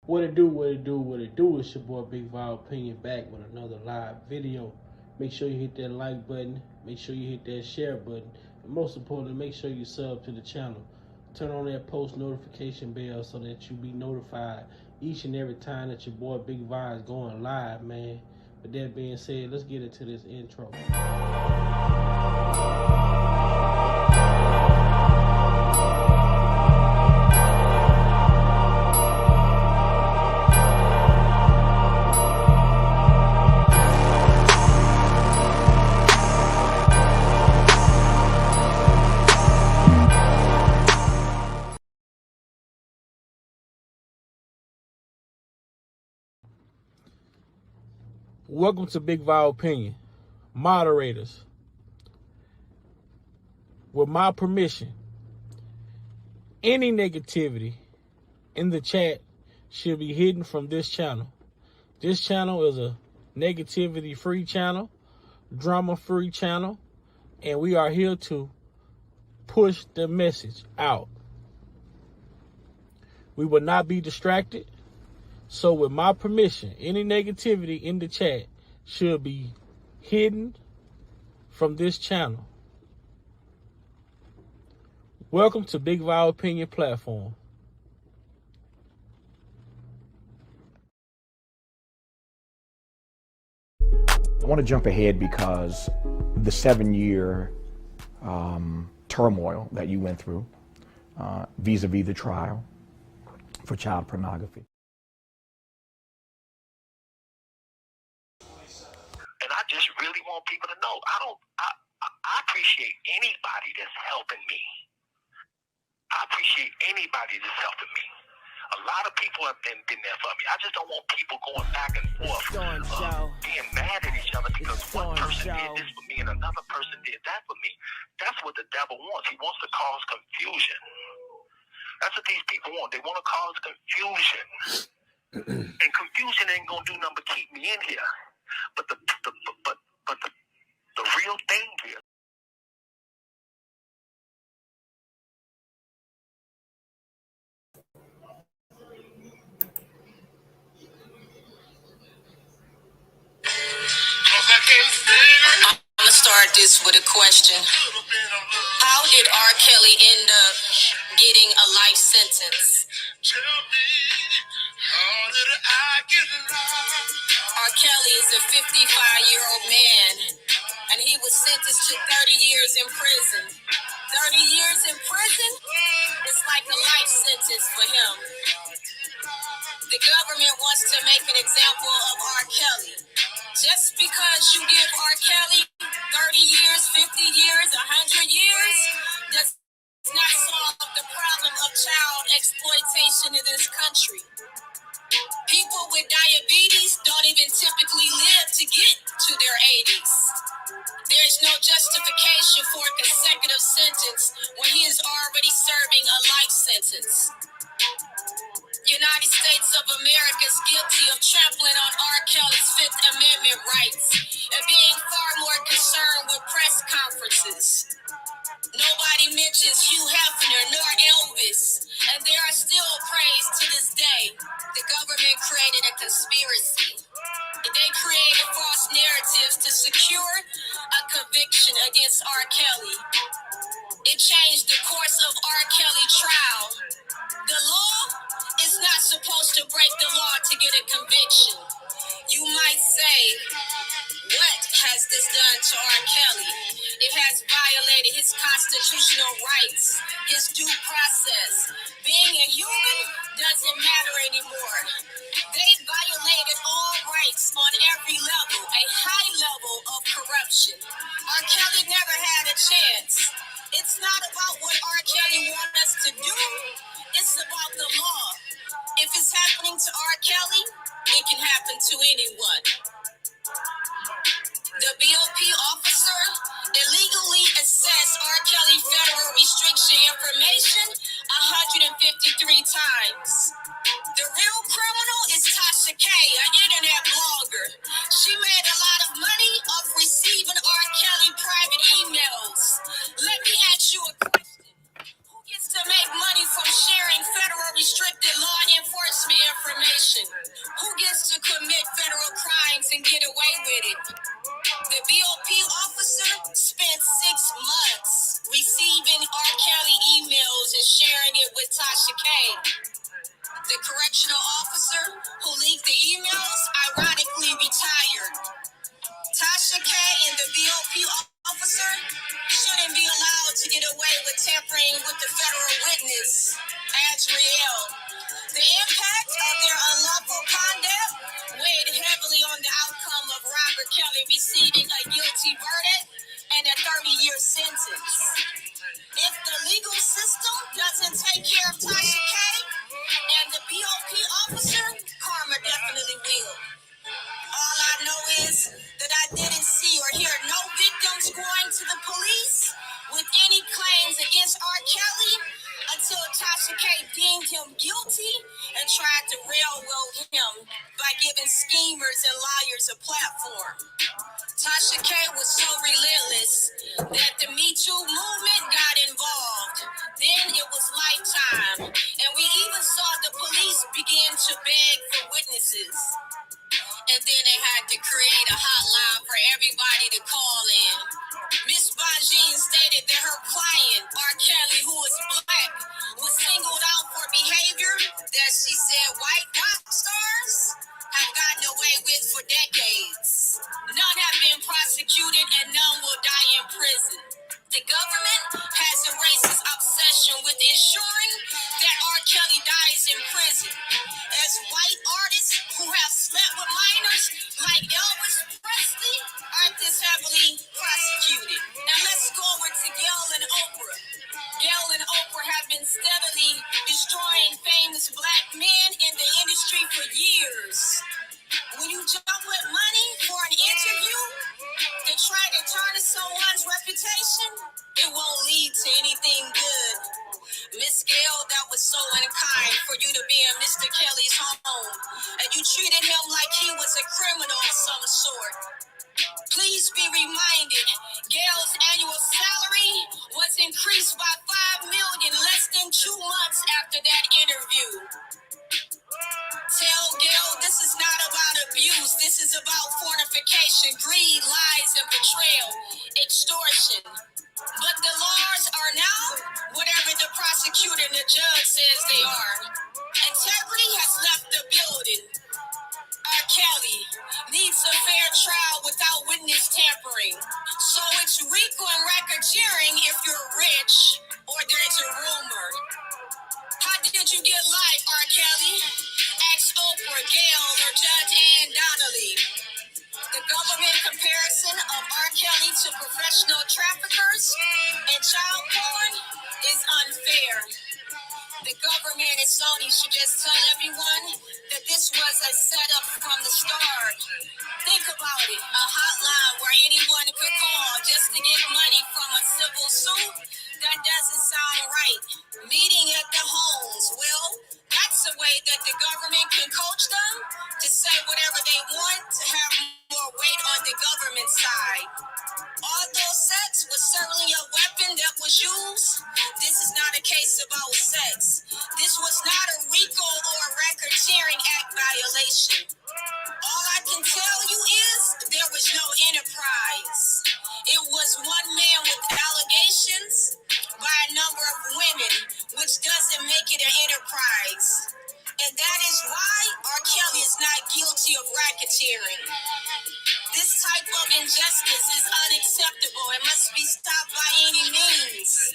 What it do, what it do, what it do. It's your boy Big Vial Opinion back with another live video. Make sure you hit that like button. Make sure you hit that share button. And most importantly, make sure you sub to the channel. Turn on that post notification bell so that you be notified each and every time that your boy Big Vial is going live, man. With that being said, let's get into this intro. Welcome to Big Vial Opinion. Moderators, with my permission, any negativity in the chat should be hidden from this channel. This channel is a negativity-free channel, drama-free channel, and we are here to push the message out. We will not be distracted. So with my permission, any negativity in the chat should be hidden from this channel. Welcome to Big Vial Opinion platform. I want to jump ahead because the 7-year turmoil that you went through vis-a-vis the trial for child pornography. And I just really want people to know, I appreciate anybody that's helping me. I appreciate anybody that's helping me. A lot of people have been there for me. I just don't want people going back and forth, being mad at each other because one person did this for me and another person did that for me. That's what the devil wants. He wants to cause confusion. That's what these people want. They want to cause confusion. And confusion ain't going to do nothing but keep me in here. But the real thing here. I'm gonna start this with a question. How did R. Kelly end up getting a life sentence? R. Kelly is a 55-year-old man, and he was sentenced to 30 years in prison. 30 years in prison? It's like a life sentence for him. The government wants to make an example of R. Kelly. Just because you give R. Kelly 30 years, 50 years, 100 years, does not solve the problem of child exploitation in this country. People with diabetes don't even typically live to get to their 80s. There's no justification for a consecutive sentence when he is already serving a life sentence. United States of America is guilty of trampling on R. Kelly's Fifth Amendment rights and being far more concerned with press conferences. Nobody mentions Hugh Hefner nor Elvis, and they are still praised to this day. The government created a conspiracy. They created false narratives to secure a conviction against R. Kelly. It changed the course of R. Kelly trial. The law is not supposed to break the law to get a conviction. You might say, what has this done to R. Kelly? It has violated his constitutional rights, his due process. Being a human doesn't matter anymore. They violated all rights on every level, a high level of corruption. R. Kelly never had a chance. It's not about what R. Kelly wants us to do. It's about the law. If it's happening to R. Kelly, it can happen to anyone. The BOP officer illegally assessed R. Kelly federal restriction information 153 times. The real criminal is Tasha K, an internet blogger. She made a lot of money off receiving R. Kelly private emails. Let me ask you a question. Who gets to make money from sharing federal restricted law enforcement information? with Tasha K. The correctional officer who leaked the emails ironically retired. Tasha K and the BOP officer shouldn't be allowed to get away with tampering with the federal witness, R.KELLY. The impact of their unlawful conduct weighed heavily on the outcome of R.KELLY receiving a guilty verdict and a 30-year sentence. If the legal system doesn't take care of Tasha K and the BOP officer, karma definitely will. All I know is that I didn't see or hear no victims going to the police with any claims against R.KELLY until Tasha K deemed him guilty and tried to railroad him by giving schemers and liars a platform. Tasha K was so relentless that the Me Too movement got involved. Then it was Lifetime, and we even saw the police begin to beg for witnesses. And then they had to create a hotline for everybody to call in. Miss Bonjean stated that her client, R.KELLY, who is black, was singled out for behavior that she said white rock stars have gotten away with for decades. None have been prosecuted and none will die in prison. The government has erased its obsession with ensuring that R.KELLY dies in prison. As white artists who have slept with minors like Elvis Presley aren't this heavily prosecuted. Now let's go over to Gail and Oprah. Gail and Oprah have been steadily destroying famous black men in the industry for years. When you jump with money for an interview to try to tarnish someone's reputation, it won't lead to anything good. Miss Gail, that was so unkind for you to be in Mr. Kelly's home, and you treated him like he was a criminal of some sort. Please be reminded, Gail's annual salary was increased by $5 million less than 2 months after that interview. Tell Gail this is not about abuse. This is about fornication, greed, lies, and betrayal, extortion. But the laws are now whatever the prosecutor and the judge says they are. Integrity has left the building. R.KELLY needs a fair trial without witness tampering. So it's RICO and racketeering if you're rich or there's a rumor. How did you get life, R.KELLY? Ask Oprah, Gail, or Judge Ann Donnelly. The government comparison of R.KELLY to professional traffickers and child porn is unfair. The government and Sony should just tell everyone that this was a setup from the start. Think about it, a hotline where anyone could call just to get money from a civil suit? That doesn't sound right. Meeting at the homes, well, that's a way that the government can coach them to say whatever they want to have more weight on the government side. Although sex was certainly a weapon that was used, this is not a case about sex. This was not a RICO or a racketeering act violation. All I can tell you is there was no enterprise. It was one man with allegations by a number of women, which doesn't make it an enterprise. And that is why R.KELLY is not guilty of racketeering. This type of injustice is unacceptable and must be stopped by any means.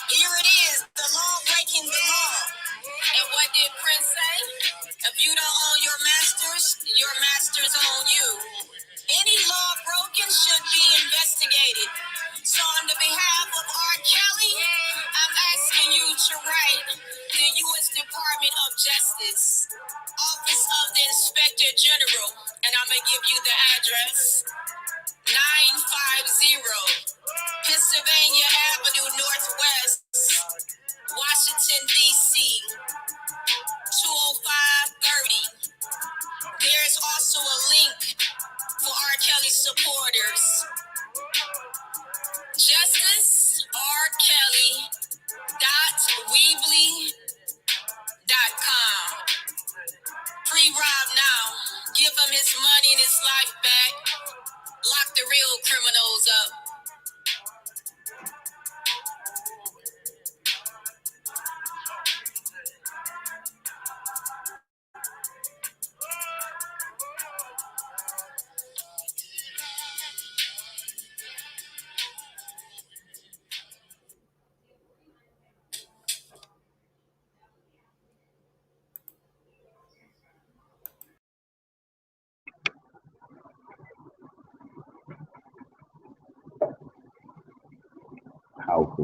Here it is, the law breaking the law. And what did Prince say? If you don't own your masters own you. Any law broken should be investigated. So on the behalf of R.KELLY, I'm asking you to write the U.S. Department of Justice, Office of the Inspector General, and I'm going to give you the address, 950 Pennsylvania Avenue Northwest, Washington, D.C., 20530. There is also a link for R.KELLY supporters. JusticeR.Kelly.Weebly.com. Free Rob now. Give him his money and his life back. Lock the real criminals up.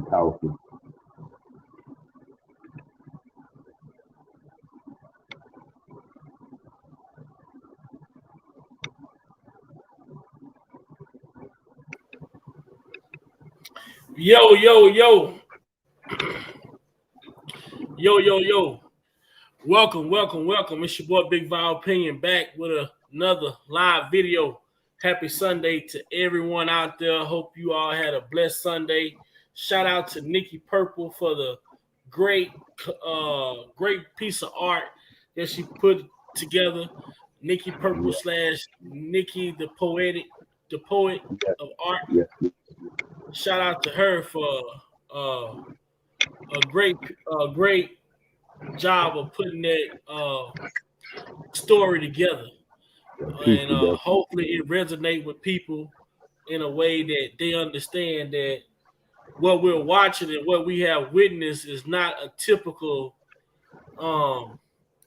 Powerful. Yo, yo, yo. Yo. Welcome. It's your boy Big Val Opinion back with another live video. Happy Sunday to everyone out there. Hope you all had a blessed Sunday. Shout out to Nikki Purple for the great piece of art that she put together. Nikki Purple / Nikki the poet of art. Yes. Shout out to her for a great job of putting that story together, and hopefully it resonates with people in a way that they understand that what we're watching and what we have witnessed is not a typical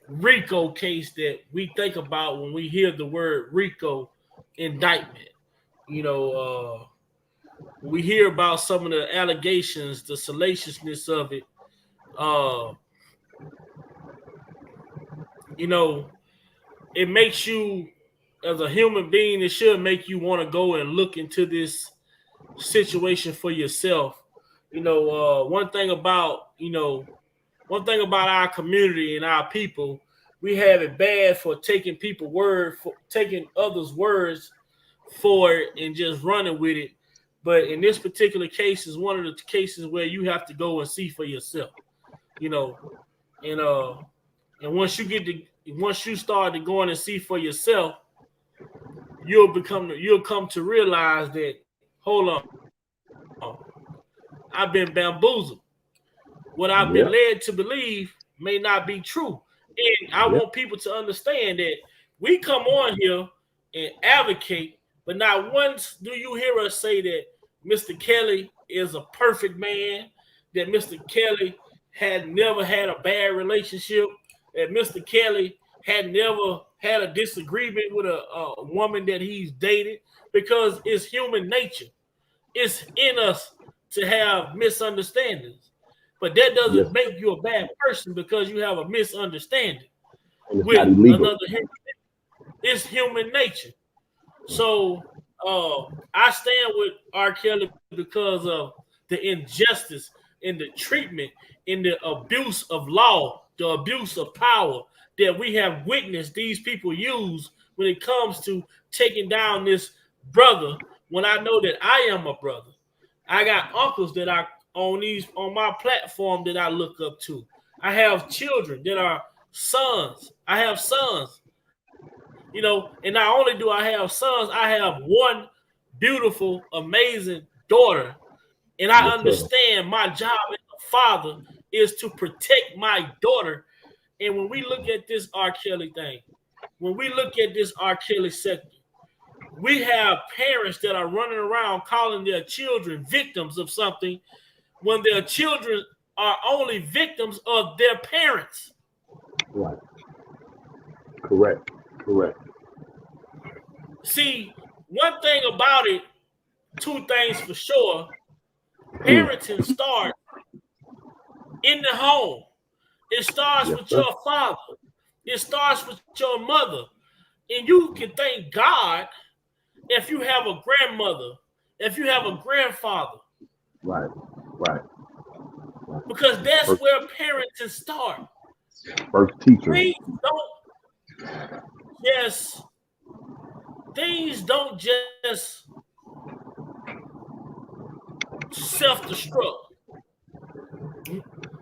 RICO case that we think about when we hear the word RICO indictment. You know, we hear about some of the allegations, the salaciousness of it. You know, it makes you, as a human being, it should make you want to go and look into this situation for yourself. You know, one thing about our community and our people, we have it bad for taking taking others' words for it and just running with it. But in this particular case, is one of the cases where you have to go and see for yourself. You know, and once you start to go in and see for yourself, you'll come to realize that, hold on, I've been bamboozled. What I've been led to believe may not be true. And I want people to understand that we come on here and advocate, but not once do you hear us say that Mr. Kelly is a perfect man, that Mr. Kelly had never had a bad relationship, that Mr. Kelly had never had a disagreement with a woman that he's dated, because it's human nature. It's in us to have misunderstandings. But that doesn't make you a bad person because you have a misunderstanding with another human. It's human nature. So I stand with R.KELLY because of the injustice in the treatment, in the abuse of law, the abuse of power that we have witnessed these people use when it comes to taking down this brother. When I know that I am a brother, I got uncles that are on my platform that I look up to. I have children that are sons. I have sons, you know, and not only do I have sons, I have one beautiful, amazing daughter. And I understand my job as a father is to protect my daughter. And when we look at this R.KELLY thing, when we look at this R.KELLY sector, we have parents that are running around calling their children victims of something when their children are only victims of their parents. Right. Correct. See, one thing about it, two things for sure, parenting starts in the home. It starts with your father. It starts with your mother. And you can thank God if you have a grandmother, if you have a grandfather. Right. Because that's where parenting starts. First teacher. Things don't just self-destruct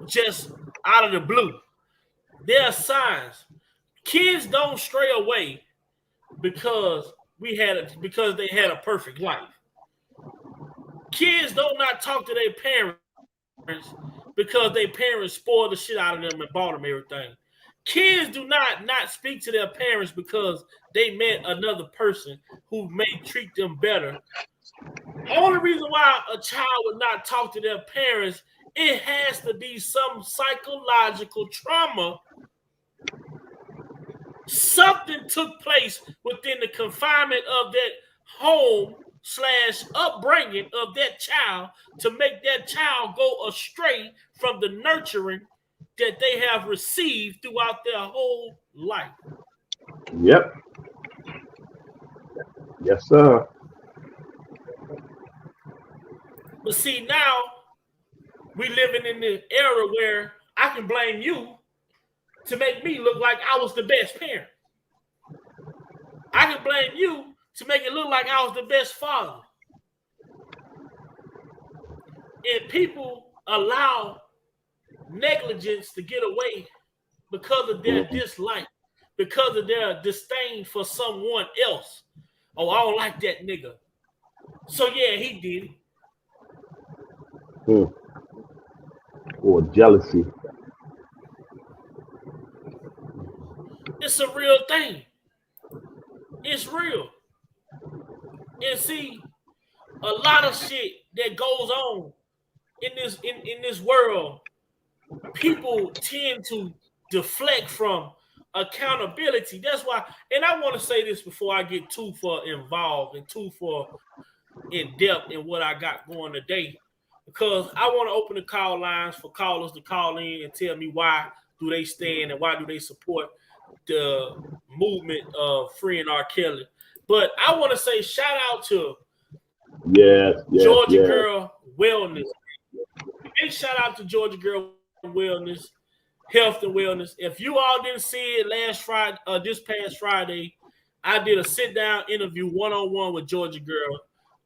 just out of the blue. There are signs. Kids don't stray away because they had a perfect life. Kids don't not talk to their parents because their parents spoiled the shit out of them and bought them everything. Kids do not speak to their parents because they met another person who may treat them better. Only reason why a child would not talk to their parents, it has to be some psychological trauma. Something took place within the confinement of that home / upbringing of that child to make that child go astray from the nurturing that they have received throughout their whole life. Yep. Yes, sir. But see, now we living in the era where I can blame you to make me look like I was the best parent. I can blame you to make it look like I was the best father. And people allow negligence to get away because of their dislike, because of their disdain for someone else. Oh, I don't like that nigga. So yeah, he did it. Or jealousy. It's a real thing. It's real. And see, a lot of shit that goes on in this world, people tend to deflect from accountability. That's why, and I want to say this before I get too far involved and too far in depth in what I got going today, because I want to open the call lines for callers to call in and tell me why do they stand and why do they support the movement of freeing R. Kelly. But I want to say shout out to Georgia Girl Wellness. Big shout out to Georgia Girl Wellness, Health and Wellness. If you all didn't see it this past Friday, I did a sit-down interview one-on-one with Georgia Girl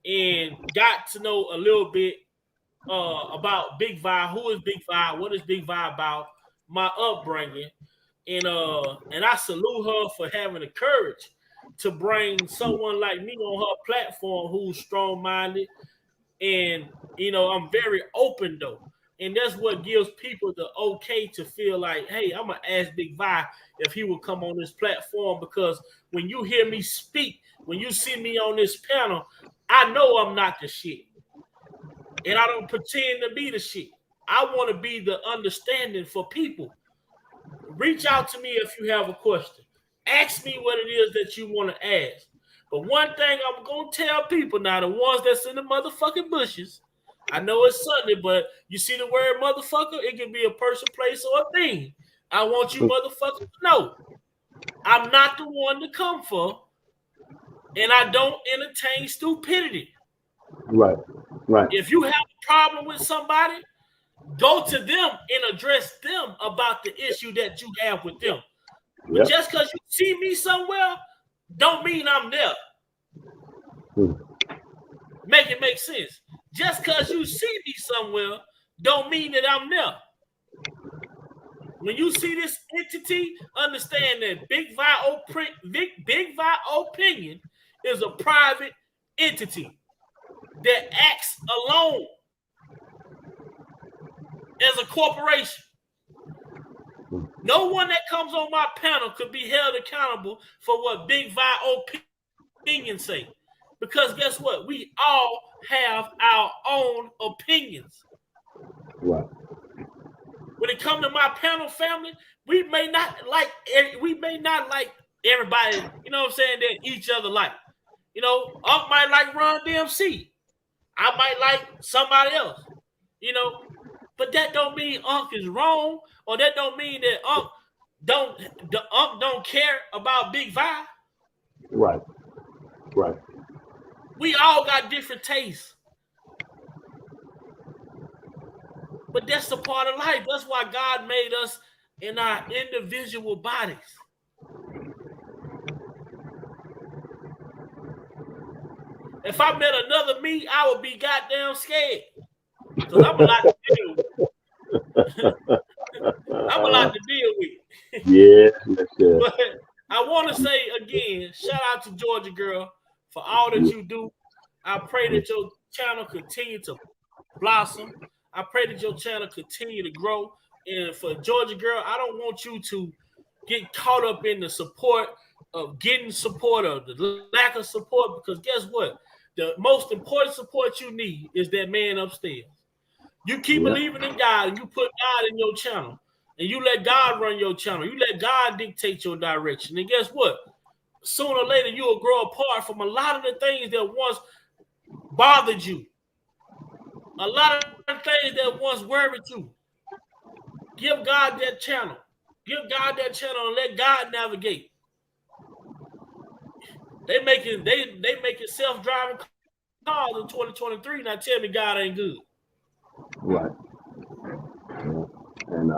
and got to know a little bit about Big Vi. Who is Big Vi? What is Big Vi about? My upbringing. And I salute her for having the courage to bring someone like me on her platform who's strong-minded. And, I'm very open, though. And that's what gives people the okay to feel like, hey, I'm going to ask Big Vi if he will come on this platform, because when you hear me speak, when you see me on this panel, I know I'm not the shit. And I don't pretend to be the shit. I want to be the understanding for people. Reach out to me if you have a question. Ask me what it is that you want to ask. But one thing I'm going to tell people now, the ones that's in the motherfucking bushes, I know it's Sunday, but you see the word motherfucker, it can be a person, place, or a thing. I want you motherfuckers to know I'm not the one to come for, and I don't entertain stupidity. Right. If you have a problem with somebody, go to them and address them about the issue that you have with them. But just because you see me somewhere, don't mean I'm there. Make it make sense. Just because you see me somewhere, don't mean that I'm there. When you see this entity, understand that Big Vi Opinion is a private entity that acts alone as a corporation. No one that comes on my panel could be held accountable for what Big Vi Opinion say. Because guess what? We all have our own opinions. Right. When it comes to my panel family, we may not like everybody, you know what I'm saying, that each other like. Unc might like Ron DMC. I might like somebody else. But that don't mean Unc is wrong, or that don't mean that Unc don't care about Big Vi. Right. We all got different tastes. But that's a part of life. That's why God made us in our individual bodies. If I met another me, I would be goddamn scared. Because I'm a lot to deal with. I'm a lot to deal with. Yeah. But I want to say again, shout out to Georgia Girl for all that you do. I pray that your channel continue to blossom. I pray that your channel continue to grow. And for Georgia Girl, I don't want you to get caught up in the support of getting support or the lack of support, because guess what? The most important support you need is that man upstairs. You keep believing in God, and you put God in your channel, and you let God run your channel. You let God dictate your direction. And guess what? Sooner or later, you will grow apart from a lot of the things that once bothered you. A lot of things that once worried you. Give God that channel. Give God that channel and let God navigate. They making self-driving cars in 2023. Now tell me God ain't good. Right. And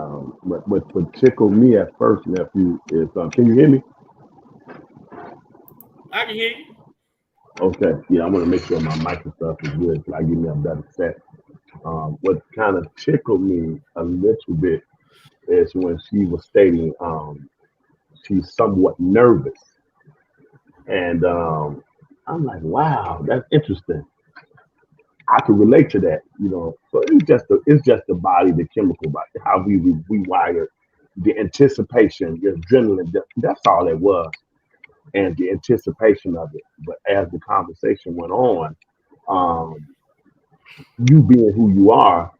what tickled me at first, nephew, is can you hear me? I can hear you. Okay. Yeah, I want to make sure my mic and stuff is good so I give me a better set. What kind of tickled me a little bit is when she was stating she's somewhat nervous, and I'm like, wow, that's interesting. I can relate to that, you know. So it's just the body, the chemical body, how we rewire the anticipation, the adrenaline. That's all it was, and the anticipation of it. But as the conversation went on, um, you being who you are,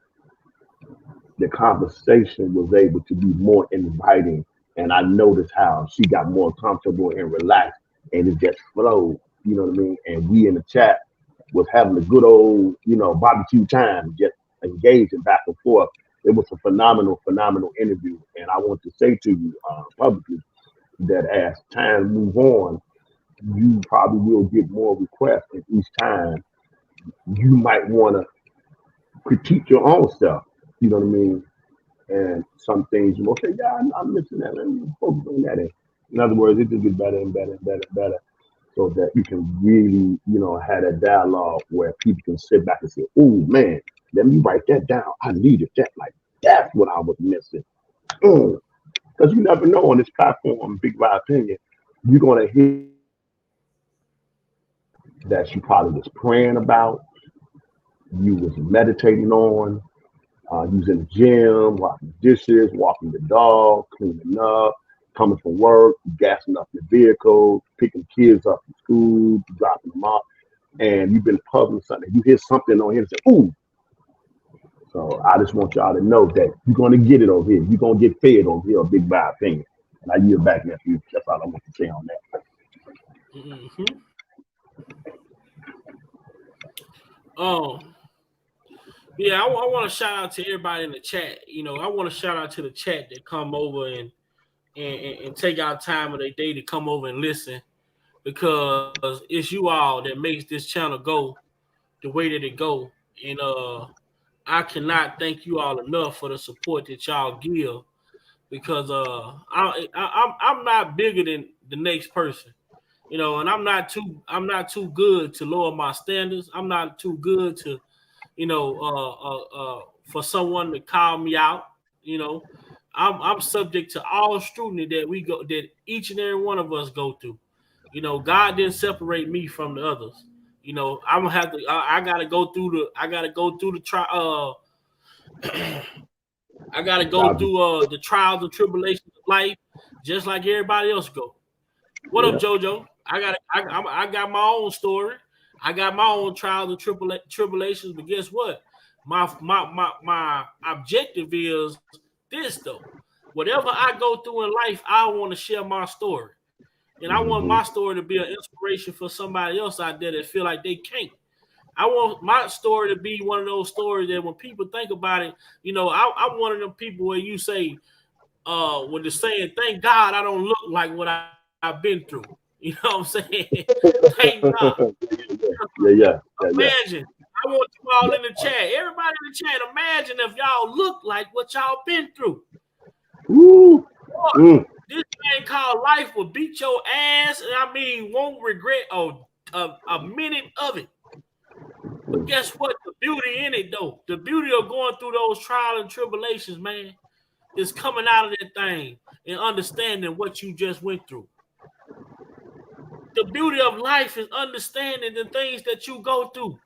the conversation was able to be more inviting. And I noticed how she got more comfortable and relaxed, and it just flowed. You know what I mean? And we in the chat was having a good old, barbecue time, just engaging back and forth. It was a phenomenal interview. And I want to say to you publicly that as time move on, you probably will get more requests, and each time you might want to critique your own stuff. You know what I mean? And some things you okay, yeah, I'm missing that. Let me focus on that. And in other words, it just gets better and better and better and better, so that you can really, have that dialogue where people can sit back and say, "Oh man, let me write that down. I needed that. Like that's what I was missing." Because you never know on this platform, Big My Opinion, you're gonna hear that you probably was praying about, you was meditating on, you was in the gym, washing dishes, walking the dog, cleaning up, coming from work, gassing up your vehicle, picking kids up from school, dropping them off, and you've been puzzling something. You hear something on here and say, ooh. So I just want y'all to know that you're going to get it over here. You're going to get fed over here, Big By Opinion. And I yield back, nephew. That's all I want to say on that. Mm-hmm. Um, yeah, I want to shout out to everybody in the chat. I want to shout out to the chat that come over and take out time of their day to come over and listen, because it's you all that makes this channel go the way that it go. And I cannot thank you all enough for the support that y'all give, because I'm not bigger than the next person. And I'm not too good to lower my standards. I'm not too good to for someone to call me out. I'm subject to all scrutiny that each and every one of us go through. God didn't separate me from the others. I'm gonna have to. I gotta go through the. I gotta go through the try. I gotta go through the trials and tribulations of life, just like everybody else go. What up, Yeah. JoJo? I got my own story. I got my own trials and tribulations. But guess what? My objective is this though. Whatever I go through in life, I want to share my story, and I want Mm-hmm. my story to be an inspiration for somebody else out there that feel like they can't. I want my story to be one of those stories that when people think about it, I'm one of them people where you say, when they're saying, "Thank God I don't look like what I've been through." You know what I'm saying? Thank God. Yeah. Imagine. I want you all in Yeah. the chat. Everybody in the chat, imagine if y'all look like what y'all been through. Woo. Boy, Mm. this thing called life will beat your ass, and I mean, won't regret a minute of it. But Mm. guess what? The beauty in it, though, the beauty of going through those trials and tribulations, man, is coming out of that thing and understanding what you just went through. The beauty of life is understanding the things that you go through.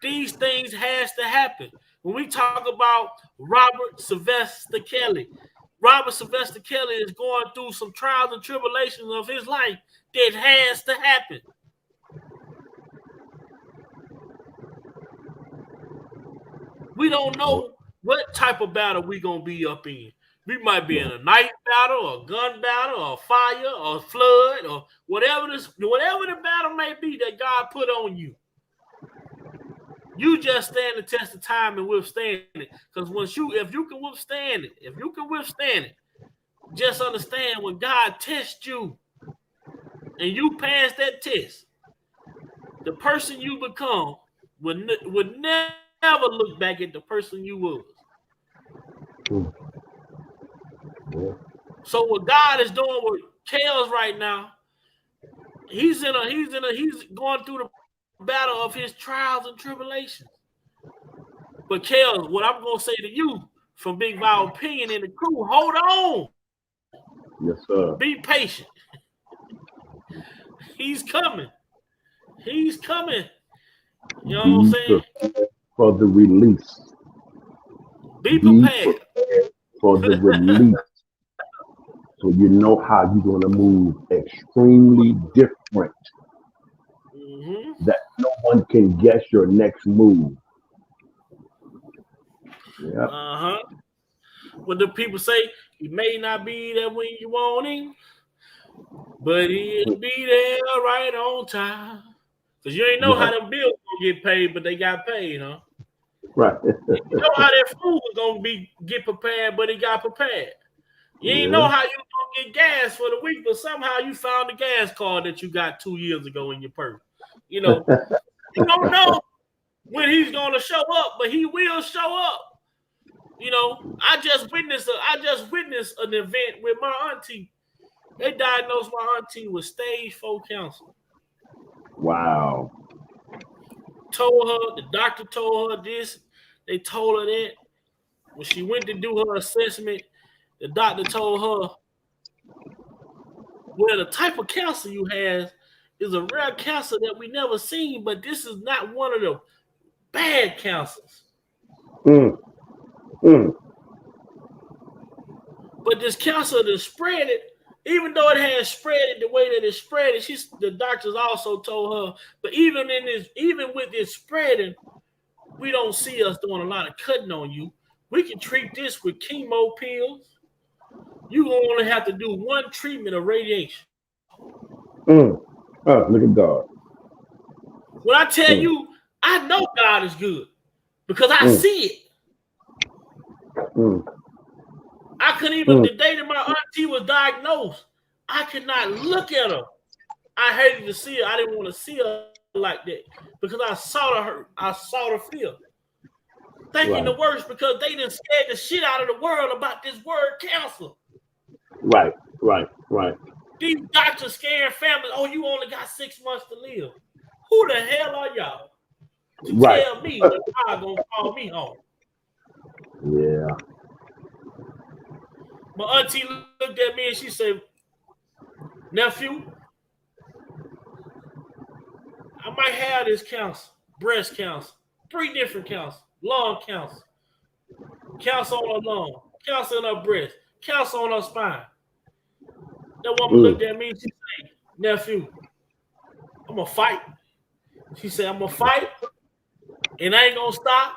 These things has to happen. When we talk about Robert Sylvester Kelly, Robert Sylvester Kelly is going through some trials and tribulations of his life that has to happen. We don't know what type of battle we gonna be up in. We might be in a knife battle, or a gun battle, or a fire, or a flood, or whatever the battle may be that God put on you. You just stand the test of time and withstand it. Because if you can withstand it, just understand when God tests you and you pass that test, the person you become would never look back at the person you was. Yeah. So what God is doing with Kels right now, he's going through the battle of his trials and tribulations. But Kels, what I'm gonna say to you from Big Val Opinion and the crew, hold on. Yes, sir. Be patient. He's coming. He's coming. You know what I'm saying? For the release. Be prepared. For the release. So you know how you're going to move extremely different. That no one can guess your next move. Yeah. When the people say he may not be there when you want him, but he'll be there right on time. Because you ain't know how them bills gonna get paid, but they got paid, huh? Right. You know how that food was gonna get prepared, but it got prepared. You ain't know how you gonna get gas for the week, but somehow you found the gas card that you got 2 years ago in your purse. You know, you don't know when he's gonna show up, but he will show up. You know, I just witnessed an event with my auntie. They diagnosed my auntie with stage 4 cancer. Wow. The doctor told her this. They told her that. When she went to do her assessment, the doctor told her, well, the type of cancer you have is a rare cancer that we never seen, but this is not one of the bad cancers. But this cancer that spread it, even though it has spread it the way that it spread it, the doctors also told her, but even with it spreading, we don't see us doing a lot of cutting on you. We can treat this with chemo pills. You only have to do one treatment of radiation. Look at God. When I tell you, I know God is good because I see it. I couldn't even, the day that my auntie was diagnosed, I could not look at her. I hated to see her. I didn't want to see her like that because I saw her feel. Thinking the worst because they done scared the shit out of the world about this word cancer. Right. These doctors scaring families, oh, you only got 6 months to live. Who the hell are y'all to tell me when God gonna call me home? Yeah. My auntie looked at me and she said, nephew, I might have this cancer, breast cancer, 3 different cancers, lung cancer, cancer on her lung, cancer in her breast, cancer on her spine. That woman looked at me and she said, nephew, I'm gonna fight. She said, I'm gonna fight and I ain't gonna stop.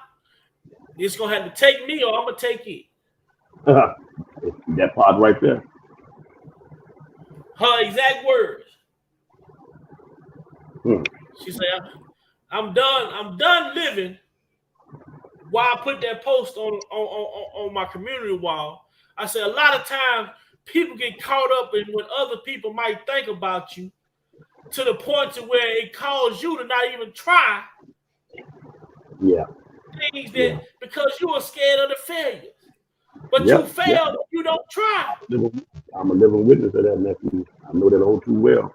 It's gonna have to take me or I'm gonna take it. That part right there. Her exact words. She said, I'm done living. Why I put that post on my community wall. I said a lot of times people get caught up in what other people might think about you to the point to where it calls you to not even try. Yeah. Things that because you were scared of the failures. But you failed, you don't try. I'm a living witness of that, nephew. I know that all too well.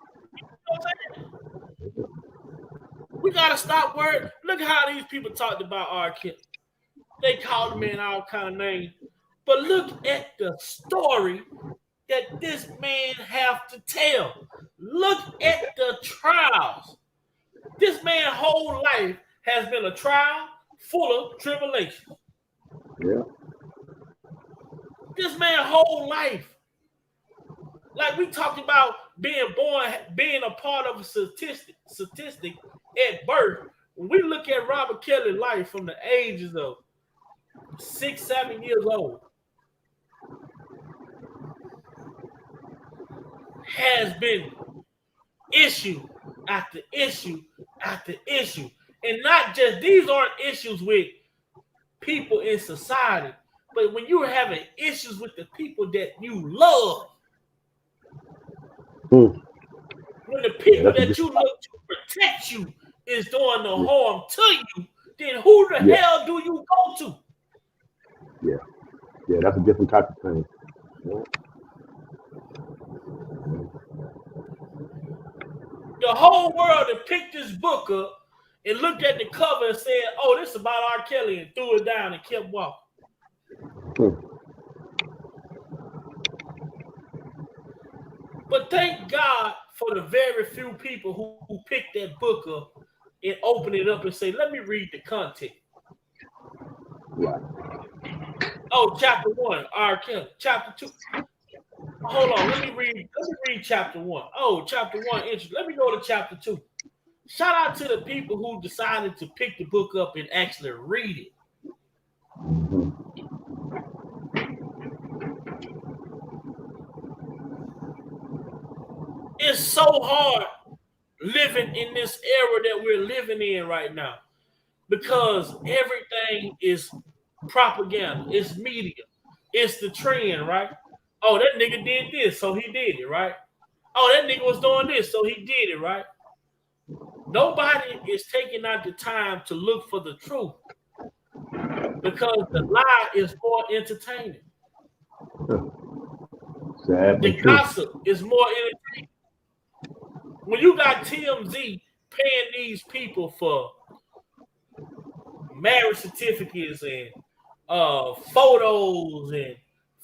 We gotta stop worrying. Look how these people talked about R.KELLY. They called him in all kind of names. But look at the story that this man have to tell. Look at the trials. This man's whole life has been a trial full of tribulations. Yeah. This man's whole life. Like we talked about being born, being a part of a statistic at birth. When we look at Robert Kelly's life from the ages of 6, 7 years old, has been issue after issue after issue. And not just, these aren't issues with people in society, but when you're having issues with the people that you love, when the people that you look to protect you is doing the harm to you, then who the hell do you go to? Yeah, that's a different type of thing. The whole world had picked this book up and looked at the cover and said, "Oh, this is about R. Kelly," and threw it down and kept walking. But thank God for the very few people who picked that book up and opened it up and say, "Let me read the content." Right. Oh, chapter 1, R. Kelly. Chapter 2. Hold on, let me read chapter 1. Oh, chapter 1, interesting. Let me go to chapter 2. Shout out to the people who decided to pick the book up and actually read it. It's so hard living in this era that we're living in right now because everything is propaganda. It's media. It's the trend, right? Oh, that nigga did this, so he did it, right? Oh, that nigga was doing this, so he did it, right? Nobody is taking out the time to look for the truth because the lie is more entertaining. Sad, the gossip is more entertaining. When you got TMZ paying these people for marriage certificates and photos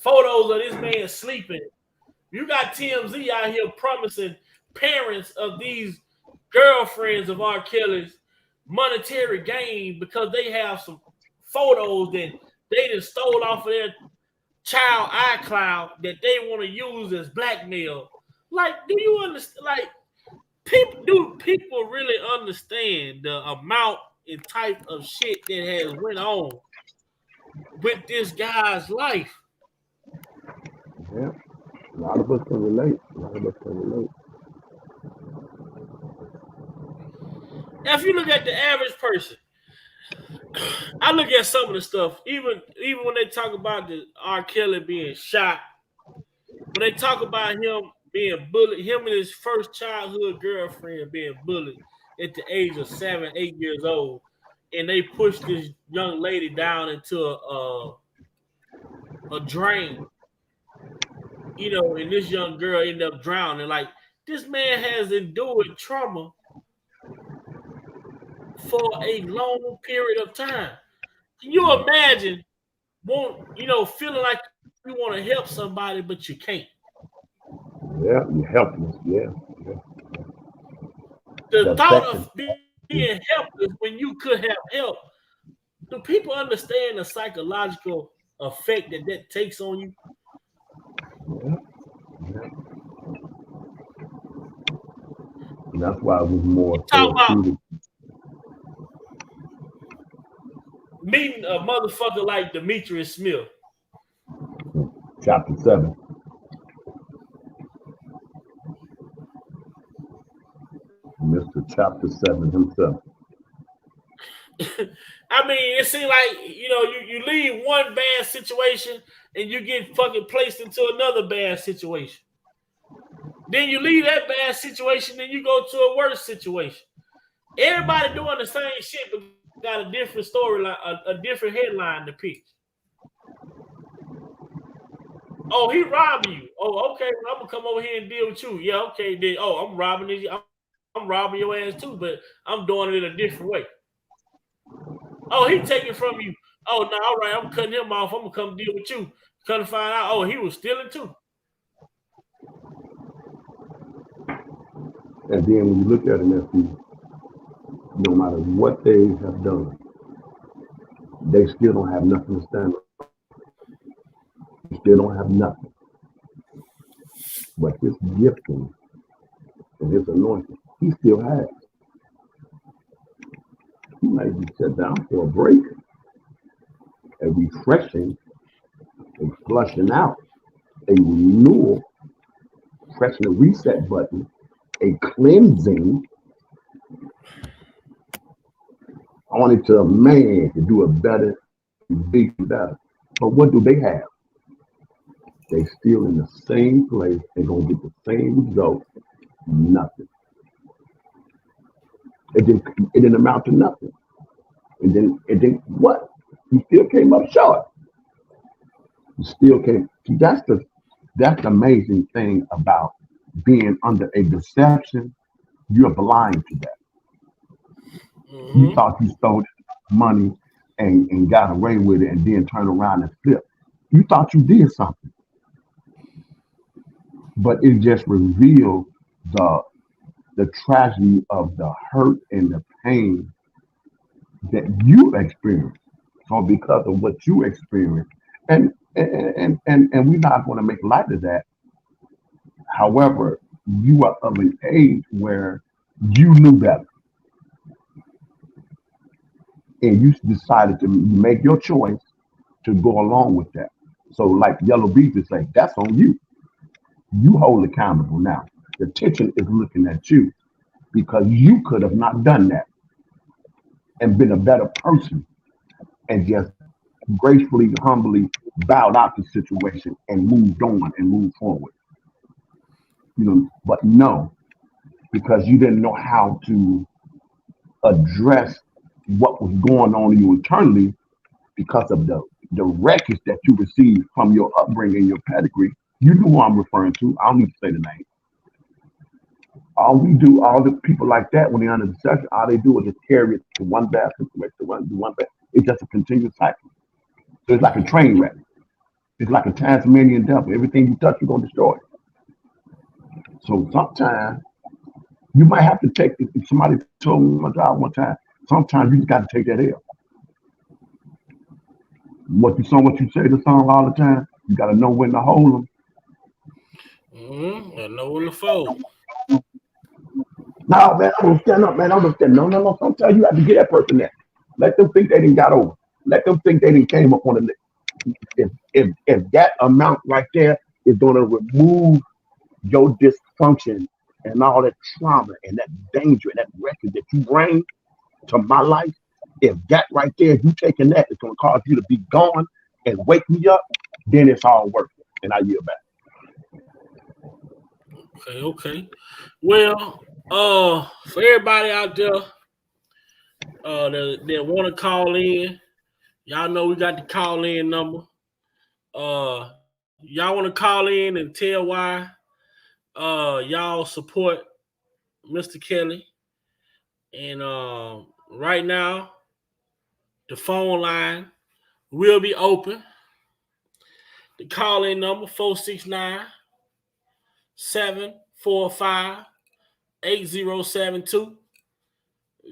of this man sleeping, you got TMZ out here promising parents of these girlfriends of R. Kelly's monetary gain because they have some photos that they just stole off of their child iCloud that they want to use as blackmail. Like, do you understand? Like, people really understand the amount and type of shit that has went on with this guy's life? Yeah, a lot of us can relate. Now, if you look at the average person, I look at some of the stuff, even when they talk about the R. Kelly being shot, when they talk about him being bullied, him and his first childhood girlfriend being bullied at the age of 7, 8 years old, and they pushed this young lady down into a drain, and this young girl ended up drowning. Like, this man has endured trauma for a long period of time. Can you imagine feeling like you want to help somebody, but you can't? Yeah, you're helpless. Yeah. The thought of being helpless when you could have help. Do people understand the psychological effect that takes on you? Yeah. And that's why it was more Talk about meeting a motherfucker like Demetrius Smith. Chapter 7. Mr. Chapter 7 himself. I mean, it seems like, you leave one bad situation and you get fucking placed into another bad situation. Then you leave that bad situation and you go to a worse situation. Everybody doing the same shit, but got a different storyline, a different headline to pitch. Oh, he robbed you. Oh, okay. Well, I'm gonna come over here and deal with you. Yeah, okay. Then, I'm robbing you. I'm robbing your ass too, but I'm doing it in a different way. Oh, he taking from you. Oh, no, all right. I'm cutting him off. I'm gonna come deal with you. Come to find out, oh, he was stealing too. And then when you look at an nephew, no matter what they have done, they still don't have nothing to stand on. They still don't have nothing. But his gifting and his anointing, he still has. He might be shut down for a break, a refreshing, a flushing out, a renewal, pressing the reset button, a cleansing. only to a man to do it better, big better. But what do they have? They still in the same place. They're gonna get the same result. Nothing. It didn't amount to nothing. And then what? You still came up short. You still came. See, that's the amazing thing about being under a deception. You're blind to that. You thought you stole money and got away with it and then turn around and flip. You thought you did something. But it just revealed the tragedy of the hurt and the pain that you experienced. So because of what you experienced, and we're not going to make light of that. However, you are of an age where you knew better, and you decided to make your choice to go along with that. So, like Yellow Beaches say, that's on you. You hold accountable now. The attention is looking at you because you could have not done that and been a better person and just gracefully, humbly bowed out the situation and moved on and moved forward. But no, because you didn't know how to address what was going on in you internally because of the wreckage that you received from your upbringing, your pedigree. You know who I'm referring to. I don't need to say the name. All the people like that, when they're under deception, all they do is just carry it to one bad situation, to one bad. It's just a continuous cycle. So it's like a train wreck. It's like a Tasmanian devil. Everything you touch, you're going to destroy it. So sometimes you might have to take, if somebody told me my job one time, sometimes you just got to take that L. What you say to song all the time, you got to know when to hold them. I know when to fold. No, man, I'm going to stand up, man. I'm going to stand. No. Sometimes you have to get that person there. Let them think they didn't got over. Let them think they didn't came up on the list. If that amount right there is going to remove your dysfunction and all that trauma and that danger and that record that you bring to my life, if that right there, if you taking that, it's going to cause you to be gone and wake me up, then it's all worth it. And I yield back. Okay. Well, for everybody out there that want to call in, y'all know we got the call in number. Y'all want to call in and tell why y'all support Mr. Kelly. And right now, the phone line will be open. The call in number 469-745-8072.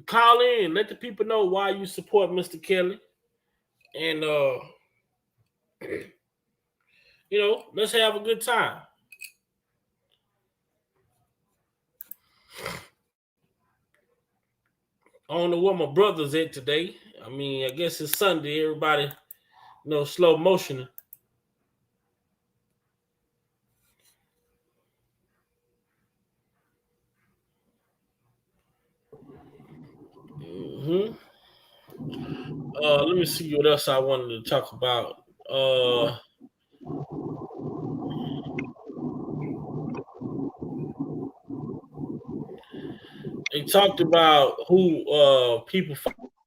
Call in. Let the people know why you support Mr. Kelly. And, let's have a good time. I don't know where my brother's at today. I mean, I guess it's Sunday. Everybody, slow motion. Let me see what else I wanted to talk about. They talked about who people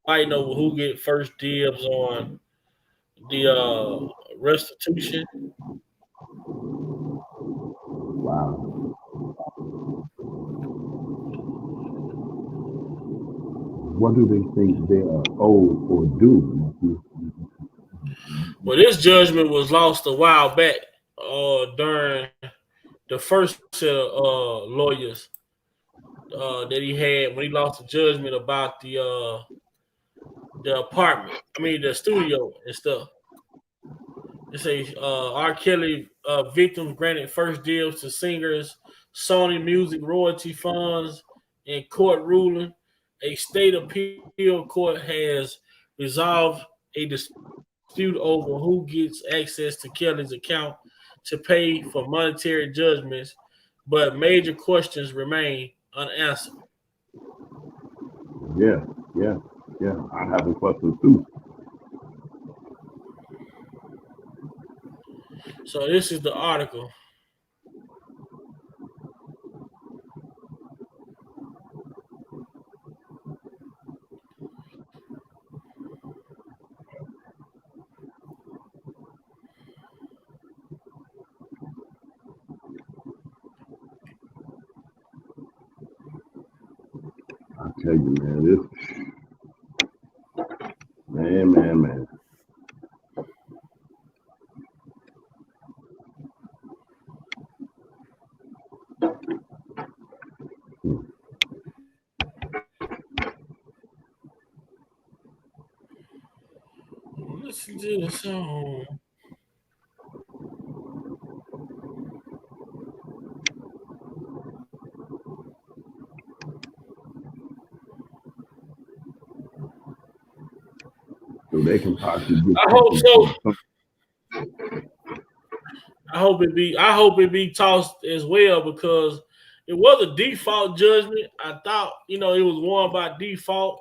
fighting over who get first dibs on the restitution. Wow. What do they think they are owed or due? Well, this judgment was lost a while back during the first set of lawyers that he had when he lost the judgment about the apartment. I mean, the studio and stuff. It says R.KELLY victims granted first dibs to singers, Sony Music royalty funds, in court ruling. A state appeal court has resolved a dispute over who gets access to Kelly's account to pay for monetary judgments, but major questions remain unanswered. Yeah. Yeah, I have some questions too. So this is the article. I tell you, man, man. Listen to the song. So they can possibly get I hope something so. for some. I hope it be tossed as well because it was a default judgment. I thought, it was won by default.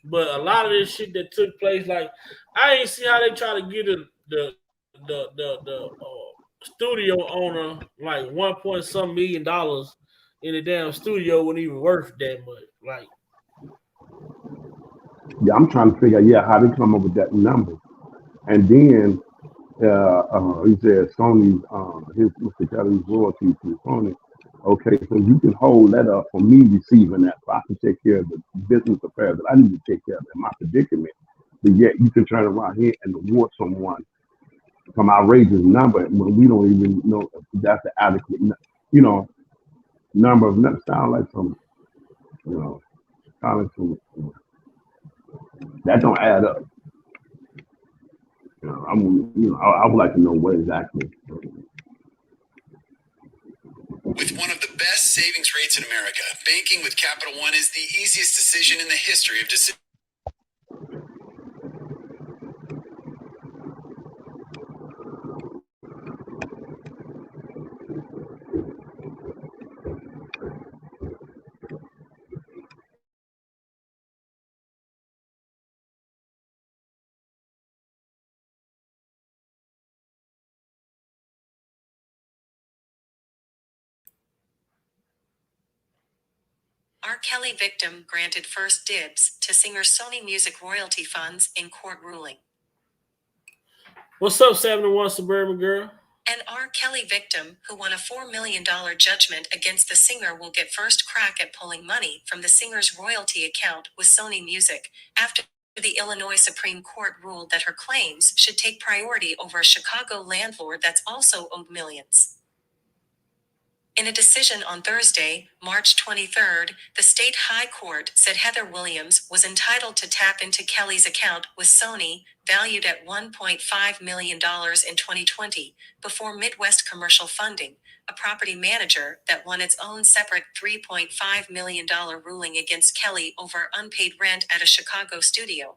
But a lot of this shit that took place, like I ain't see how they try to get the studio owner like 1 point some $1 million in the damn studio wasn't even worth that much. Like, Yeah, I'm trying to figure out, yeah, how they come up with that number. And then he said Sony's his Mr. Kelly's royalties to Sony. Okay, so you can hold that up for me receiving that, so I can take care of the business affairs that I need to take care of in my predicament. But yet you can turn around here and award someone some outrageous number when we don't even know if that's the adequate, number of numbers. Sound like some, you know, sound like some that don't add up. I would like to know what exactly. With one of the best savings rates in America, banking with Capital One is the easiest decision in the history of decisions. R. Kelly victim granted first dibs to singer Sony Music royalty funds in court ruling. what's up, 71 Suburban Girl? An R. Kelly victim who won a $4 million judgment against the singer will get first crack at pulling money from the singer's royalty account with Sony Music after the Illinois Supreme Court ruled that her claims should take priority over a Chicago landlord that's also owed millions. In a decision on Thursday, March 23rd, the state high court said Heather Williams was entitled to tap into Kelly's account with Sony, valued at $1.5 million in 2020, before Midwest Commercial Funding, a property manager that won its own separate $3.5 million ruling against Kelly over unpaid rent at a Chicago studio.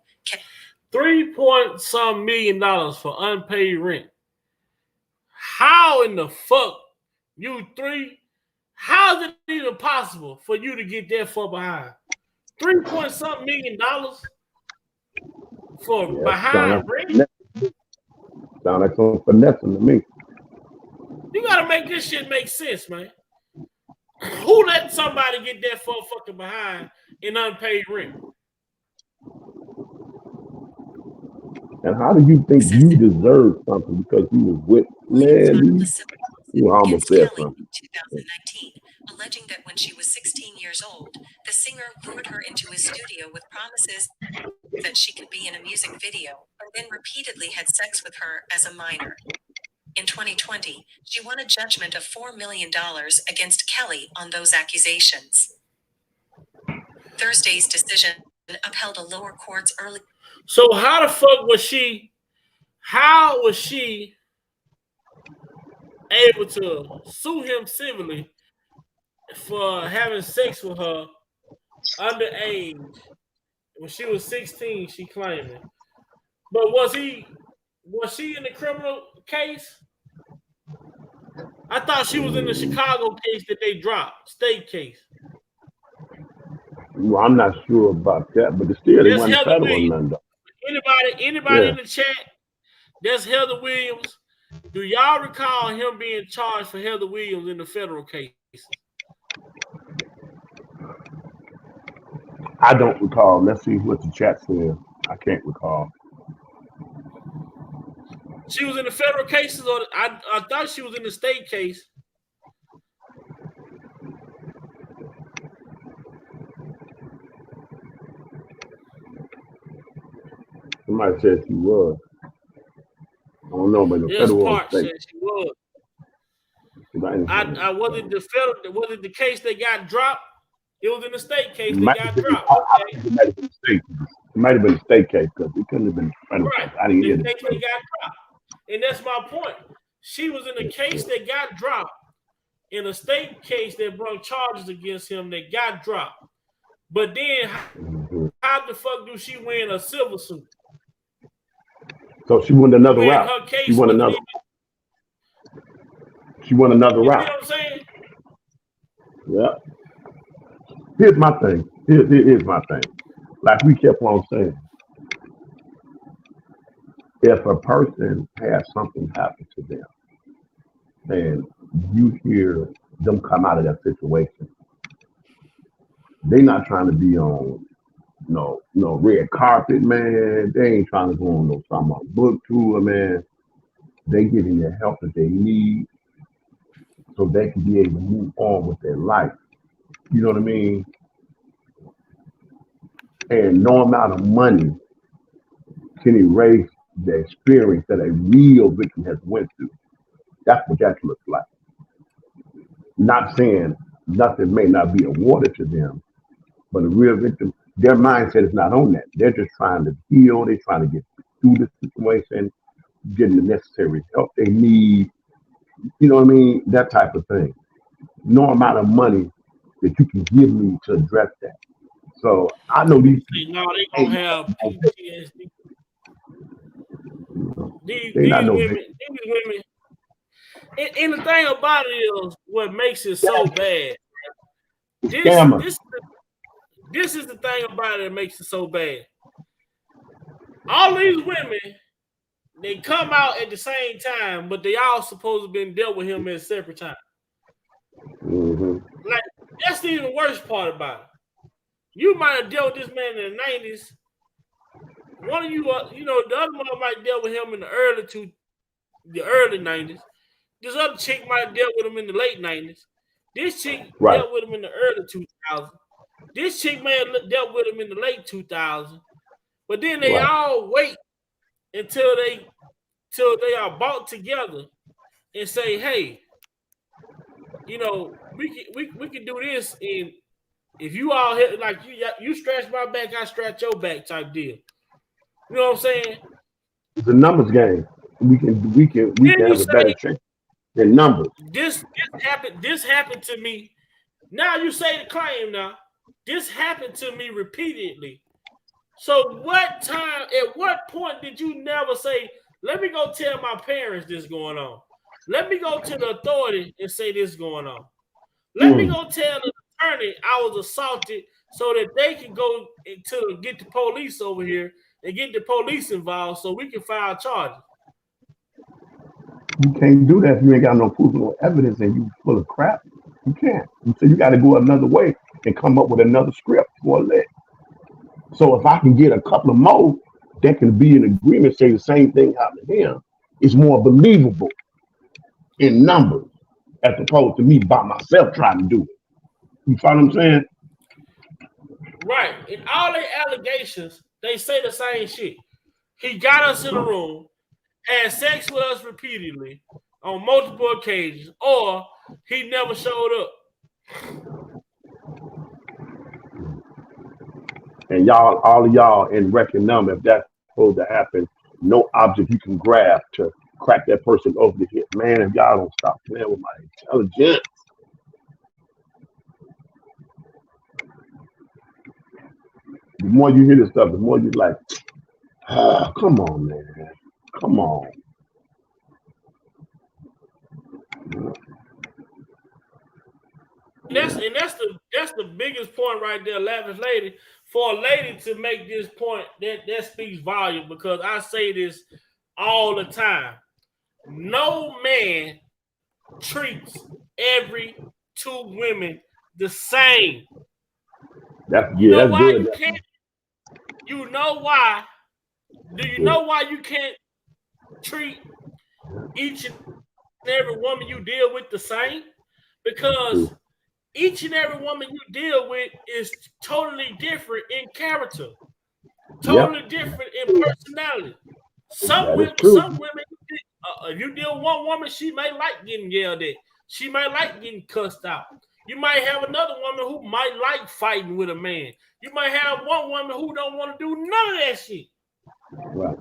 3 point some $1 million for unpaid rent. How in the fuck how is it even possible for you to get that far behind? 3 point some $1 million for Yeah, behind rent? sound like some finessing to me. You gotta make this shit make sense, man. Who let somebody get that far fucking behind in unpaid rent? And how do you think you deserve something because you was with you almost said Kelly something. in 2019, alleging that when she was 16 years old, the singer lured her into his studio with promises that she could be in a music video, and then repeatedly had sex with her as a minor. In 2020, she won a judgment of $4 million against Kelly on those accusations. Thursday's decision upheld a lower court's early. So how the fuck was she? How was she able to sue him civilly for having sex with her underage when she was 16? She claimed it, but was she in the criminal case? I thought she was in the Chicago case that they dropped, state case. Well, I'm not sure about that, but still, they That's wasn't Heather federal or Williams. nothing. Though. Anybody Yeah. in the chat? That's Heather Williams. Do y'all recall him being charged for Heather Williams in the federal cases? I don't recall. Let's see what the chat says. I can't recall. She was in the federal cases, or I thought she was in the state case. Somebody said she was. I don't know, but the Yes, federal Park said she was. I wasn't the federal. Was it the case that got dropped? It was in the state case that got dropped. I think it might have been a state case. It might have been a state case because it couldn't have been federal Right. case. I didn't hear the the case that got dropped. And that's my point. She was in a case that got dropped, in a state case that brought charges against him that got dropped. But then, how the fuck do she win a civil suit? So she won another route. Her case She won another. She won another route. You know what I'm saying? Yeah. Here's my thing. Here's my thing. Like we kept on saying, if a person has something happen to them, and you hear them come out of that situation, they're not trying to be on no red carpet, man. They ain't trying to go on no some book tour, man. They getting the help that they need so they can be able to move on with their life. You know what I mean? And no amount of money can erase the experience that a real victim has went through. That's what that looks like. Not saying nothing may not be awarded to them, but a real victim, their mindset is not on that. They're just trying to heal. They're trying to get through the situation, getting the necessary help they need. You know what I mean? That type of thing. No amount of money that you can give me to address that. So I know these. No, they gonna have PTSD. These women. And the thing about it is, what makes it so bad. This is the thing about it that makes it so bad. All these women, they come out at the same time, but they all supposed to have been dealt with him at a separate time. Mm-hmm. Like, that's the even worst part about it. You might have dealt with this man in the 90s. One of you, the other one might deal with him in the early 90s. This other chick might have dealt with him in the late 90s. This chick dealt with him in the early 2000s. This chick may have dealt with him in the late 2000s. But then they all wait until they are brought together and say, hey, we can do this, and if you all hit, like you scratch my back, I scratch your back type deal. You know what I'm saying? It's a numbers game. We can have a better chance than numbers. This happened to me. Now you say the claim now. This happened to me repeatedly. So at what point did you never say, let me go tell my parents this going on? Let me go to the authority and say this going on. Let me go tell the attorney I was assaulted so that they can go to get the police over here and get the police involved so we can file charges. You can't do that if you ain't got no proof, no evidence, and you full of crap. You can't. So you got to go another way and come up with another script for a leg. So if I can get a couple of more that can be in agreement, say the same thing happened to him, it's more believable in numbers as opposed to me by myself trying to do it. You follow what I'm saying? Right. In all their allegations, they say the same shit. He got us in the room, had sex with us repeatedly on multiple occasions, or he never showed up. And all of y'all in record number, if that's supposed to happen, no object you can grab to crack that person over the head. Man, if y'all don't stop playing with my intelligence. The more you hear this stuff, the more you're like, come on, man. Come on. And that's the that's the biggest point right there, Lavish Lady. For a lady to make this point, that speaks volume, because I say this all the time. No man treats every two women the same. That's You know that's why good. you can't? You know why? Do you know why you can't treat each and every woman you deal with the same? Because each and every woman you deal with is totally different in character, totally different in personality. That is Some true. women, if you deal with one woman, she may like getting yelled at. She might like getting cussed out. You might have another woman who might like fighting with a man. You might have one woman who don't want to do none of that shit. Right.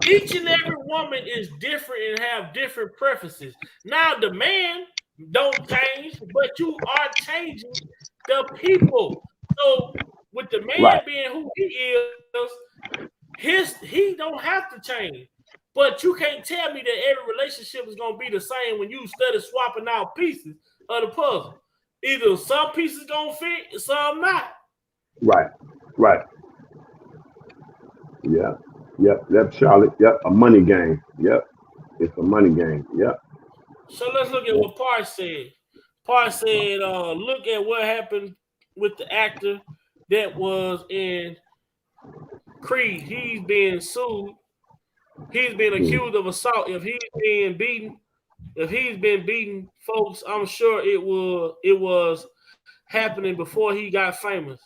Each and every woman is different and have different preferences. Now the man don't change, but you are changing the people. So with the man Right. being who he is, he don't have to change. But you can't tell me that every relationship is gonna be the same when you study swapping out pieces of the puzzle. Either some pieces gonna fit and some not. Right. Right. Yeah. Yep. Yep. Charlotte. Yep. A money game. Yep. It's a money game. Yep. So let's look at what Parr said. Parr said, look at what happened with the actor that was in Creed. He's being sued. He's been accused of assault. If he's been beating folks, I'm sure it was happening before he got famous.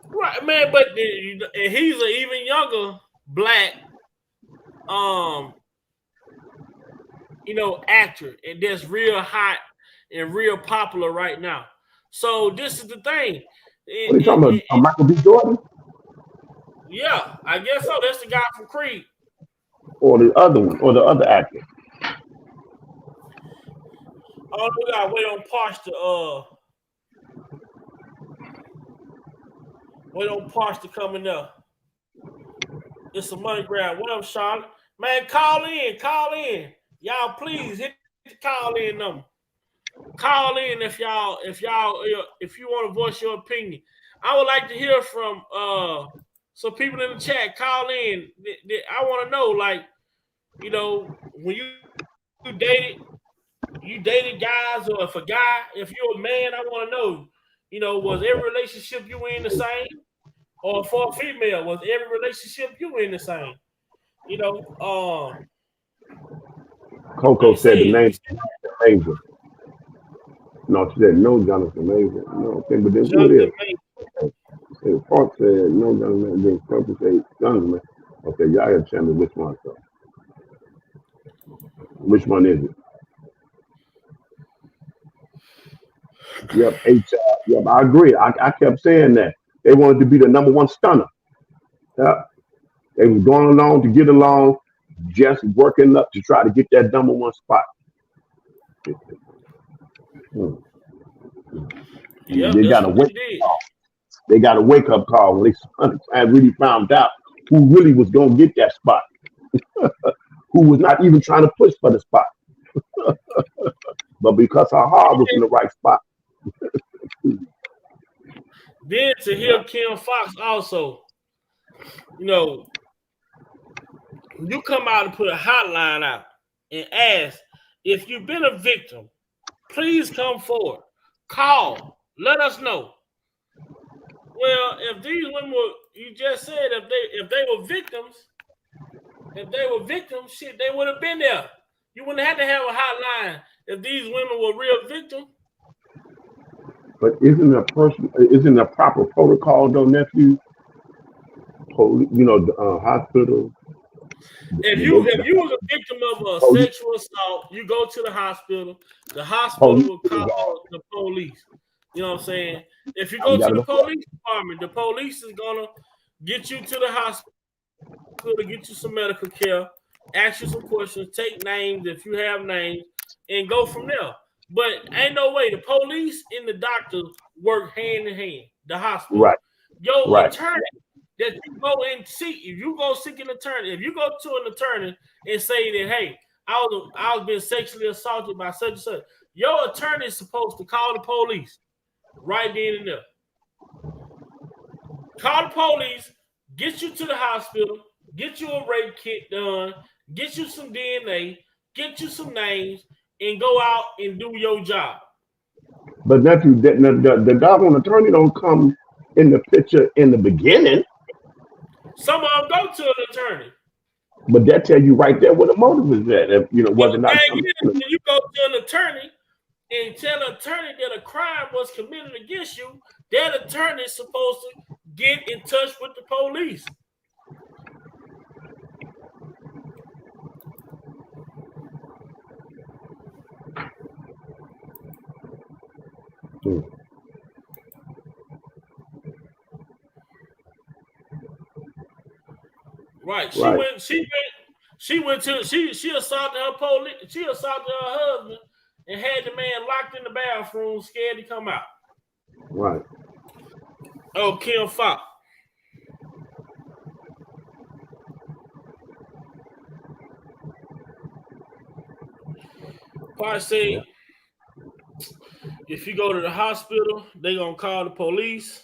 Right, man, but and he's an even younger black actor, and that's real hot and real popular right now. So this is the thing. What are you talking about? Michael B. Jordan Yeah, I guess so. That's the guy from Creed. or the other one or the other actor? Oh, we gotta wait on Parch to coming up. It's a money grab. What up, Charlotte? Man, call in. Y'all please hit the call in number. Call in if you want to voice your opinion. I would like to hear from some people in the chat. Call in. I want to know, like, when you dated guys, or if you're a man, I want to know, was every relationship you in the same? Or for a female, was every relationship you in the same? Coco said the name Major. No, she said no, Jonathan Major. No, okay, but then who it is? Okay. Park said no, Jonathan Major. Then Coco said Jonathan. Okay, y'all have to tell me which one. So, which one is it? Yep, yep, I agree. I kept saying that they wanted to be the number one stunner. Yep. They were going along to get along, just working up to try to get that number one spot. Yeah, they got a wake up call when they really found out who really was going to get that spot, who was not even trying to push for the spot, but because her heart was in the right spot. Then to hear Kim Fox also, you come out and put a hotline out and ask, if you've been a victim, please come forward. Call. Let us know. Well, if these women were, you just said, if they were victims, shit, they would have been there. You wouldn't have to have a hotline if these women were real victims. But isn't a proper protocol though, nephew? Hospital. If you was a victim of a sexual assault, you go to the hospital. The hospital will call the police. You know what I'm saying? If you go to the police department, the police is gonna get you to the hospital to get you some medical care, ask you some questions, take names if you have names, and go from there. But ain't no way the police and the doctor work hand in hand. The hospital, right? Your attorney that you go and seek, if you go seek an attorney, if you go to an attorney and say that, hey, I was being sexually assaulted by such and such. Your attorney is supposed to call the police right then and there. Call the police, get you to the hospital, get you a rape kit done, get you some DNA, get you some names, and go out and do your job. But nephew, the doggone attorney don't come in the picture in the beginning. Some of them go to an attorney. But that tell you right there what the motive is at. If But was it the not thing is, when you go to an attorney and tell an attorney that a crime was committed against you, that attorney is supposed to get in touch with the police. Right. She assaulted her police. She assaulted her husband and had the man locked in the bathroom, scared to come out. Right. Oh, Kim Fox. Probably say if you go to the hospital, they gonna call the police.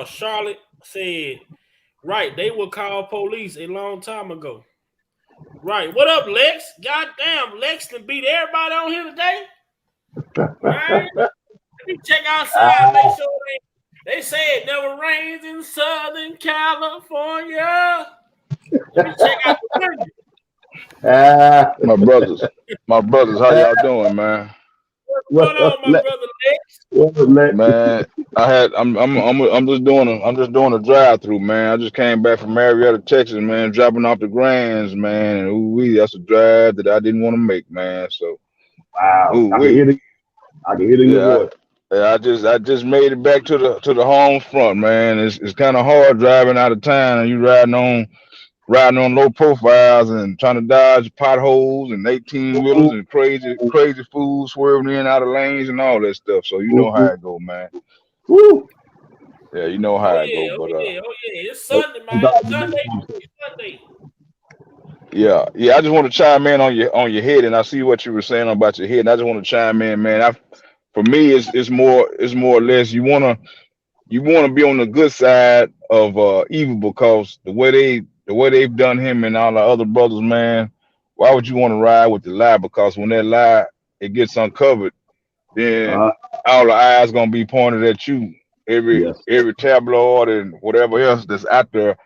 Charlotte said, right, they will call police a long time ago. Right. What up, Lex? Goddamn, Lex can beat everybody on here today. Right? Let me check outside, make sure they say it never rains in Southern California. Let me check out the My brothers, how y'all doing, man? What's going on, my brother Lex? Man, I'm just doing a drive through, man. I just came back from Marietta, Texas, man, dropping off the grands, man, and ooh-wee, that's a drive that I didn't want to make, man. So wow, ooh-wee. I can hear it in your voice. I just made it back to the home front, man. It's kind of hard driving out of town and you riding on low profiles and trying to dodge potholes and 18-wheelers and crazy fools swerving in and out of lanes and all that stuff. So you know how it go, man. Yeah, you know how it go. But it's Sunday, man. Sunday. Yeah. I just want to chime in on your head, and I see what you were saying about your head, and I just want to chime in, man. For me, it's more or less you wanna be on the good side of evil, because the way they've done him and all the other brothers, man. Why would you want to ride with the lie? Because when that lie it gets uncovered, then all the eyes gonna be pointed at you. Every tabloid and whatever else that's out there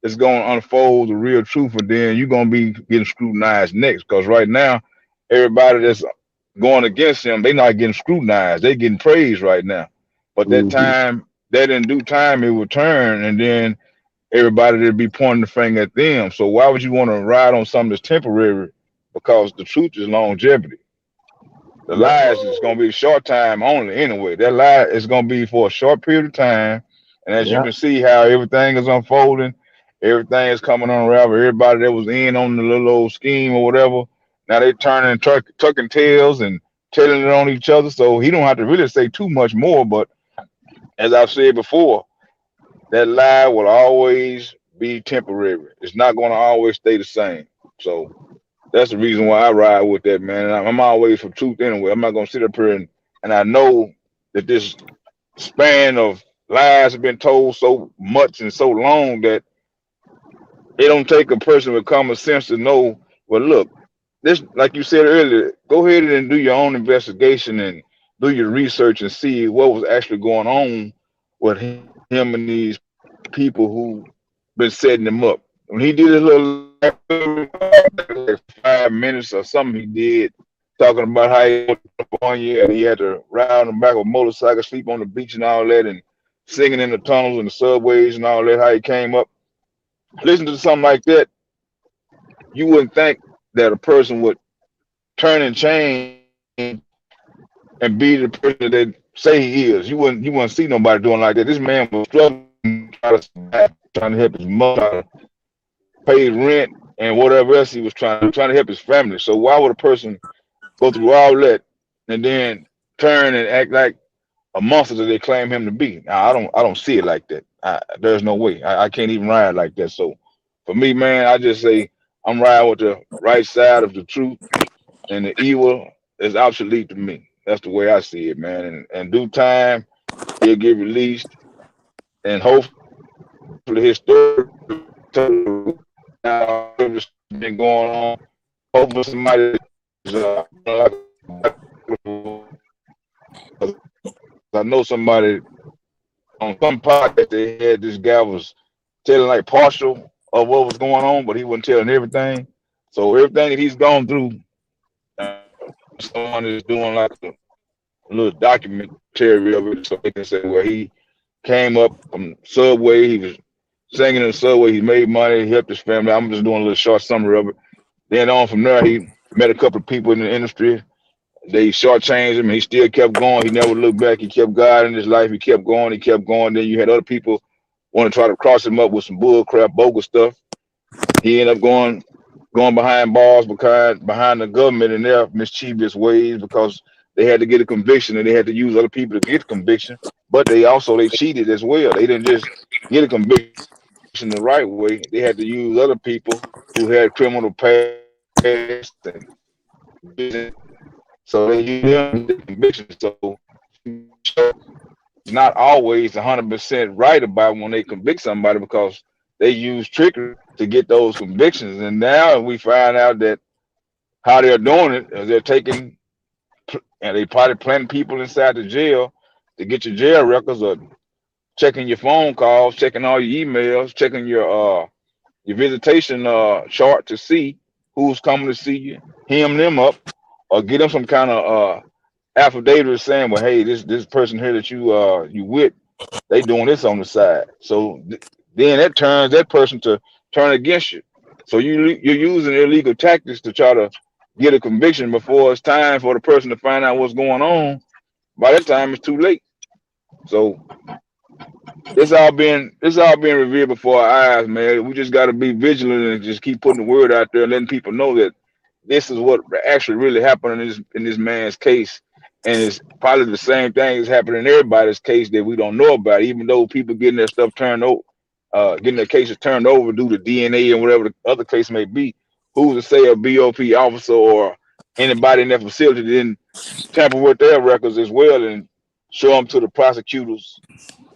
is gonna unfold the real truth, and then you're gonna be getting scrutinized next. Because right now, everybody that's going against him, they not getting scrutinized, they getting praised right now. But that in due time it will turn, and then everybody will be pointing the finger at them. So why would you want to ride on something that's temporary? Because the truth is longevity. The lies is going to be short time only anyway. That lie is going to be for a short period of time. And as you can see how everything is unfolding, everything is coming unravel. Everybody that was in on the little old scheme or whatever, now they turning tucking tails and telling it on each other. So he don't have to really say too much more. But as I've said before, that lie will always be temporary. It's not going to always stay the same. So that's the reason why I ride with that, man. And I'm always for truth anyway. I'm not going to sit up here and I know that this span of lies have been told so much and so long that it don't take a person with common sense to know, well, look, this, like you said earlier, go ahead and do your own investigation and do your research and see what was actually going on with him and these people who been setting him up. When he did his little like 5 minutes or something, he did talking about how he went to California and he had to ride on the back of a motorcycle, sleep on the beach and all that, and singing in the tunnels and the subways and all that. How he came up. Listen to something like that, you wouldn't think that a person would turn and change and be the person that say he is. You wouldn't see nobody doing like that. This man was struggling, trying to help his mother pay rent and whatever else he was trying to help his family. So why would a person go through all that and then turn and act like a monster that they claim him to be? Now, I don't see it like that. there's no way. I can't even ride like that. So for me, man, I just say I'm riding with the right side of the truth, and the evil is obsolete to me. That's the way I see it, man. And due time, he'll get released, and hopefully his story now been going on. Hopefully somebody is, I know somebody on some podcast they had this guy was telling like partial of what was going on, but he wasn't telling everything. So everything that he's gone through, someone is doing like a little documentary of it, so they can say, well, he came up from Subway, he was singing in the Subway, he made money, he helped his family. I'm just doing a little short summary of it. Then on from there, he met a couple of people in the industry. They shortchanged him, and he still kept going. He never looked back. He kept God in his life. He kept going. He kept going. Then you had other people want to try to cross him up with some bull crap, bogus stuff. He ended up going behind bars behind the government in their mischievous ways because they had to get a conviction and they had to use other people to get a conviction. But they cheated as well. They didn't just get a conviction the right way. They had to use other people who had criminal past and so they use them to get conviction. So it's not always 100% right about when they convict somebody because they use trickery to get those convictions. And now we find out that how they're doing it is they're taking and they probably planting people inside the jail to get your jail records or checking your phone calls, checking all your emails, checking your visitation chart to see who's coming to see you, hem them up, or get them some kind of affidavit saying, well, hey, this person here that you with, they doing this on the side. So then that turns that person to turn against you. So you're using illegal tactics to try to get a conviction before it's time for the person to find out what's going on. By that time, it's too late. So it's all being revealed before our eyes, man. We just got to be vigilant and just keep putting the word out there and letting people know that this is what actually really happened in this man's case. And it's probably the same thing that's happening in everybody's case that we don't know about, even though people getting their stuff turned over, getting their cases turned over due to DNA and whatever the other case may be. Who's to say a BOP officer or anybody in that facility didn't tamper with their records as well and show them to the prosecutors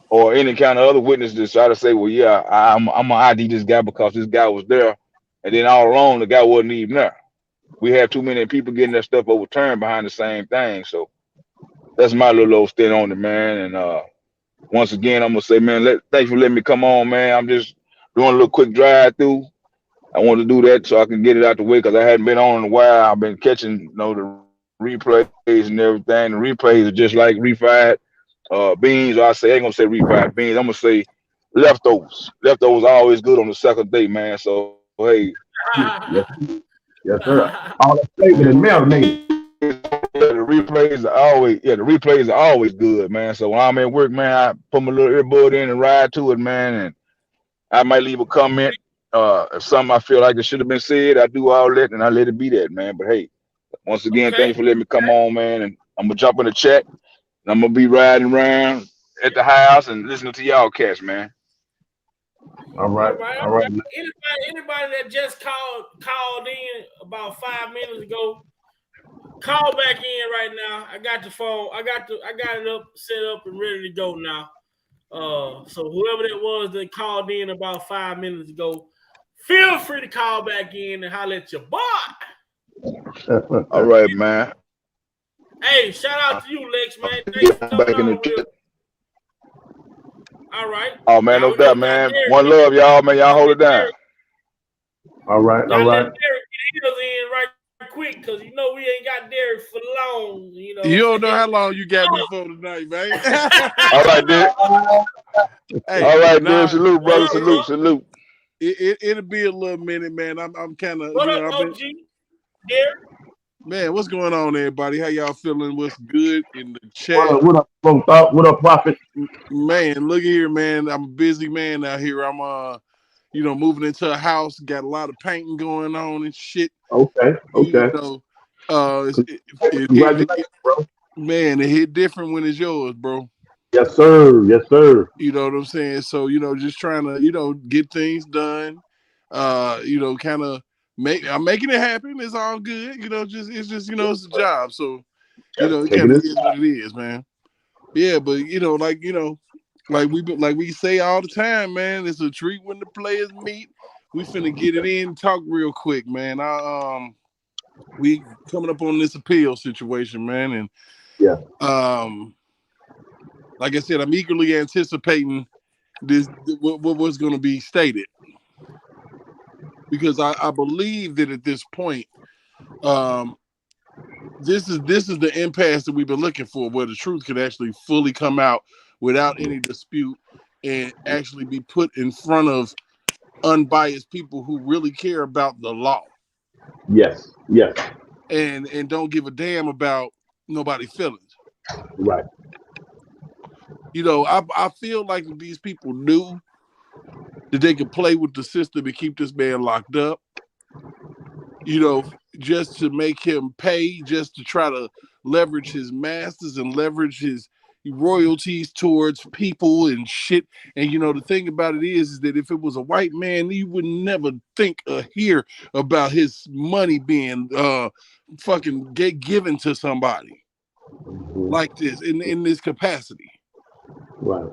or any kind of other witness to try to say, well, yeah, I'm gonna ID this guy because this guy was there, and then all along the guy wasn't even there. We have too many people getting their stuff overturned behind the same thing. So that's my little old stint on it, man. And once again, I'm gonna say, man, thanks for letting me come on, man. I'm just doing a little quick drive through. I want to do that so I can get it out the way because I hadn't been on in a while. I've been catching, the replays and everything. The replays are just like refried beans. Or I ain't gonna say refried beans. I'm gonna say leftovers. Leftovers are always good on the second day, man. So hey, Yes, yes, sir. All that flavor and marinated. the replays are always good, man. So when I'm at work, man, I put my little earbud in and ride to it, man. And I might leave a comment. If something I feel like it should have been said, I do all that and I let it be that, man. But hey, once again, thank you for letting me come on, man. And I'm gonna jump in the chat and I'm gonna be riding around at the house and listening to y'all cats, man. All right. Anybody that just called in about 5 minutes ago, call back in right now. I got the phone. I got it up, set up, and ready to go now. So whoever that was that called in about 5 minutes ago, feel free to call back in and holler at your boy. All right, man. Hey, shout out to you, Lex, man. Thanks for coming on here. All right. Oh man, no doubt, man. One love, y'all, man. Y'all hold it down. All right. Let Derek get his in right quick because we ain't got Derek for long. You don't know how long you got me for tonight, man. All right, Derek. Hey, all right, Derek. Salute, brother. Salute. It'll be a little minute, man. I'm kind of. What up, OG? Derek? Man, what's going on, everybody? How y'all feeling? What's good in the chat? What up, What up, Prophet? Man, look here, man. I'm a busy man out here. I'm moving into a house. Got a lot of painting going on and shit. Okay. Congratulations, bro. Man, it hit different when it's yours, bro. Yes, sir. Yes, sir. You know what I'm saying? So, just trying to, get things done. Kind of I'm making it happen. It's all good. It's just, it's a job. So, Yep. it Taking kind of it. is what it is, man. Yeah, but like we say all the time, man, it's a treat when the players meet. We finna get it in, talk real quick, man. We coming up on this appeal situation, man, and Yeah. like I said, I'm eagerly anticipating what's going to be stated, because I believe that at this point, this is the impasse that we've been looking for, where the truth can actually fully come out without any dispute and actually be put in front of unbiased people who really care about the law. Yes. Yes. And don't give a damn about nobody's feelings. Right. I feel like if these people knew that they could play with the system and keep this man locked up, just to make him pay, just to try to leverage his masters and leverage his royalties towards people and shit. And the thing about it is that if it was a white man, you would never think or hear about his money being fucking given to somebody like this in this capacity. Right.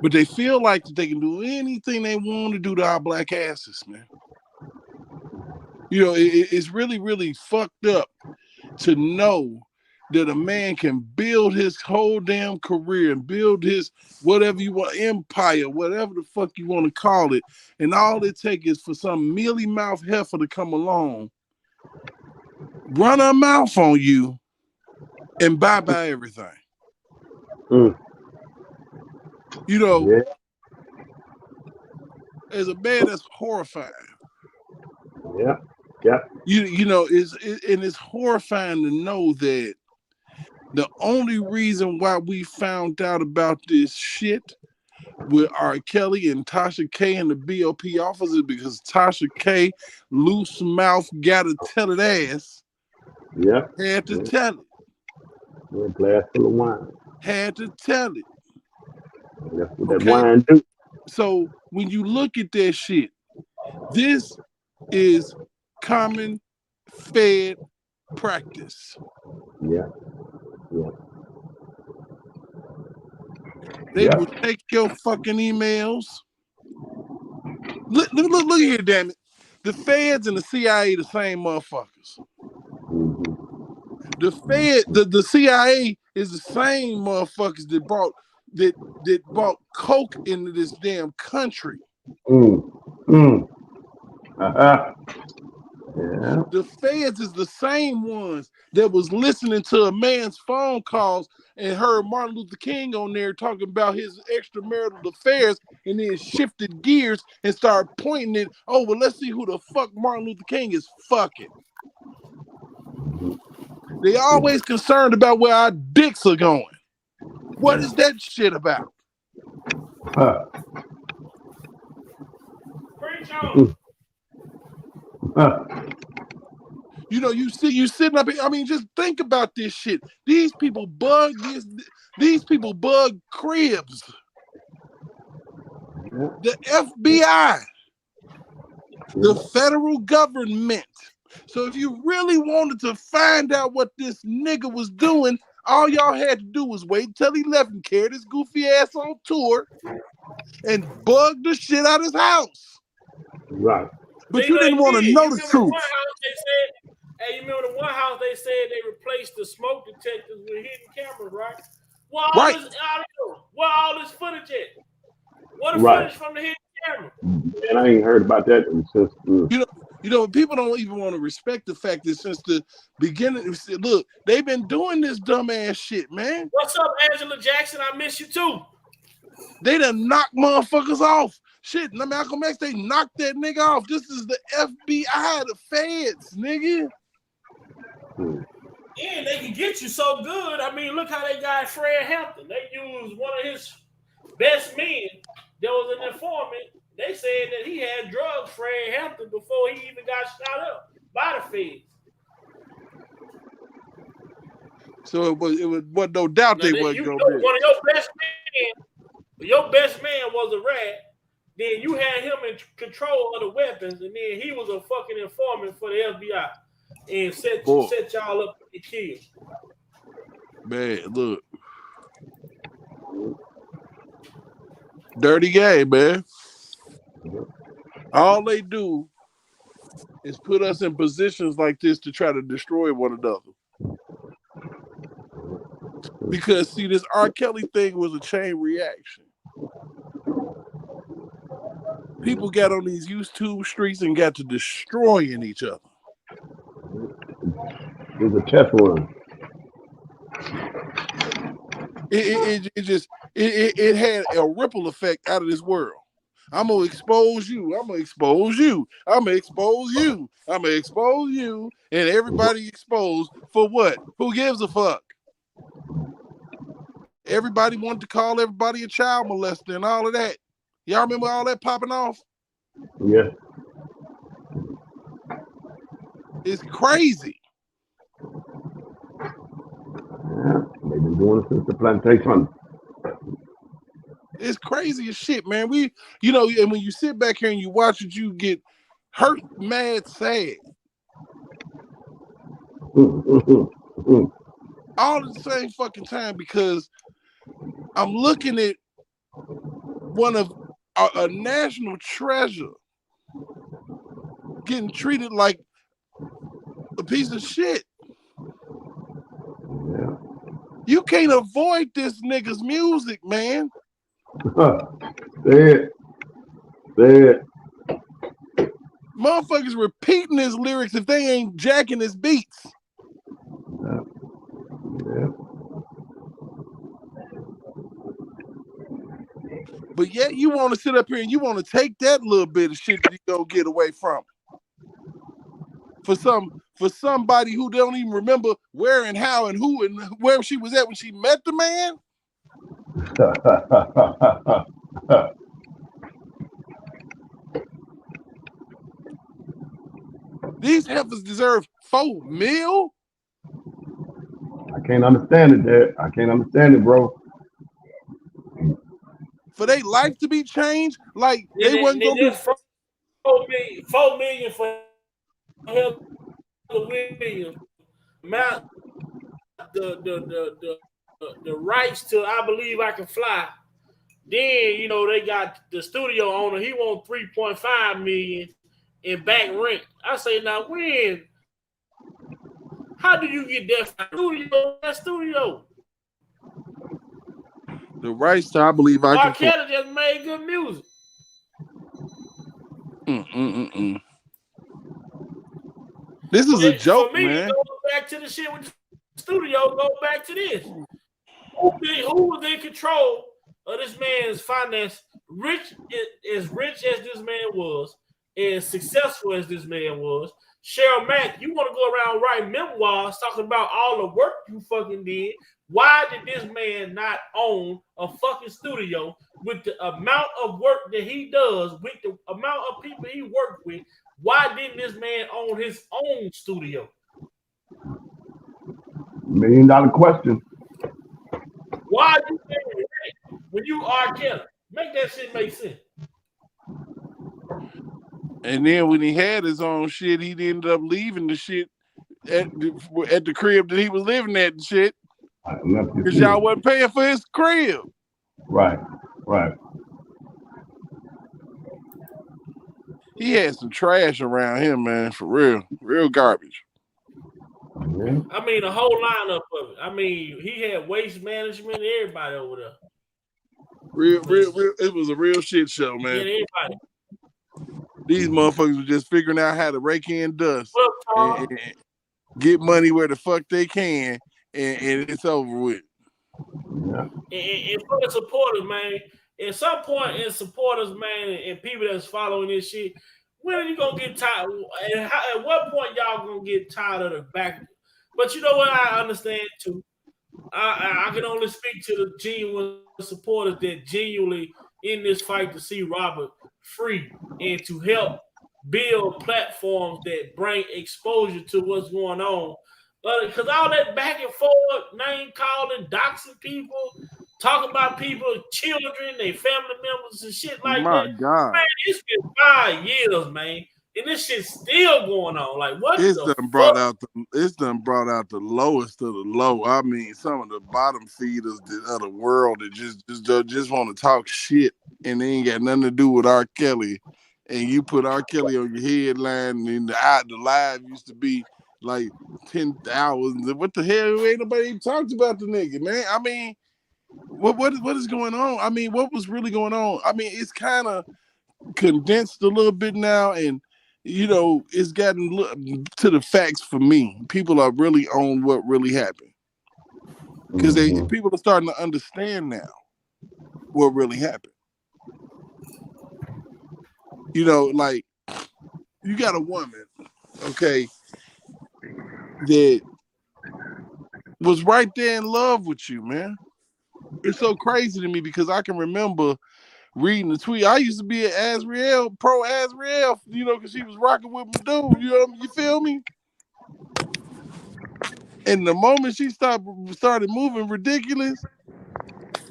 But they feel like that they can do anything they want to do to our black asses, man. It's really, really fucked up to know that a man can build his whole damn career and build his whatever you want, empire, whatever the fuck you want to call it, and all it takes is for some mealy mouth heifer to come along, run her mouth on you, and bye everything. Yeah. As a man, that's horrifying. Yeah. Yeah. It's horrifying to know that the only reason why we found out about this shit with R.KELLY and Tasha K and the BOP officers because Tasha K, loose mouth, gotta tell it ass, had to tell it. A glass full of wine. Had to tell it. That's what that wine do. So when you look at that shit, this is common Fed practice. Yeah. Yeah. They will take your fucking emails. Look here, damn it. The feds and the CIA the same motherfuckers. The CIA is the same motherfuckers that brought coke into this damn country. Yeah. The feds is the same ones that was listening to a man's phone calls and heard Martin Luther King on there talking about his extramarital affairs, and then shifted gears and started pointing it, oh, well, let's see who the fuck Martin Luther King is fucking. They always concerned about where our dicks are going. What is that shit about? You sitting up here, I mean, just think about this shit. These people bug cribs. The FBI, the federal government. So if you really wanted to find out what this nigga was doing, all y'all had to do was wait until he left and carried his goofy ass on tour and bug the shit out of his house. Right. But you didn't want to know the truth. You remember the one house they said they replaced the smoke detectors with hidden cameras, right? Well, all this footage at? What the footage from the hidden camera? And I ain't heard about that since. People don't even want to respect the fact that since the beginning, look, they've been doing this dumbass shit, man. What's up, Angela Jackson? I miss you too. They done knocked motherfuckers off. Shit, Malcolm X, they knocked that nigga off. This is the FBI, the feds, nigga. Yeah, they can get you so good. I mean, look how they got Fred Hampton. They used one of his best men that was an informant. They said that he had drugged Fred Hampton before he even got shot up by the feds. So it was no doubt they wasn't going to be. One of your best your best man was a rat, then you had him in control of the weapons, and then he was a fucking informant for the FBI and set y'all up to kill. Man, look. Dirty game, man. All they do is put us in positions like this to try to destroy one another. Because, see, this R. Kelly thing was a chain reaction. People got on these YouTube streets and got to destroying each other. It was a test run. It had a ripple effect out of this world. I'm gonna expose you. I'm gonna expose you. I'm gonna expose you. I'm gonna expose you. And everybody exposed for what? Who gives a fuck? Everybody wanted to call everybody a child molester and all of that. Y'all remember all that popping off? Yeah. It's crazy. Yeah, they've been doing it since the plantation. It's crazy as shit, man. And when you sit back here and you watch it, you get hurt, mad, sad. All at the same fucking time, because I'm looking at one of a national treasure getting treated like a piece of shit. Yeah. You can't avoid this nigga's music, man. Say it. Motherfuckers repeating his lyrics if they ain't jacking his beats. Yeah. But yet you want to sit up here and you want to take that little bit of shit that you don't get away from. For somebody who don't even remember where and how and who and where she was at when she met the man. These heifers deserve $4 million. I can't understand it, Dad. I can't understand it, bro. For their life to be changed, like they wasn't gonna be $4 million for Heather Williams. The rights to I Believe I Can Fly. Then they got the studio owner. He wants $3.5 million in back rent. I say, now when? How do you get that studio? The rights to I Believe I Can Fly. R.KELLY just made good music. This is a joke, for me, man. Go back to the shit with the studio. Go back to this. Who was in control of this man's finance? As rich as this man was, as successful as this man was, Cheryl Mack, you want to go around writing memoirs talking about all the work you fucking did. Why did this man not own a fucking studio with the amount of work that he does, with the amount of people he worked with? Why didn't this man own his own studio? $1 million question. Why you when you R.KELLY? Make that shit make sense. And then when he had his own shit, he ended up leaving the shit at the crib that he was living at and shit. Because y'all wasn't paying for his crib. Right. He had some trash around him, man, for real. Real garbage. Yeah. I mean, the whole lineup of it. I mean, he had waste management, everybody over there. Real. It was a real shit show, man. Yeah, everybody. These motherfuckers were just figuring out how to rake in dust and get money where the fuck they can, and it's over with. Yeah. And for the supporters, man, at some point in supporters, man, and people that's following this shit, when are you gonna get tired? At what point y'all gonna get tired of the back? But you know what? I understand too. I can only speak to the genuine supporters that genuinely in this fight to see Robert free and to help build platforms that bring exposure to what's going on. Because all that back and forth, name calling, doxing people, talk about people, children, their family members and shit like My that. God. Man, it's been 5 years, man. And this shit's still going on. Like, what It's the done fuck? brought out the lowest of the low. I mean, some of the bottom feeders of the world that just want to talk shit and they ain't got nothing to do with R. Kelly. And you put R. Kelly on your headline, and the live used to be like 10,000. What the hell? Ain't nobody even talked about the nigga, man. I mean, what is going on? I mean, what was really going on? I mean, it's kind of condensed a little bit now, and it's gotten to the facts for me. People are really on what really happened because people are starting to understand now what really happened. Like you got a woman, okay, that was right there in love with you, man. It's so crazy to me because I can remember reading the tweet. I used to be an pro Azriel, because she was rocking with my dude. You feel me? And the moment she started moving ridiculous,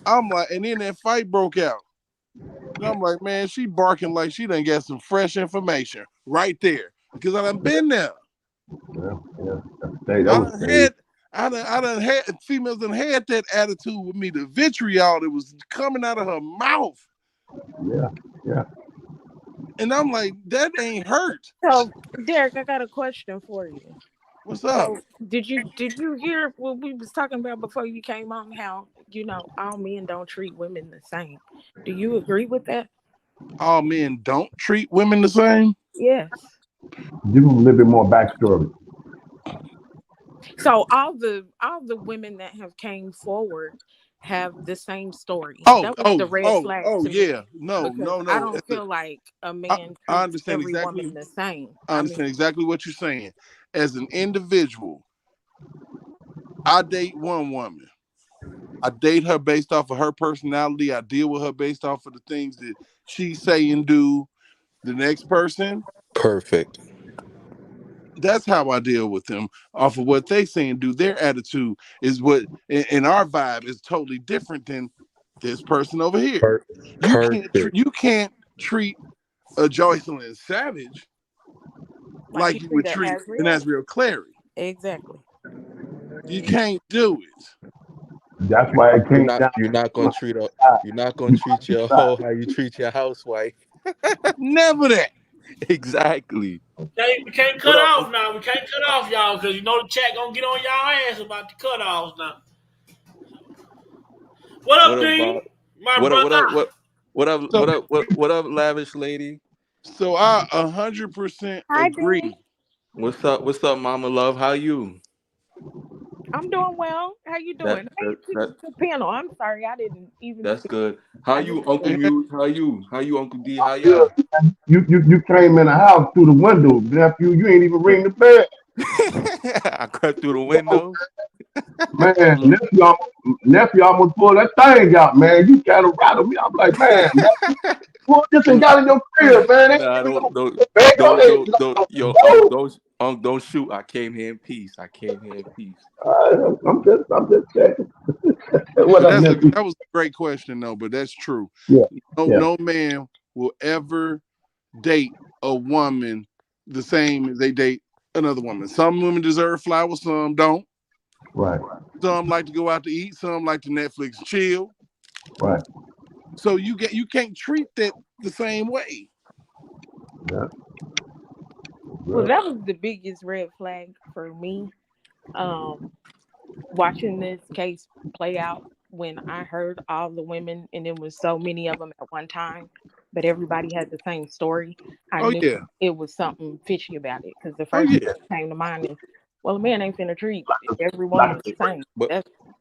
I'm like, and then that fight broke out. And I'm like, man, she barking like she done got some fresh information right there. Because I done been there. Yeah. I done had females done had that attitude with me, the vitriol that was coming out of her mouth. Yeah. And I'm like, that ain't hurt. So, Derek, I got a question for you. What's up? So, did you hear what we was talking about before you came on? How all men don't treat women the same. Do you agree with that? All men don't treat women the same? Yes. Give them a little bit more backstory. So all the women that have came forward have the same story. That was the red flag to yeah. me. No. I don't feel like a man I treats understand every woman the same. I understand exactly what you're saying. As an individual, I date one woman. I date her based off of her personality. I deal with her based off of the things that she say and do. The next person, perfect. That's how I deal with them off of what they say and do. Their attitude is what, and our vibe is totally different than this person over here. You can't treat a Joycelyn Savage like you would treat an Azriel Clary. Exactly. You can't do it. That's why it came down. You're not gonna treat your hoe how you treat your housewife. Never that. Exactly. We can't cut off now. We can't cut off y'all because the chat gonna get on y'all ass about the cutoffs now. What up, Dean? My brother. What up, lavish lady? So I 100% agree. Dean. What's up, mama love? How you? I'm doing well. How you doing? Hey, panel. I'm sorry, I didn't even. That's good. How you, Uncle Muse? How you, Uncle D? How you? You came in the house through the window, nephew. You ain't even ring the bell. I crept through the window. Man, nephew almost pulled that thing out, man. You kind of rattled me. I'm like, man, pull this and got in your crib, man. Don't shoot. I came here in peace. I'm just checking. That was a great question, though, but that's true. Yeah. No man will ever date a woman the same as they date another woman. Some women deserve flowers, some don't. Right. Some like to go out to eat, some like to Netflix chill. Right. So you can't treat that the same way. Yeah. Well, that was the biggest red flag for me. Watching this case play out when I heard all the women, and there was so many of them at one time, but everybody had the same story. I knew it was something fishy about it because the first thing that came to mind is, well, a man ain't finna treat every woman the same.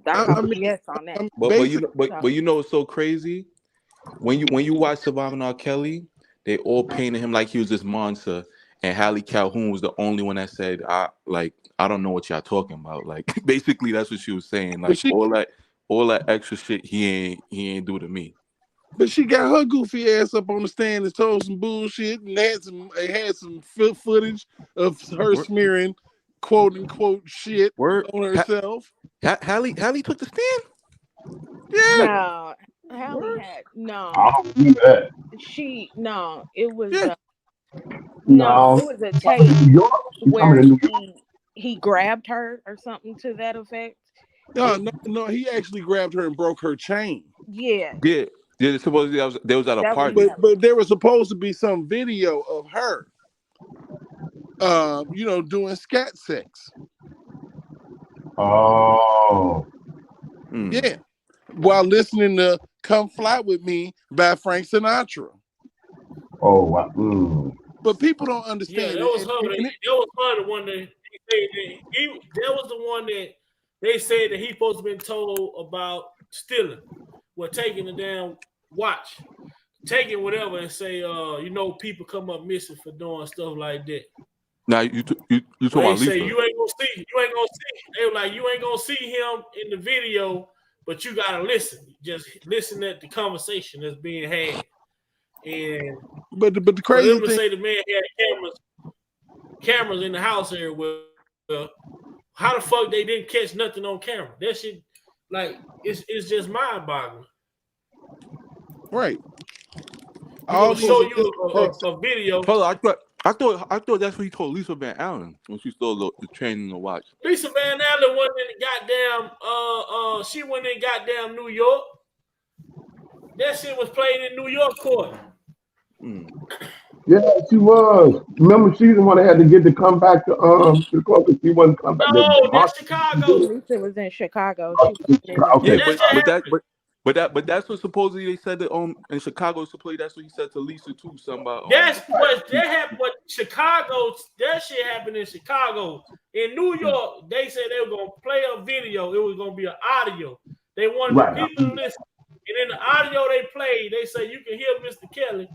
I call BS on that. But you know what's so crazy? When you watch Surviving R.KELLY, they all painted him like he was this monster, and Hallie Calhoun was the only one that said, I don't know what y'all talking about. Like basically that's what she was saying. Like all that extra shit he ain't do to me. But she got her goofy ass up on the stand and told some bullshit and had some footage of her smearing quote unquote shit on herself. Hallie took the stand? Yeah. No, Hallie What? had I don't do that. it was Yeah. No, it was a she coming tape to New York. She coming where to New York. he grabbed her or something to that effect. No, no, no. He actually grabbed her and broke her chain. Yeah, Yeah, yeah. Supposedly they was at a that was party. Hallie. But there was supposed to be some video of her, doing scat sex. Oh, Mm. Yeah, while listening to "Come Fly with Me" by Frank Sinatra. oh, wow. Mm. But people don't Yeah, understand that it. was her. That was her, the one that they said that was the one that they said that he supposed to been told about stealing, well, taking the damn watch, taking whatever, and say, people come up missing for doing stuff like that. Now you talking They about say Lisa? you ain't gonna see. They were like, you ain't gonna see him in the video, but you gotta listen. Just listen at the conversation that's being had. And But the for crazy them to thing, say the man had cameras in the house here, well, how the fuck they didn't catch nothing on camera? That shit, like, it's just mind boggling. right? You're All gonna these show are you just a video. Hold on, I thought that's what he told Lisa Van Allen when she stole the chain and the watch. Lisa Van Allen went in goddamn she went in goddamn New York. That shit was played in New York court. Mm. Yeah, she was. Remember, she's the one that had to get to come back to the court. She wasn't come back. No, that's She did Chicago. it. Lisa was in Chicago. Oh, She wasn't in New Yeah, okay. York. That shit happened. but that's what supposedly they said that in Chicago supposedly that's what he said to Lisa too. Something about That's what that happened. What Chicago? That shit happened in Chicago. In New York, they said they were gonna play a video. It was gonna be an audio. They wanted the Right. people to listen. And in the audio they played, they say you can hear Mr. Kelly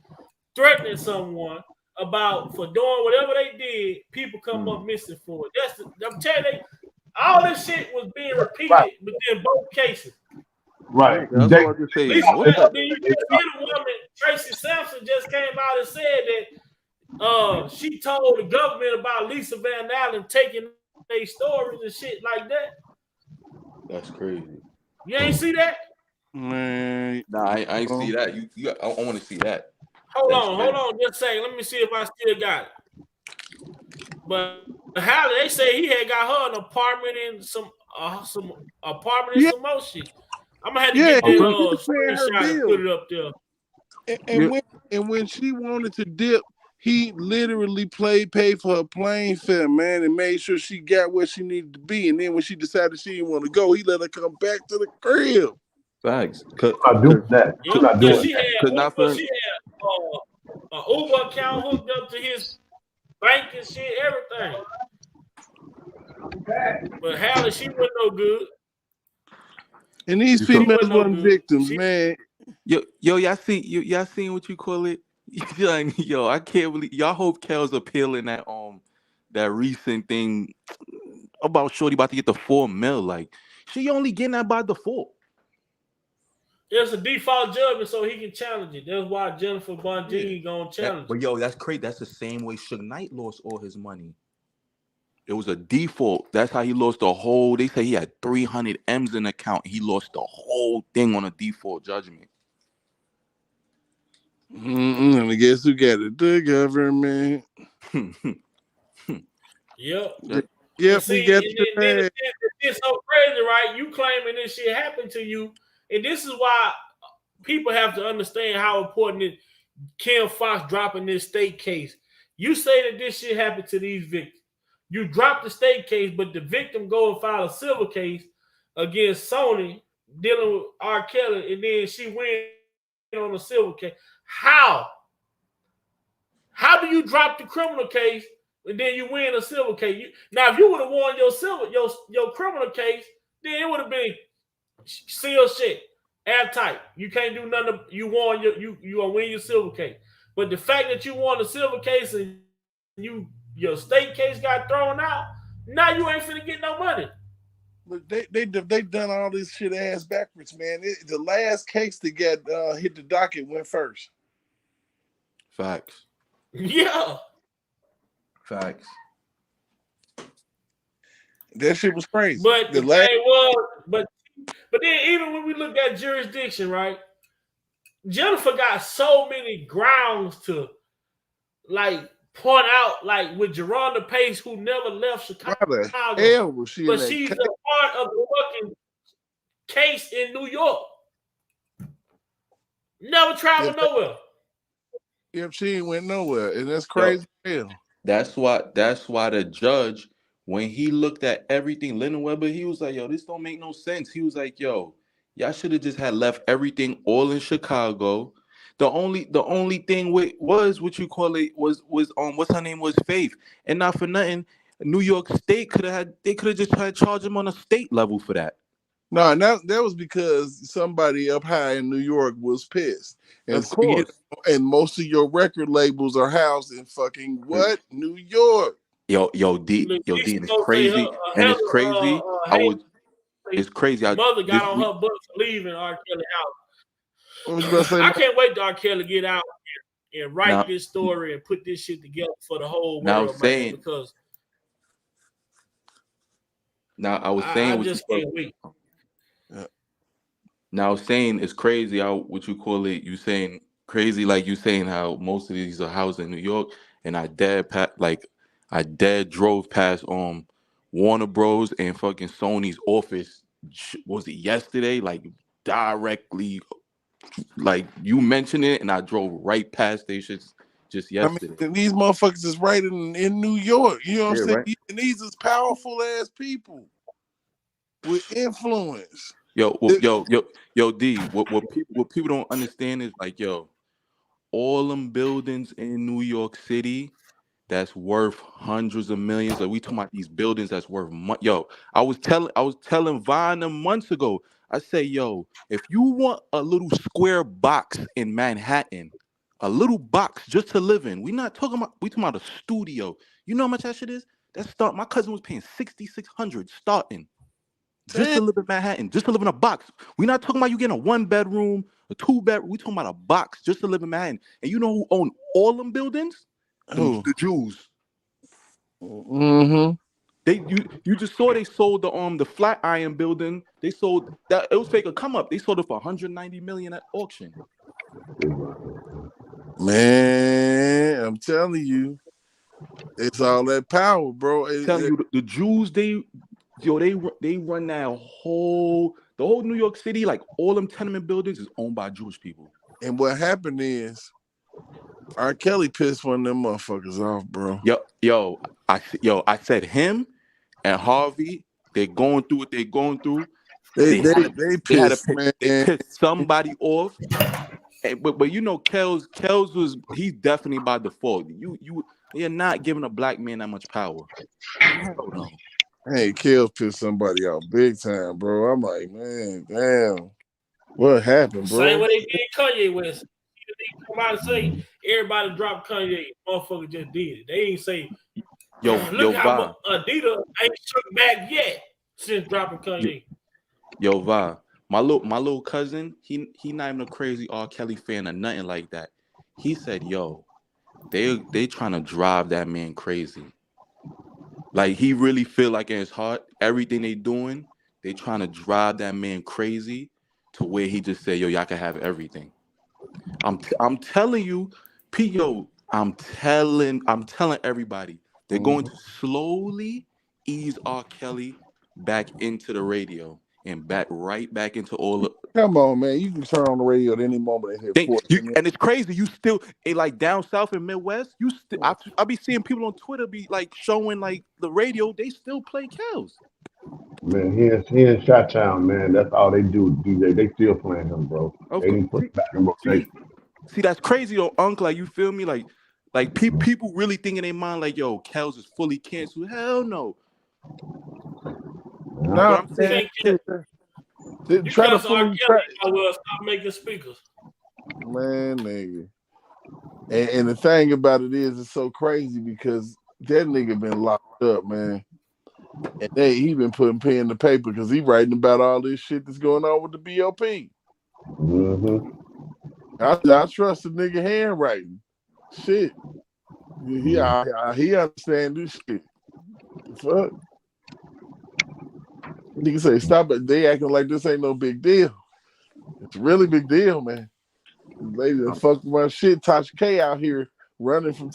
threatening someone for doing whatever they did. People come up missing for it. I'm telling you, all this shit was being Right. repeated within both cases. Right. that's all I just say. Lisa, What type? then you just hear the woman, Tracy Sampson, just came out and said that she told the government about Lisa Van Allen taking their stories and shit like that. That's crazy. You ain't see that? man. Nah, I ain't see that. I want to see that. Hold on, just a second. Let me see if I still got it. But Hallie, they say he had got her an apartment in some apartment and some more shit. I'm gonna have to get he that was paying her screenshot and bill. put it up there. And when she wanted to dip, he literally paid for her plane fare, man, and made sure she got where she needed to be. And then when she decided she didn't want to go, he let her come back to the crib. Facts. She's not doing that. She's not doing She that. had an Uber account hooked up to his bank and shit, everything. But Hallie, she wasn't no good. And these females weren't victims, man. Yo, y'all seen what you call it? Yo, I can't believe y'all hope Kel's appealing that recent thing about Shorty about to get the $4 million. Like, she only getting that by default. It's a default judgment, so he can challenge it. That's why Jennifer Bongini gonna challenge it. But yo, that's crazy. That's the same way Suge Knight lost all his money. It was a default. That's how he lost the whole. They say he had 300 M's in the account. He lost the whole thing on a default judgment. I guess who got it? The government. Yep. Yep, see, we got it's so crazy, right? You claiming this shit happened to you, and this is why people have to understand how important it Kim Fox dropping this state case. You say that this shit happened to these victims. You drop the state case, but the victim go and file a civil case against Sony dealing with R. Kelly, and then she win on the civil case. How? How do you drop the criminal case and then you win a civil case? Now, if you would have won your criminal case, then it would have been seal shit, airtight. You can't do nothing. You won you gonna win your civil case. But the fact that you won the civil case and your state case got thrown out, now you ain't finna get no money. But they done all this shit ass backwards, man. The last case that got hit the docket went first. Facts. Yeah. Facts. That shit was crazy. But the thing was, but But then even when we look at jurisdiction, right? Jennifer got so many grounds to like point out, like with Geronda Pace, who never left Why the Chicago, hell was she in but that she's case? a part of the fucking case in New York. Never traveled nowhere. If she ain't went nowhere, and that's crazy. Hell. That's why the judge, when he looked at everything, Lennon Weber, he was like, yo, this don't make no sense. He was like, yo, y'all should have just had left everything all in Chicago. The only thing was what you call it was what's her name was Faith. And not for nothing, New York State could have just tried to charge him on a state level for that. No, and that was because somebody up high in New York was pissed. And Of course. And most of your record labels are housed in fucking what? New York. Yo, D, and it's crazy. And it's crazy. It's crazy. Mother got on her butt for leaving R. Kelly house. What was you about to say? I can't wait till R. Kelly get out and write this story and put this shit together for the whole world, man, because I just can't wait. Now I was saying it's crazy how what you call it. You saying crazy like you saying how most of these are housed in New York, and I drove past Warner Bros and fucking Sony's office. Was it yesterday? Like directly, like you mentioned it, and I drove right past they shits just yesterday. I mean, these motherfuckers is right in New York. You know what I'm saying? Right? And these is powerful ass people with influence. Yo, D. What people don't understand is like, yo, all them buildings in New York City that's worth hundreds of millions. Like we talking about these buildings that's worth yo. I was telling Vine months ago. I say, yo, if you want a little square box in Manhattan, a little box just to live in, we talking about a studio. You know how much that shit is? My cousin was paying $6,600 starting. Just to live in Manhattan, just to live in a box. We're not talking about you getting a 1-bedroom, a 2-bedroom. We're talking about a box just to live in Manhattan. And you know who own all them buildings? The Jews. Mm-hmm. You just saw they sold the Flatiron building. They sold that. It was fake a come up. They sold it for $190 million at auction. Man, I'm telling you, it's all that power, bro. I'm telling you, the Jews, they run the whole New York City, like all them tenement buildings is owned by Jewish people. And what happened is R. Kelly pissed one of them motherfuckers off, bro. I said him and Harvey, they're going through what they're going through. They pissed somebody off. But you know, Kells he's definitely by default. You're not giving a black man that much power. No. Hey, Kells pissed somebody out big time, bro. I'm like, man, damn. What happened, bro? Same way they did Kanye West. They come out and say everybody dropped Kanye. Motherfucker just did it. They ain't say, look how Adidas ain't shook back yet since dropping Kanye. Va, my little cousin, he not even a crazy R. Kelly fan or nothing like that. He said, yo, they trying to drive that man crazy. Like he really feel like in his heart, everything they doing, they trying to drive that man crazy to where he just said, yo, y'all can have everything. I'm telling you, Pete, yo, I'm telling everybody, they're going to slowly ease R. Kelly back into the radio and right back into all of. Come on, man, you can turn on the radio at any moment and hear. And it's crazy. You still like down south in Midwest. You still, I be seeing people on Twitter be like showing like the radio. They still play Kells. Man, he in Chi-Town, man. That's all they do, DJ. They still playing him, bro. They didn't put back in rotation. See, that's crazy though, Uncle. Like you feel me? Like people really think in their mind like, yo, Kells is fully canceled. Hell no. No, I'm saying. Try to fully stop making speakers. Man, nigga. And the thing about it is, it's so crazy because that nigga been locked up, man. And he been putting pen to paper because he writing about all this shit that's going on with the BOP. Mm-hmm. I trust the nigga handwriting. Shit. He understand this shit. Fuck. Nigga say, stop it. They acting like this ain't no big deal. It's a really big deal, man. Lady that fucked my shit, Tasha K out here running from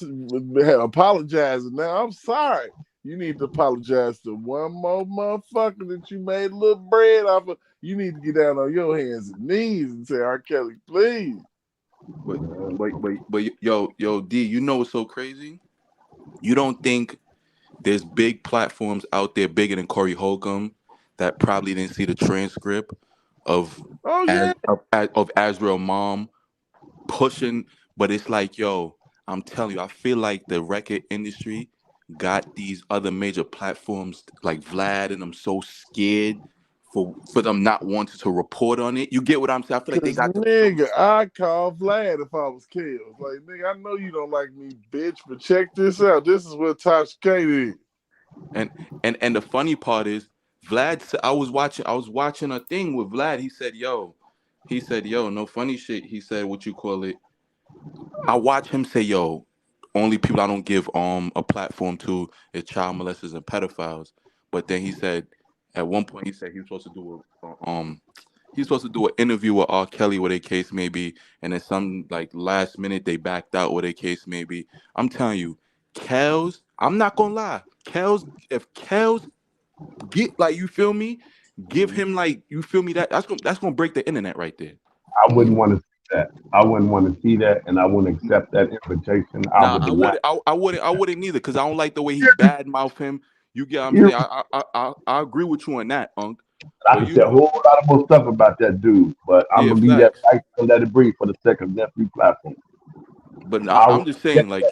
apologizing. Now I'm sorry. You need to apologize to one more motherfucker that you made a little bread off of. You need to get down on your hands and knees and say, R. Kelly, please. But yo, D, you know what's so crazy? You don't think there's big platforms out there bigger than Corey Holcomb that probably didn't see the transcript of of Azrael mom pushing, but it's like, yo, I'm telling you, I feel like the record industry got these other major platforms like Vlad and I'm so scared for them not wanting to report on it. You get what I'm saying? I feel like they got them. Nigga, I call Vlad if I was killed. Like, nigga, I know you don't like me, bitch, but check this out. This is what Tasha K did. And the funny part is, Vlad. I was watching a thing with Vlad. He said, yo, no funny shit. He said, what you call it? I watch him say, yo, only people I don't give a platform to is child molesters and pedophiles. But then he said, at one point, he said he was supposed to do an interview with R. Kelly, where their case may be, and then some like last minute they backed out, where their case may be. I'm telling you, Kels, I'm not gonna lie, if Kels get, like, you feel me, give him, like, you feel me, that's gonna break the internet right there. I wouldn't want to see that. I wouldn't want to see that, and I wouldn't accept that invitation. Nah, I wouldn't either, because I don't like the way he badmouth him. You get what I'm saying? I agree with you on that, Unc. I can say a whole lot of more stuff about that dude, but I'm gonna leave that right and let it breathe for the sake of nephew platform. But I'm just saying, like,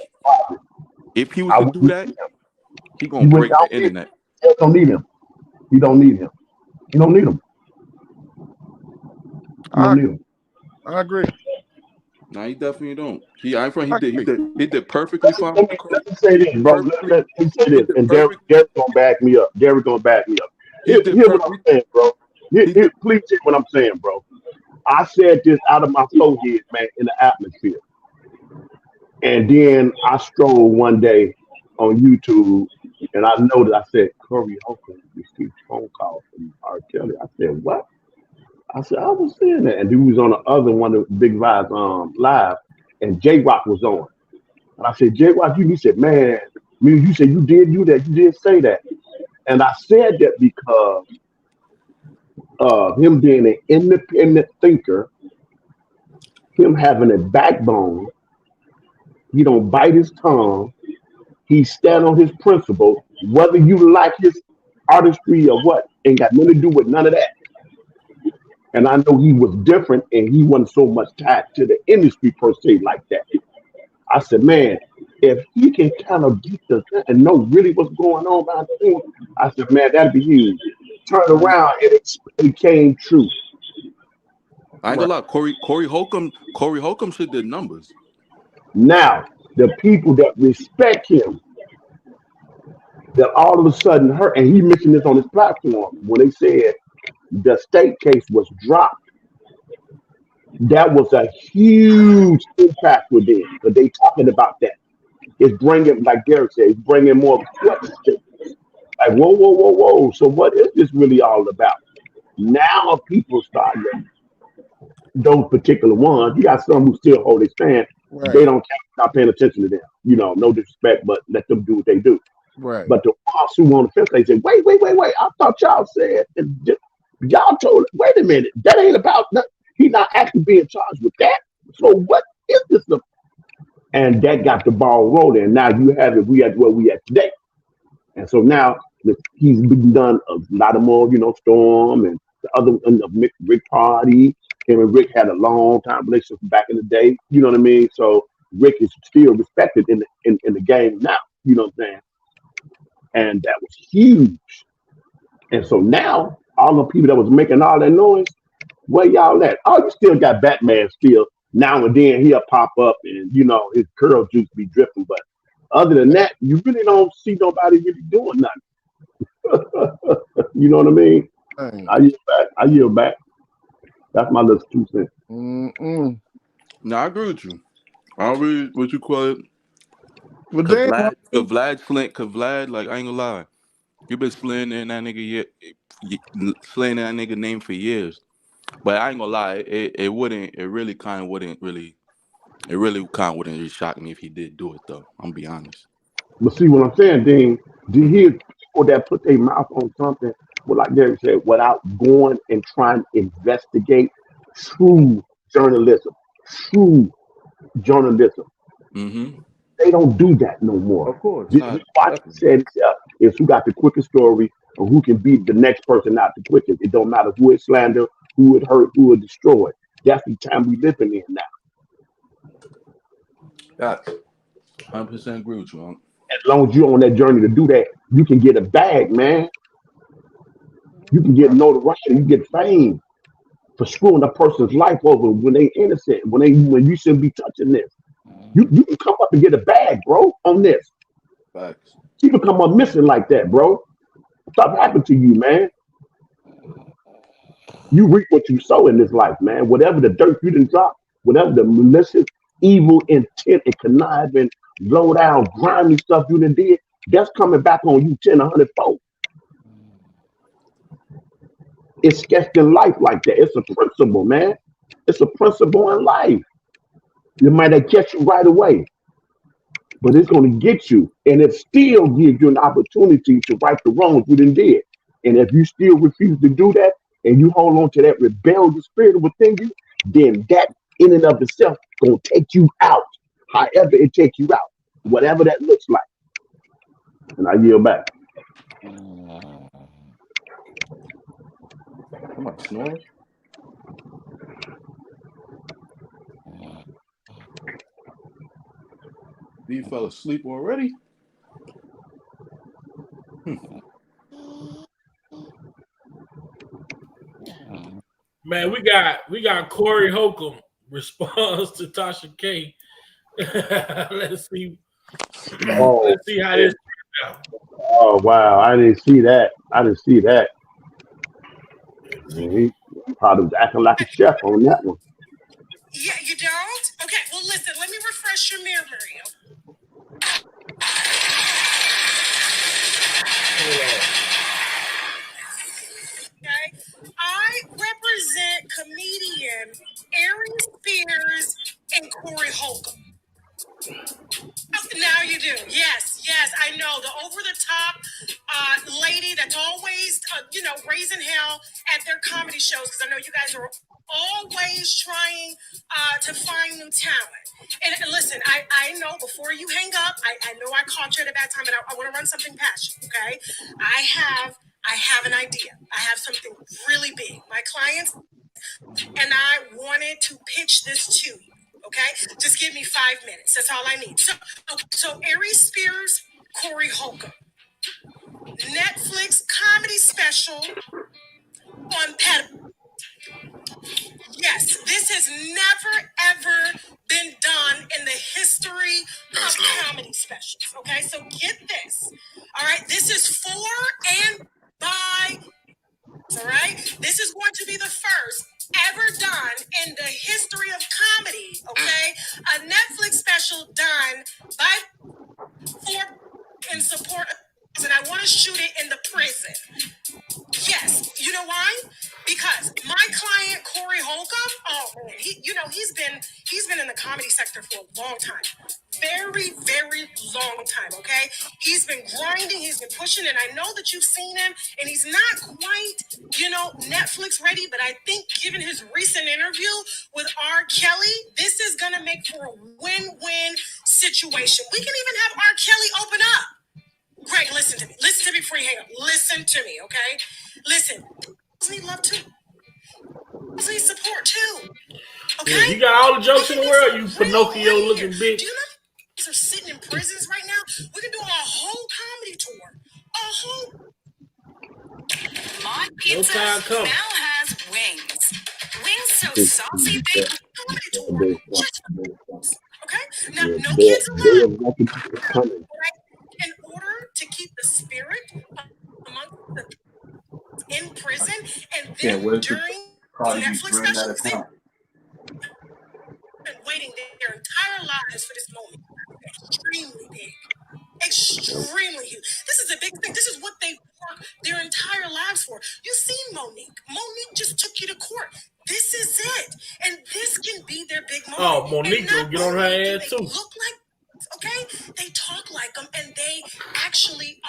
if he was to do that, he gonna break the internet. He don't need him. He don't need him. He don't need him. He don't need him. I agree. No, he definitely don't. He did perfectly fine. Let me say this, bro. Let me say this, and Derek gonna back me up. Derek gonna back me up. Here's what I'm saying, bro. Please hear what I'm saying, bro. I said this out of my forehead, man, in the atmosphere. And then I strolled one day on YouTube, and I noticed, I said, Corey Holcomb received phone call from R.KELLY. I said, what? I said, I was saying that. And he was on the other one of Big Vibes live, and J-Rock was on. And I said, J-Rock, he said, man, you said you did do that. You did say that. And I said that because of him being an independent thinker, him having a backbone. He don't bite his tongue. He stand on his principles. Whether you like his artistry or what, ain't got nothing to do with none of that. And I know he was different, and he wasn't so much tied to the industry per se like that. I said, man, if he can kind of get the and know really what's going on behind the scenes, I said, man, that'd be huge. Turn around, and it became true. I ain't gonna lie, Corey Holcomb should did numbers. Now, the people that respect him, that all of a sudden hurt, and he mentioned this on his platform when they said the state case was dropped. That was a huge impact with them, because they talking about that. It's bringing, like Derek said, it's bringing more questions. Like, whoa. So what is this really all about? Now people start those particular ones. You got some who still hold their stand. Right. They don't stop paying attention to them. You know, no disrespect, but let them do what they do. Right. But the ones who on the fence, they say, wait. I thought y'all said, y'all told, wait a minute, that ain't about nothing. He's not actually being charged with that. So what is this? And that got the ball rolling. Now you have it. We at where we at today. And so now he's been done a lot of more, Storm and the other, and the Rick Party. Him and Rick had a long time relationship back in the day. You know what I mean? So Rick is still respected in the game now. You know what I'm saying? And that was huge. And so now all the people that was making all that noise, where y'all at? Oh, you still got Batman still. Now and then he'll pop up and, his curl juice be dripping. But other than that, you really don't see nobody really doing nothing. You know what I mean? I yield back. That's my little 2 cents. No, I agree with you. I agree with what you call it. But Vlad, like, I ain't gonna lie. You been splitting in that nigga slaying that nigga name for years. But I ain't gonna lie, it really kind of wouldn't really shock me if he did do it though. I'm gonna be honest. But see what I'm saying, Dean? Do you hear people that put their mouth on something, well, like Derek said, without going and trying to investigate true journalism, true journalism? Mm-hmm. They don't do that no more. Of course. Watch said itself is who got the quickest story or who can beat the next person out the quickest. It don't matter who it slander, who it hurt, who it destroyed. That's the time we living in now. That's 100% agree with you, As long as you're on that journey to do that, you can get a bag, man. You can get notoriety, you get fame for screwing a person's life over when they innocent, when you shouldn't be touching this. You can come up and get a bag, bro, on this. Facts. People come up missing like that, bro. Stuff happened to you, man. You reap what you sow in this life, man. Whatever the dirt you didn't drop, whatever the malicious, evil intent and conniving, low down, grimy stuff you done did, that's coming back on you 10, 100 folks. It's sketched in life like that. It's a principle, man. It's a principle in life. It might not catch you right away, but it's going to get you. And it still gives you an opportunity to right the wrongs you done did. And if you still refuse to do that and you hold on to that rebellious spirit within you, then that in and of itself going to take you out. However it takes you out, whatever that looks like. And I yield back. Somebody snoring? You fell asleep already? Man, we got Corey Holcomb response to Tasha K. Let's see. Let's see how this turns out. Oh wow, I didn't see that. He probably was acting like a chef on that one. Yeah, you don't? Okay, well, listen, let me refresh your memory. Okay, I represent comedian Aaron Spears and Corey Holcomb. Now you do. Yes, I know. The over-the-top lady that's always, raising hell at their comedy shows, because I know you guys are always trying to find new talent. And listen, I know before you hang up, I know I caught you at a bad time, and I want to run something past you, okay? I have an idea. I have something really big. My clients and I wanted to pitch this to you. Okay, just give me 5 minutes. That's all I need. So Aries Spears, Corey Holcomb, Netflix comedy special on Parental. Yes, this has never ever been done in the history of comedy specials. Okay, so get this. All right, this is for and by. All right, this is going to be the first ever done in the history of comedy. Okay, a Netflix special done by for in support of, and I want to shoot it in the prison. Yes, you know why? Because my client Corey Holcomb, oh man, he's been in the comedy sector for a long time, very very long time. Okay, he's been grinding, he's been pushing, and I know that you've seen him, and he's not quite Netflix ready, but I think given his recent interview with R.KELLY, this is gonna make for a win-win situation. We can even have R.KELLY open up. Greg, listen to me. Listen to me before you hang up. Listen to me, okay? Listen. Need love too. Need support too. Okay? Yeah, you got all the jokes in the world, you Pinocchio looking bitch. Do you know they're sitting in prisons right now? We can do a whole comedy tour. A whole. My pizza now has wings. Wings so saucy they Comedy tour. Okay? Now, no kids allowed. In order to keep the spirit among the in prison and then during Netflix specials, they've been waiting their entire lives for this moment. Extremely big. Extremely huge. This is a big thing. This is what they work their entire lives for. You Monique get on her ass too. Look like, okay, they talk like them, and they actually,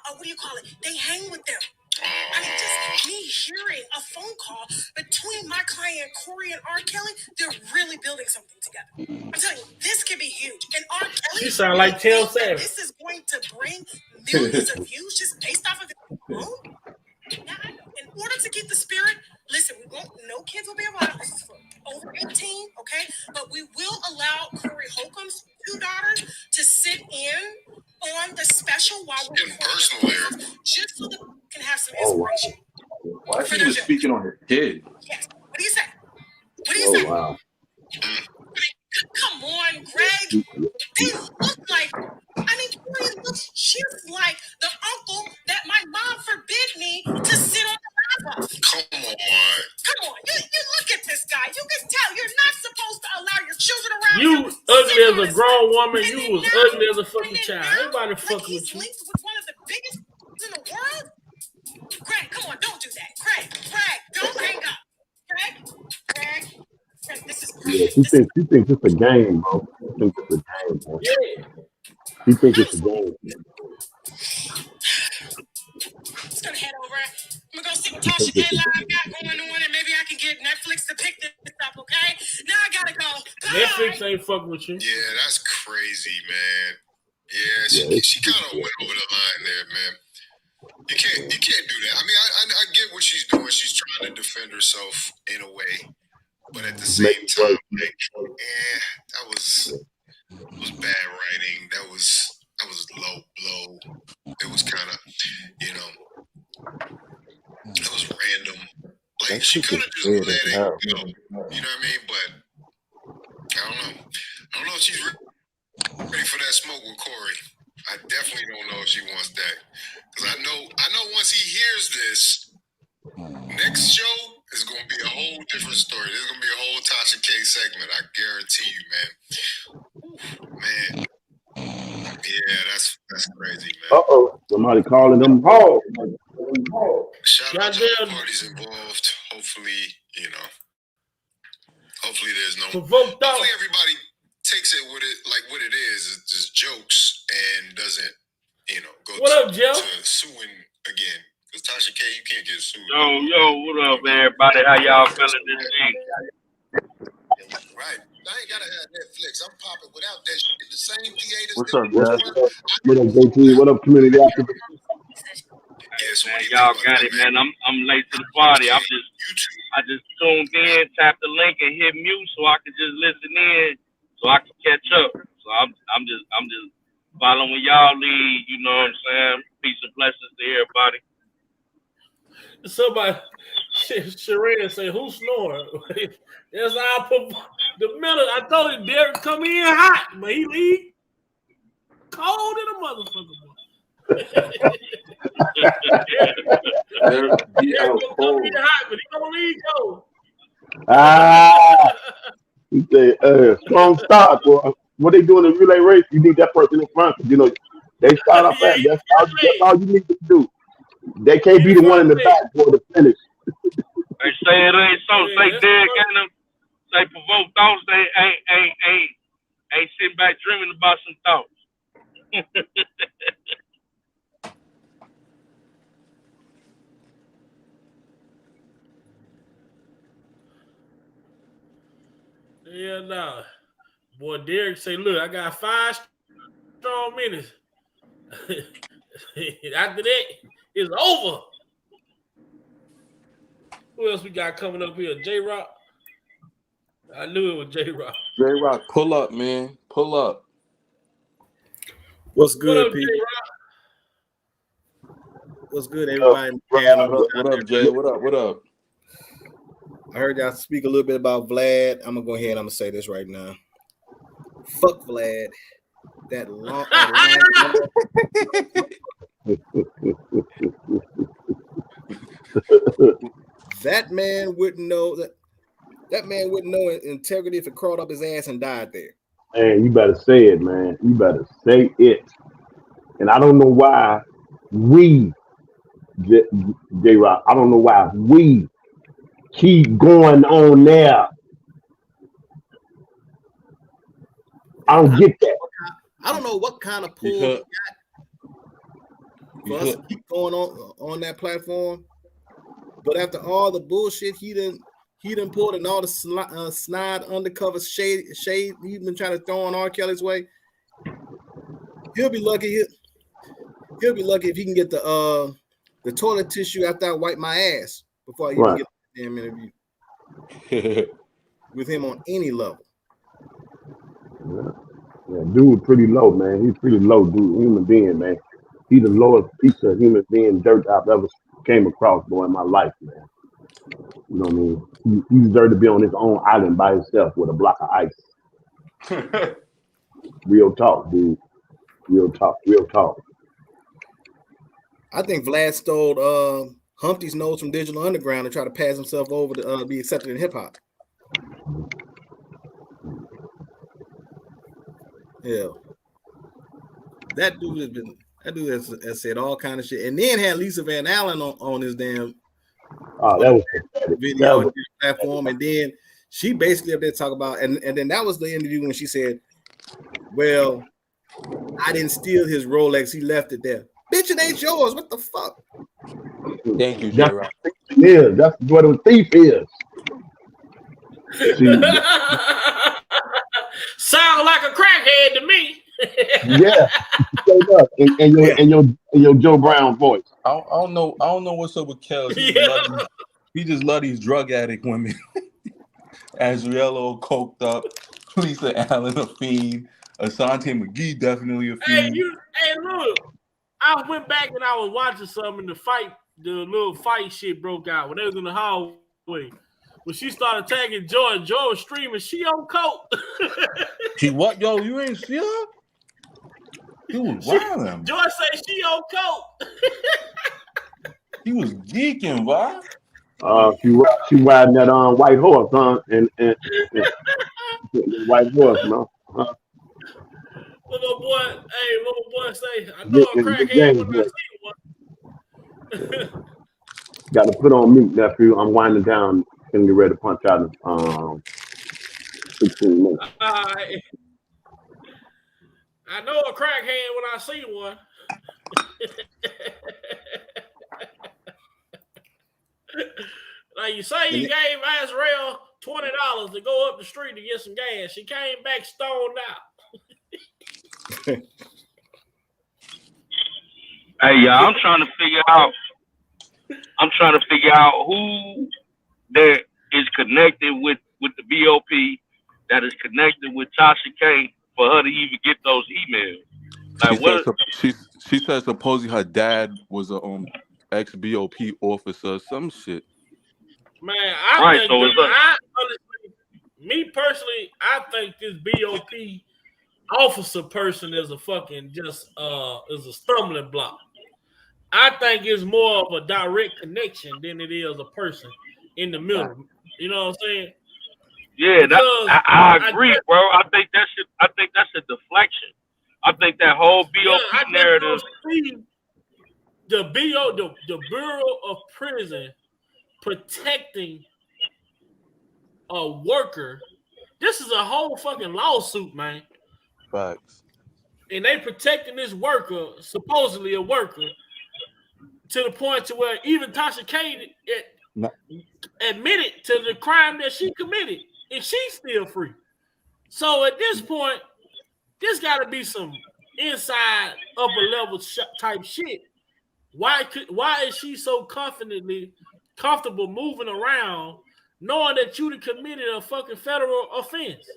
what do you call it? They hang with them. I mean, just me hearing a phone call between my client Corey and R.KELLY, they're really building something together. I'm telling you, this could be huge. And R.KELLY, She sound like Tail Savage. this is going to bring millions of views just based off of it alone. Now, in order to keep the spirit, listen, no kids will be allowed. This is for over 18, okay? But we will allow Corey Holcomb's 2 daughters to sit in on the special while we're recording, just so that we can have some inspiration. Why she was speaking on her kid? Yes. What do you say? What do you say? Wow. Come on, Greg. They look like, I mean, Corey looks just like the uncle that my mom forbid me to sit on the lap of. Come on. Come on. You look at this guy. You can tell you're not supposed to allow your children around You you. ugly as a grown woman. You was ugly as a fucking child. Everybody fucking with you. Linked with one of the biggest in the world. Greg, come on, don't do that. Greg, don't hang up. Greg, this is perfect. Yeah, she thinks it's a game, bro. She thinks it's a game, bro. Yeah. She thinks it's a game. Just gonna head over. I'm gonna go see what Tasha K Live got going on, and maybe I can get Netflix to pick this up, okay? Now I gotta go. Bye. Netflix ain't fucking with you. Yeah, that's crazy, man. Yeah, she kind of went over the line there, man. You can't do that. I mean, I get what she's doing. She's trying to defend herself in a way, but at the same time, like, that was bad writing. That was low blow. It was kind of, it was random. Like, she could have just let it go. You know what I mean? But I don't know if she's ready for that smoke with Corey. I definitely don't know if she wants that. Because I know once he hears this, next show is going to be a whole different story. There's going to be a whole Tasha K segment. I guarantee you, man. Yeah, that's crazy, man. Somebody calling them home. Shout out to the parties involved. Hopefully, hopefully there's no. Hopefully everybody takes it with it like what it is. It's just jokes and doesn't, go to suing again. Because Tasha K, you can't get sued. Yo, what up, everybody? How y'all feeling this week? Right. I ain't gotta have Netflix. I'm popping without that shit. The same theaters. What's up, Jeff? What up, JT? What up, community activist? Yes, man, y'all got it, man. I'm late to the party. I just tuned in, tapped the link, and hit mute so I could just listen in, so I can catch up. So I'm just following y'all lead. You know what I'm saying? Peace and blessings to everybody. Somebody, Shereen say, who's snoring? That's our the minute I told him Derek come in hot, but he leave cold in a motherfucker. Derek come in hot, but he gonna leave cold. He said, strong start, boy. What they doing in relay race? You need that person in front. They start off fast. That's all you need to do. They can't be the one in the back for the finish. They say it ain't so. Say Derek and them. Say provoke thoughts. They ain't sitting back dreaming about some thoughts. Yeah, nah. Boy, Derek say, look, I got 5 strong minutes. After that, it's over. Who else we got coming up here? J-Rock? I knew it was J-Rock. J-Rock, pull up, man. Pull up. What's good, people? What's good, everybody? What up, Jay? What up? I heard y'all speak a little bit about Vlad. I'm gonna go ahead and I'm gonna say this right now. Fuck Vlad. That long that man wouldn't know that man wouldn't know integrity if it crawled up his ass and died there. Man, you better say it, man. You better say it. And I don't know why we, J-Rock, I don't know why we keep going on there. I don't get that. I don't know what kind of pull he got for us to keep going on that platform. But after all the bullshit he done pulled and all the snide undercover shade he's been trying to throw on R. Kelly's way, he'll be lucky. He'll be lucky if he can get the toilet tissue after I wipe my ass before I even get the damn interview with him on any level. Yeah, dude, pretty low, man. He's pretty low, dude. Human being, man. He's the lowest piece of human being dirt I've ever came across, boy, in my life, man. You know what I mean? He deserved to be on his own island by himself with a block of ice. Real talk, dude. Real talk. I think Vlad stole Humpty's nose from Digital Underground and tried to pass himself over to be accepted in hip hop. Yeah, that dude has said all kind of shit, and then had Lisa Van Allen on his damn that was video on this platform, and then she basically up there talk about, and then that was the interview when she said, "Well, I didn't steal his Rolex; he left it there." Bitch, it ain't yours. What the fuck? Thank you, J-Rock. Yeah, that's what a thief is. Sound like a crackhead to me. Yeah, and your Joe Brown voice. I don't know what's up with Kel. He just love these drug addict women. Azriello coked up, Lisa Allen a fiend, Asante McGee definitely a fiend. Hey, look, I went back and I was watching something. The little fight shit broke out when they was in the hallway. When she started tagging Joy was streaming, she on coke. She what, yo? You ain't see her? He was wilding. Joy said she on coke. He was geeking, bro. She riding that white horse, huh? And white horse, man. Little boy say, I know a crackhead when I see one. Got to put on mute, nephew. I'm winding down. Gonna get ready to punch out in 16 minutes. I know a crackhead when I see one. Like you say, you gave Azrael $20 to go up the street to get some gas. She came back stoned out. Hey, y'all, I'm trying to figure out who that is connected with the BOP, that is connected with Tasha K for her to even get those emails. Like, she said supposedly her dad was a ex-BOP officer, some shit. Man, I think this BOP officer person is a fucking is a stumbling block. I think it's more of a direct connection than it is a person in the middle. You know what I'm saying? Yeah, I agree, bro. I think that's a deflection. I think that whole BOP narrative. The Bureau of Prison protecting a worker. This is a whole fucking lawsuit, man. Facts. And they protecting this worker, supposedly a worker, to the point to where even Tasha K admitted to the crime that she committed, and she's still free. So at this point, there's got to be some inside upper level type shit. Why is she so comfortable moving around, knowing that you committed a fucking federal offense?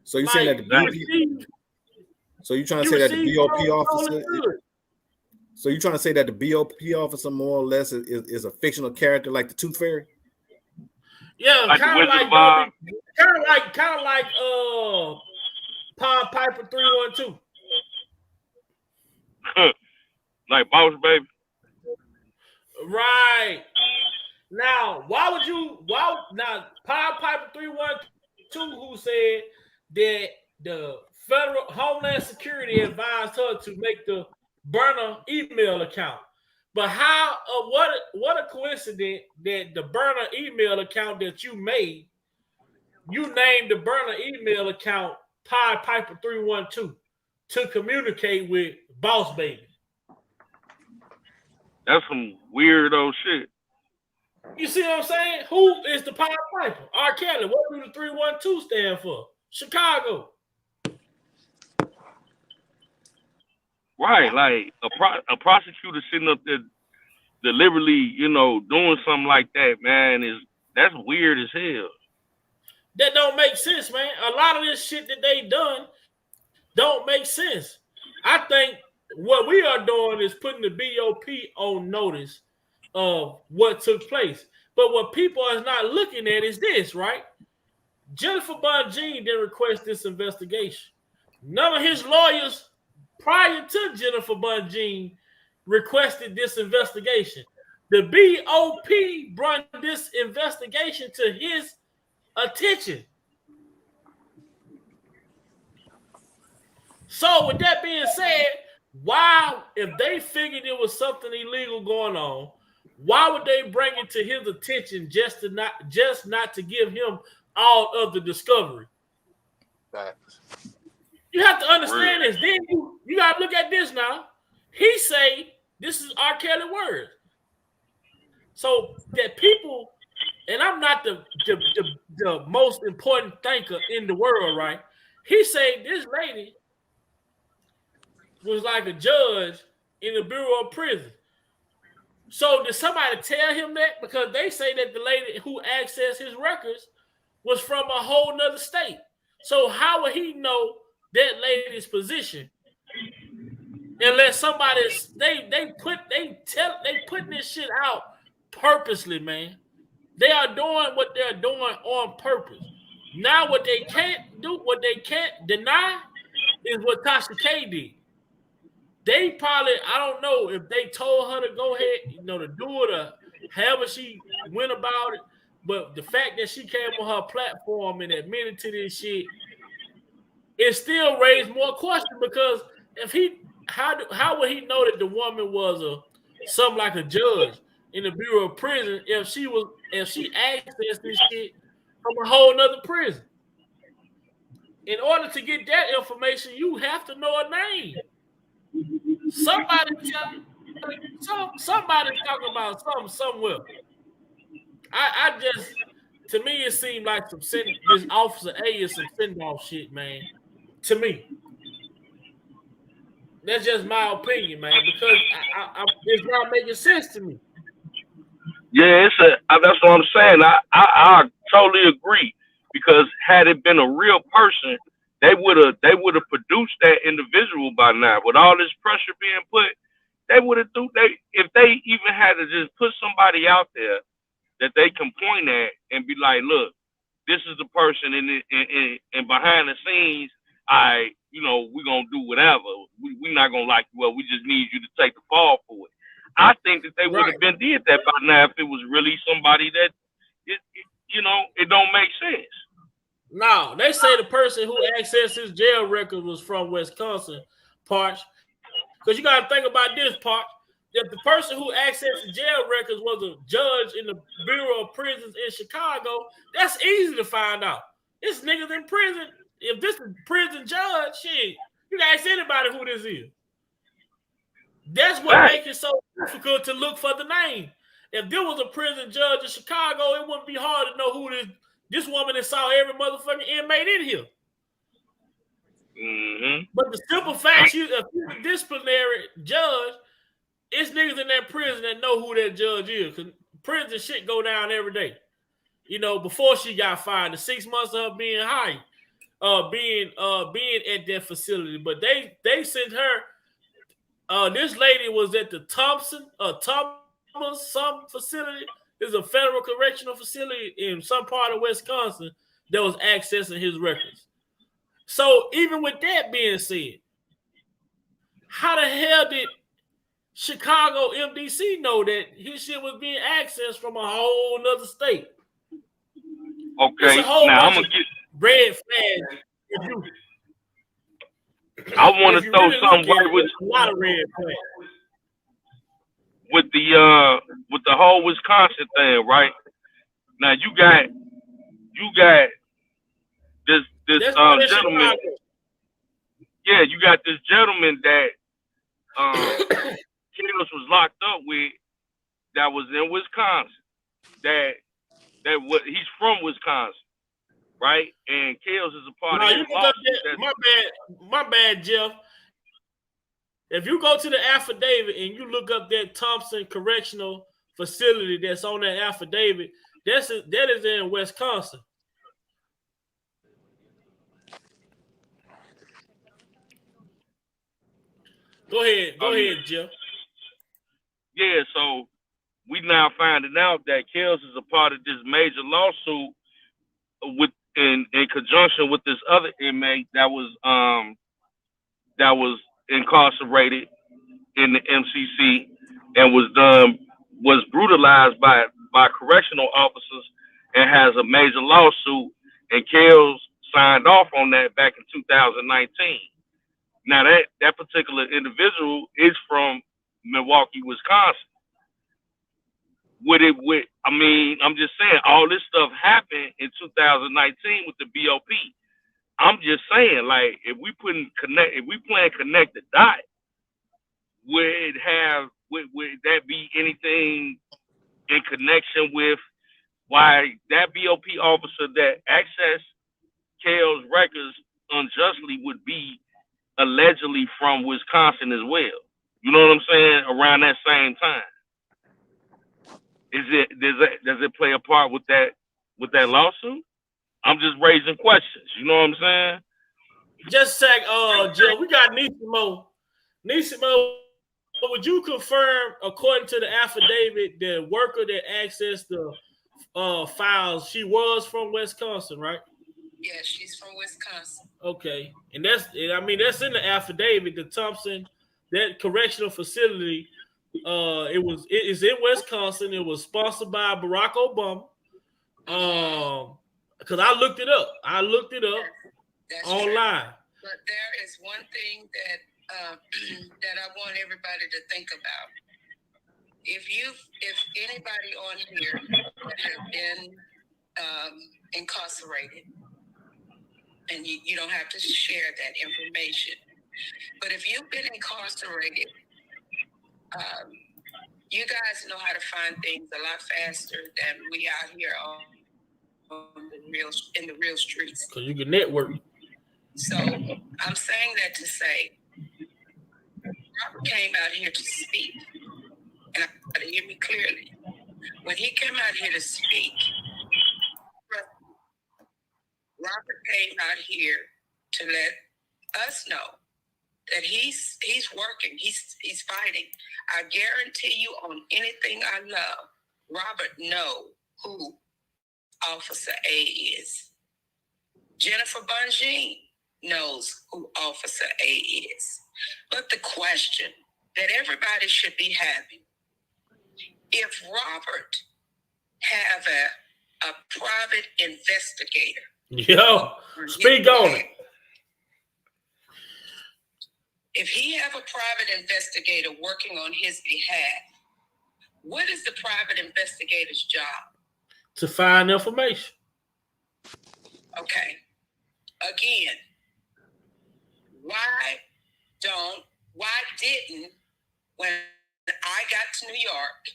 So you saying that the BOP? So you trying to say that the BOP officer? So you trying to say that the BOP officer more or less is a fictional character like the Tooth Fairy? Yeah, kind of like Pied Piper 312. Like Boss Baby. Right. Now, now Pied Piper 312, who said that the Federal Homeland Security advised her to make the burner email account. But how what a coincidence that the burner email account that you made, you named the burner email account Pied Piper 312 to communicate with Boss Baby. That's some weirdo shit. You see what I'm saying? Who is the Pied Piper? R. Kelly. What do the 312 stand for? Chicago. Right, like a prosecutor sitting up there deliberately, doing something like that, man, that's weird as hell. That don't make sense, man. A lot of this shit that they done don't make sense. I think what we are doing is putting the BOP on notice of what took place. But what people are not looking at is this, right? Jennifer Bonjean didn't request this investigation. None of his lawyers prior to Jennifer Bonjean requested this investigation. The BOP brought this investigation to his attention. So with that being said, why, if they figured there was something illegal going on, why would they bring it to his attention just not to give him all of the discovery? Facts. You have to understand this. Then you got to look at this now. He say, this is R. Kelly words. So that people, and I'm not the most important thinker in the world, right? He say this lady was like a judge in the Bureau of Prisons. So did somebody tell him that? Because they say that the lady who accessed his records was from a whole nother state. So how would he know that lady's position? Unless somebody they putting this shit out purposely, man. They are doing what they're doing on purpose. Now what they can't do, what they can't deny, is what Tasha K did. They probably, I don't know if they told her to go ahead, to do it or however she went about it. But the fact that she came on her platform and admitted to this shit, it still raised more questions, because how would he know that the woman was something like a judge in the Bureau of Prison if she accessed this shit from a whole nother prison? In order to get that information, you have to know a name. Somebody's talking about something somewhere. I just, to me, it seemed like this Officer A is some send-off shit, man. To me. That's just my opinion, man, because it's not making sense to me. Yeah, that's what I'm saying. I totally agree, because had it been a real person, they would have produced that individual by now. With all this pressure being put, they would have if they even had to just put somebody out there that they can point at and be like, look, this is the person, and behind the scenes, we're gonna do whatever. We're not gonna like you. Well, we just need you to take the fall for it. I think that they would have been did that by now if it was really somebody that it don't make sense. No, they say the person who accessed his jail record was from Wisconsin, Parch. Because you got to think about this, Parch. If the person who accessed the jail records was a judge in the Bureau of Prisons in Chicago, that's easy to find out. This nigga's in prison. If this is prison judge, shit, you can ask anybody who this is. That's what makes it so difficult to look for the name. If there was a prison judge in Chicago, it wouldn't be hard to know who this woman that saw every motherfucking inmate in here. Mm-hmm. But the simple fact, if you're a disciplinary judge, it's niggas in that prison that know who that judge is. Because prison shit go down every day. Before she got fired, the 6 months of her being hired, being at that facility. But they sent her. This lady was at the Thomas some facility. There's a federal correctional facility in some part of Wisconsin that was accessing his records. So even with that being said, how the hell did Chicago MDC know that his shit was being accessed from a whole nother state? Okay, now I'm gonna get red flags. I want to throw something right with a lot of red flags. With the whole Wisconsin thing, right? Now you got this this That's why that's gentleman. Chicago. Yeah, you got this gentleman that Kills was locked up with that was in Wisconsin. He's from Wisconsin, right? And Kills is a part No, of you his look up lawsuit. that. My bad, Jeff. If you go to the affidavit and you look up that Thompson Correctional Facility that's on that affidavit, that is in Wisconsin. Go ahead, Jeff. Yeah, so we now finding out that Kills is a part of this major lawsuit in conjunction with this other inmate that was incarcerated in the MCC and was brutalized by correctional officers and has a major lawsuit, and Kills signed off on that back in 2019. Now that particular individual is from Milwaukee, Wisconsin. I'm just saying all this stuff happened in 2019 with the BOP. I'm just saying, like, if we playing connect the dot, would that be anything in connection with why that BOP officer that accessed Kale's records unjustly would be allegedly from Wisconsin as well? You know what I'm saying? Around that same time, does it play a part with that lawsuit? I'm just raising questions. You know what I'm saying? Just a sec, Jill. We got Nisimo. Nisimo, would you confirm, according to the affidavit, the worker that accessed the files, she was from Wisconsin, right? Yeah, she's from Wisconsin. Okay, and that's in the affidavit. The Thompson, that correctional facility, it is in Wisconsin. It was sponsored by Barack Obama. Because I looked it up. That's online. True. But there is one thing that that I want everybody to think about. If anybody on here has been incarcerated, and you don't have to share that information, but if you've been incarcerated, you guys know how to find things a lot faster than we out here in the real streets. Because you can network. So I'm saying that to say, Robert came out here to speak, and I got to hear me clearly. When he came out here to speak, Robert came out here to let us know that he's working, he's fighting. I guarantee you, on anything I love, Robert know who Officer A is. Jennifer Bungine knows who Officer A is. But the question that everybody should be having, if Robert have a private investigator. Yo, speak on it. If he have a private investigator working on his behalf, what is the private investigator's job? To find information. Okay. Again, why didn't, when I got to New York,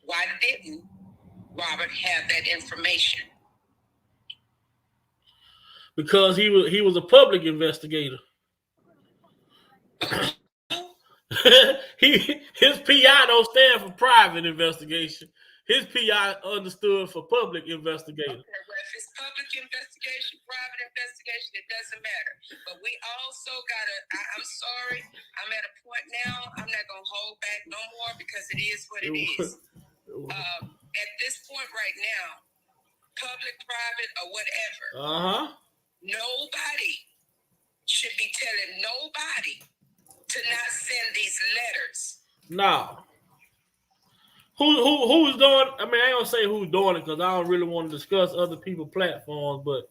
why didn't Robert have that information? Because he was a public investigator. His PI don't stand for private investigation. His PI understood for public investigation. Okay, well, if it's public investigation, private investigation, it doesn't matter. But we also I'm sorry, I'm at a point now, I'm not going to hold back no more because it is what it is. At this point right now, public, private, or whatever, nobody should be telling nobody to not send these letters. No. Who's doing? I mean, I ain't gonna say who's doing it because I don't really want to discuss other people's platforms, but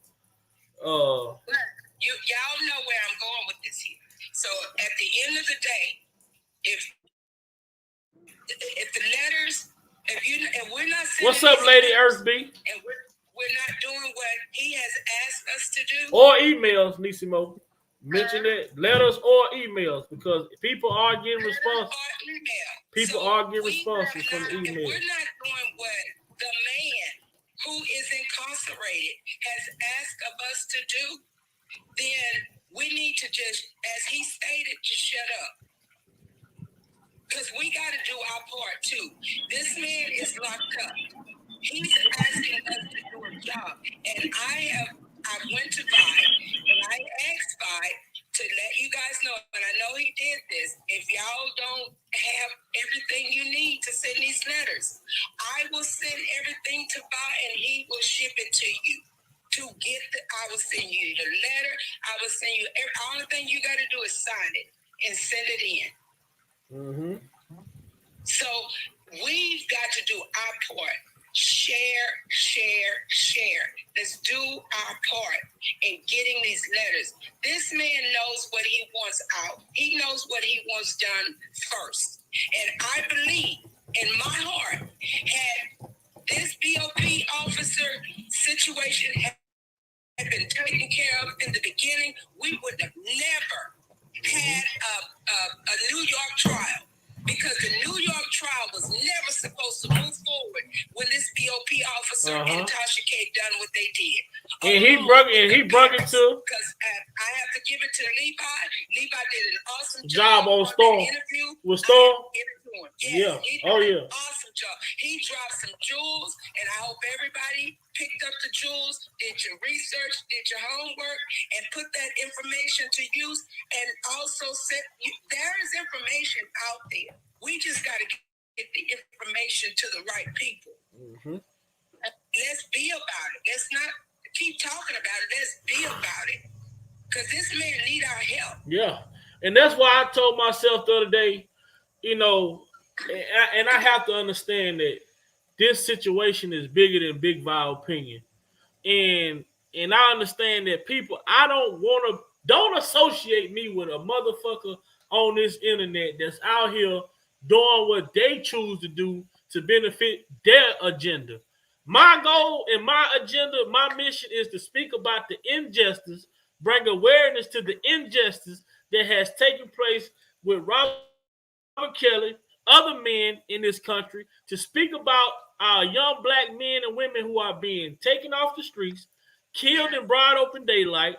y'all know where I'm going with this here. So at the end of the day, if the letters, if we're not sending, what's up, Lady Earth B? And we're not doing what he has asked us to do. Or emails, Nisimo. Mention it, letters or emails, because people are getting responses. People are getting responses from the email. We're not doing what the man who is incarcerated has asked of us to do, then we need to just, as he stated, just shut up. Because we got to do our part too. This man is locked up. He's asking us to do a job. And I went to Vi and I asked Vi to let you guys know, and I know he did this, if y'all don't have everything you need to send these letters, I will send everything to Vi and he will ship it to you. I will send you the letter, I will send you, all the thing you got to do is sign it and send it in. Mm-hmm. So we've got to do our part. Share. Let's do our part in getting these letters. This man knows what he wants out. He knows what he wants done first. And I believe in my heart, had this BOP officer situation had been taken care of in the beginning, we would have never had a New York trial. Because the New York trial was never supposed to move forward when this BOP officer and Tasha K done what they did. And he brought it to. Because I have to give it to Levi. Levi did an awesome job on Storm. With Storm? Yes, yeah. Awesome job. He dropped some jewels, and I hope everybody picked up the jewels, did your research, did your homework, and put that information to use. And also said, there is information out there. We just got to get the information to the right people. Mm-hmm. Let's be about it. Let's not keep talking about it. Let's be about it. Because this man need our help. Yeah. And that's why I told myself the other day, you know, and I have to understand that this situation is bigger than Big Val opinion. And I understand that people, don't associate me with a motherfucker on this internet that's out here doing what they choose to do to benefit their agenda. My goal and my agenda, my mission is to speak about the injustice, bring awareness to the injustice that has taken place with Robert Kelly, other men in this country, to speak about our young black men and women who are being taken off the streets, killed in broad open daylight.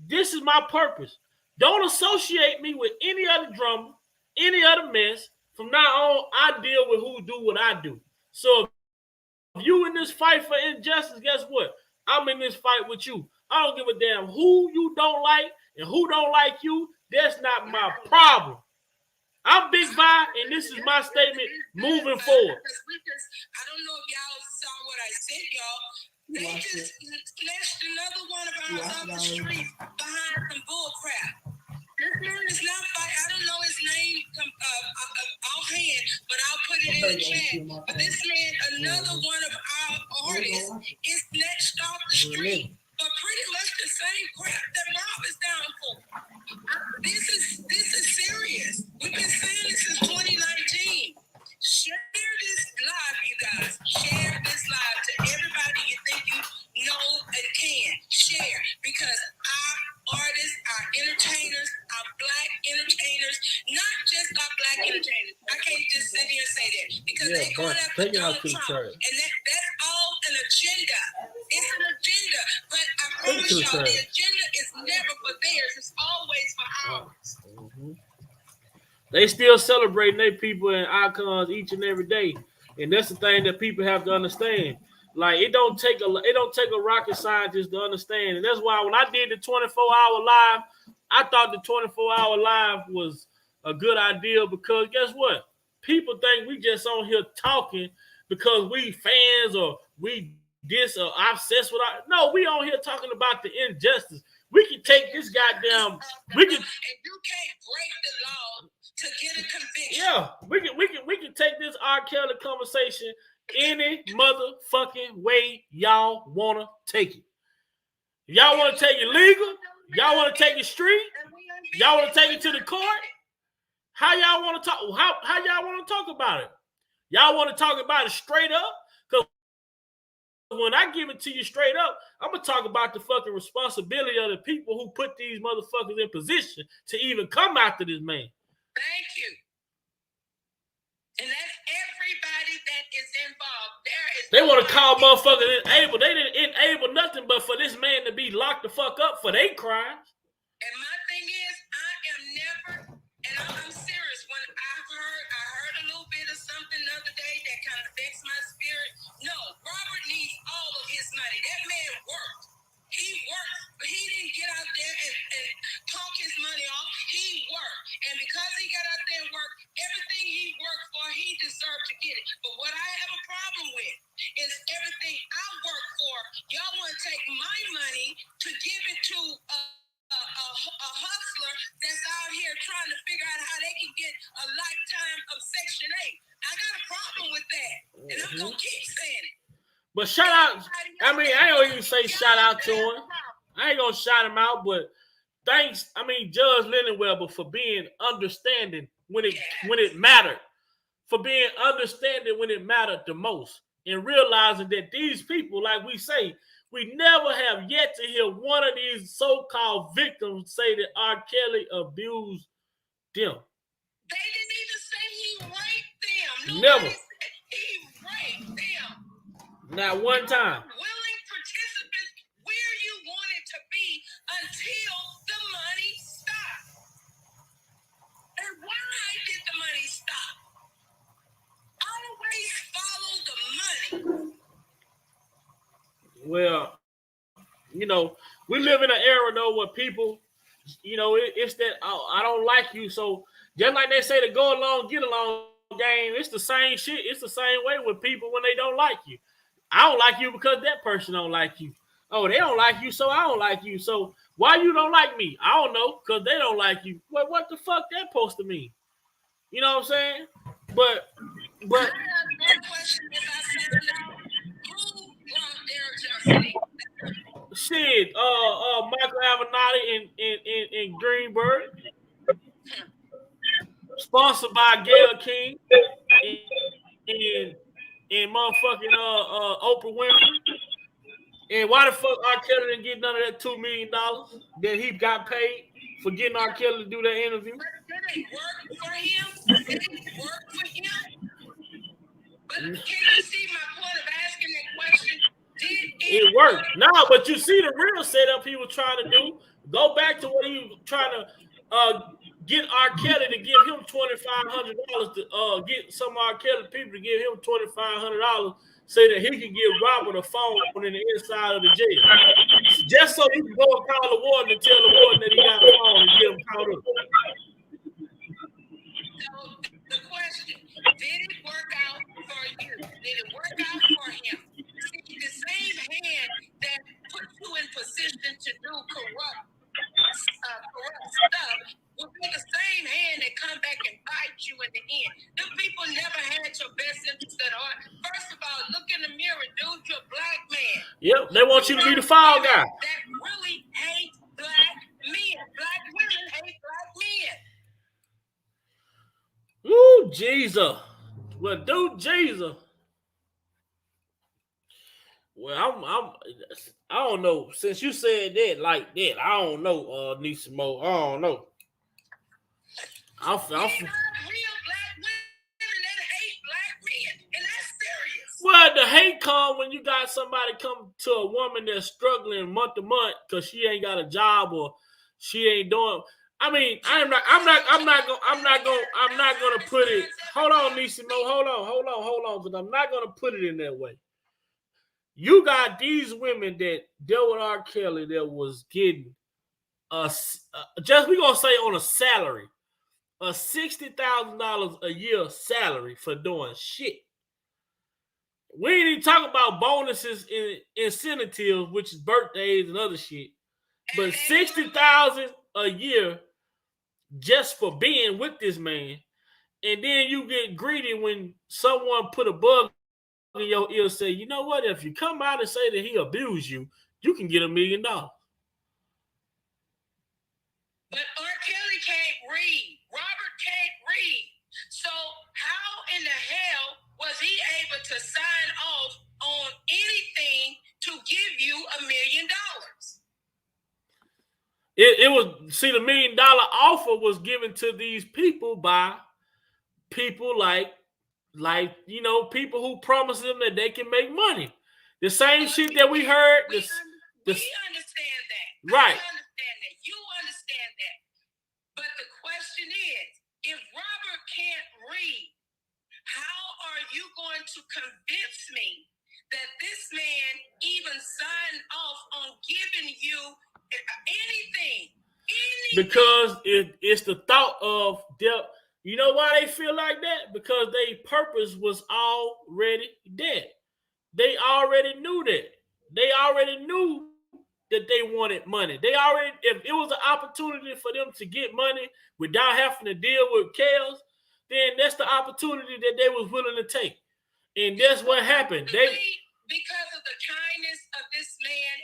This is my purpose. Don't associate me with any other drama, any other mess. From now on, I deal with who do what I do. So if you in this fight for injustice, guess what? I'm in this fight with you. I don't give a damn who you don't like and who don't like you. That's not my problem. I'm Big Vi, and this is my statement moving forward. I don't know if y'all saw what I said, y'all. They just snatched another one of ours off the street behind some bull crap. This man is not fighting. I don't know his name offhand, but I'll put it in the chat. But this man, another one of our artists, is snatched off the street. But pretty much the same crap that Rob is down for. This is serious. We've been saying this since 2019. Share this live, you guys. Share this live to everybody you think you know and can. Share. Because our artists, our entertainers, our black entertainers, not just our black entertainers. I can't just sit here and say that. Because they're going after Donald Trump. And that's all an agenda. It's an agenda. But I promise y'all, the agenda is never for theirs. It's always for ours. Mm-hmm. They still celebrating their people and icons each and every day, and that's the thing that people have to understand. Like it don't take a rocket scientist to understand, and that's why when I did the 24-hour live, I thought the 24-hour live was a good idea because guess what? People think we just on here talking because we fans or we this or obsessed with our. No, we on here talking about the injustice. We can take this goddamn. We can. And you can't break the law to get a conviction. Yeah, we can take this R.KELLY conversation any motherfucking way y'all wanna take it. Y'all wanna take it legal? Y'all wanna take it street? Y'all wanna take it to the court? How y'all wanna talk? How y'all wanna talk about it? Y'all wanna talk about it straight up? Because when I give it to you straight up, I'm gonna talk about the fucking responsibility of the people who put these motherfuckers in position to even come after this man. Thank you. And that's everybody that is involved. They want to call motherfuckers enable. They didn't enable nothing but for this man to be locked the fuck up for their crimes. And my thing is, I am never, and I'm serious. When I heard a little bit of something the other day that kind of vexed my spirit. No, Robert needs all of his money. That man worked. He worked, but he didn't get out there and talk his money off. He worked. And because he got out there and worked, everything he worked for, he deserved to get it. But what I have a problem with is everything I worked for, y'all want to take my money to give it to a hustler that's out here trying to figure out how they can get a lifetime of Section 8. I got a problem with that. And I'm going to keep saying it. But shout out, I mean, I don't even say shout out to him. I ain't gonna shout him out, but thanks, I mean, Judge Linen-Weber for being understanding when it mattered. For being understanding when it mattered the most. And realizing that these people, like we say, we never have yet to hear one of these so-called victims say that R. Kelly abused them. They didn't even say he raped them. Never. Nobody said he raped them. Not one time. Willing participants where you want it to be until the money stops. And why did the money stop? Always follow the money. Well, you know, we live in an era though where people, you know, it's that I don't like you. So just like they say to go along, get along game, it's the same shit. It's the same way with people when they don't like you. I don't like you because that person don't like you. Oh, they don't like you, so I don't like you. So why you don't like me? I don't know, because they don't like you. What the fuck that supposed to mean? You know what I'm saying? But one question is I said, who brought their justice? shit, Michael Avenatti in Greenberg, sponsored by Gayle King and motherfucking Oprah Winfrey. And why the fuck R. Kelly didn't get none of that $2 million that he got paid for getting R. Kelly to do that interview? Did it work for him? Did it work for him? But can you see my point of asking that question? Did it work? No, but you see the real setup he was trying to do. Go back to what he was trying to get R. Kelly to give him $2,500 to get some R. Kelly people to give him $2,500, say that he can give Robert a phone in the inside of the jail, just so he can go and call the warden and tell the warden that he got a phone and get him caught up. So the question: did it work out for you? Did it work out for him? See, the same hand that put you in position to do corrupt stuff will be the same hand that come back and bite you in the end. The people never had your best interest at heart. First of all, look in the mirror, dude. You're a black man. Yep, they want you to be the foul guy. That really hate black men. Black women hate black men. Ooh, Jesus. Well, dude, Jesus. Well, I don't know. Since you said that like that, I don't know, Nisimo. I don't know. I'm real black women that hate black men, and that's serious. Well, the hate come when you got somebody come to a woman that's struggling month to month because she ain't got a job or she ain't doing. I mean, I'm not gonna put it. Hold on, Nisimo. Hold on, because I'm not gonna put it in that way. You got these women that dealt with R. Kelly that was getting just we gonna say on a salary, a $60,000 a year salary for doing shit. We ain't even talking about bonuses and incentives, which is birthdays and other shit, but $60,000 a year just for being with this man, and then you get greedy when someone put a bug in your ear, say, you know what? If you come out and say that he abused you, you can get $1 million. But R. Kelly can't read. Robert can't read. So how in the hell was he able to sign off on anything see, the $1 million offer was given to these people by people like people who promise them that they can make money. The same shit that we heard. We understand that. Right. I understand that. You understand that. But the question is, if Robert can't read, how are you going to convince me that this man even signed off on giving you anything? Because it's the thought of death. You know why they feel like that? Because their purpose was already dead. They already knew that. They already knew that they wanted money. They already, if it was an opportunity for them to get money without having to deal with chaos, then that's the opportunity that they was willing to take. And that's what happened. Because of the kindness of this man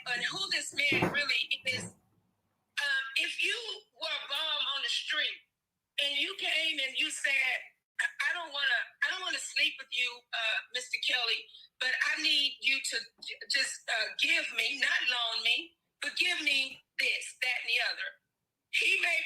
and who this man really is. If you were a bum on the street and you came and you said, I don't want to sleep with you, Mr. Kelly, but I need you to just give me, not loan me, but give me this, that, and the other. He may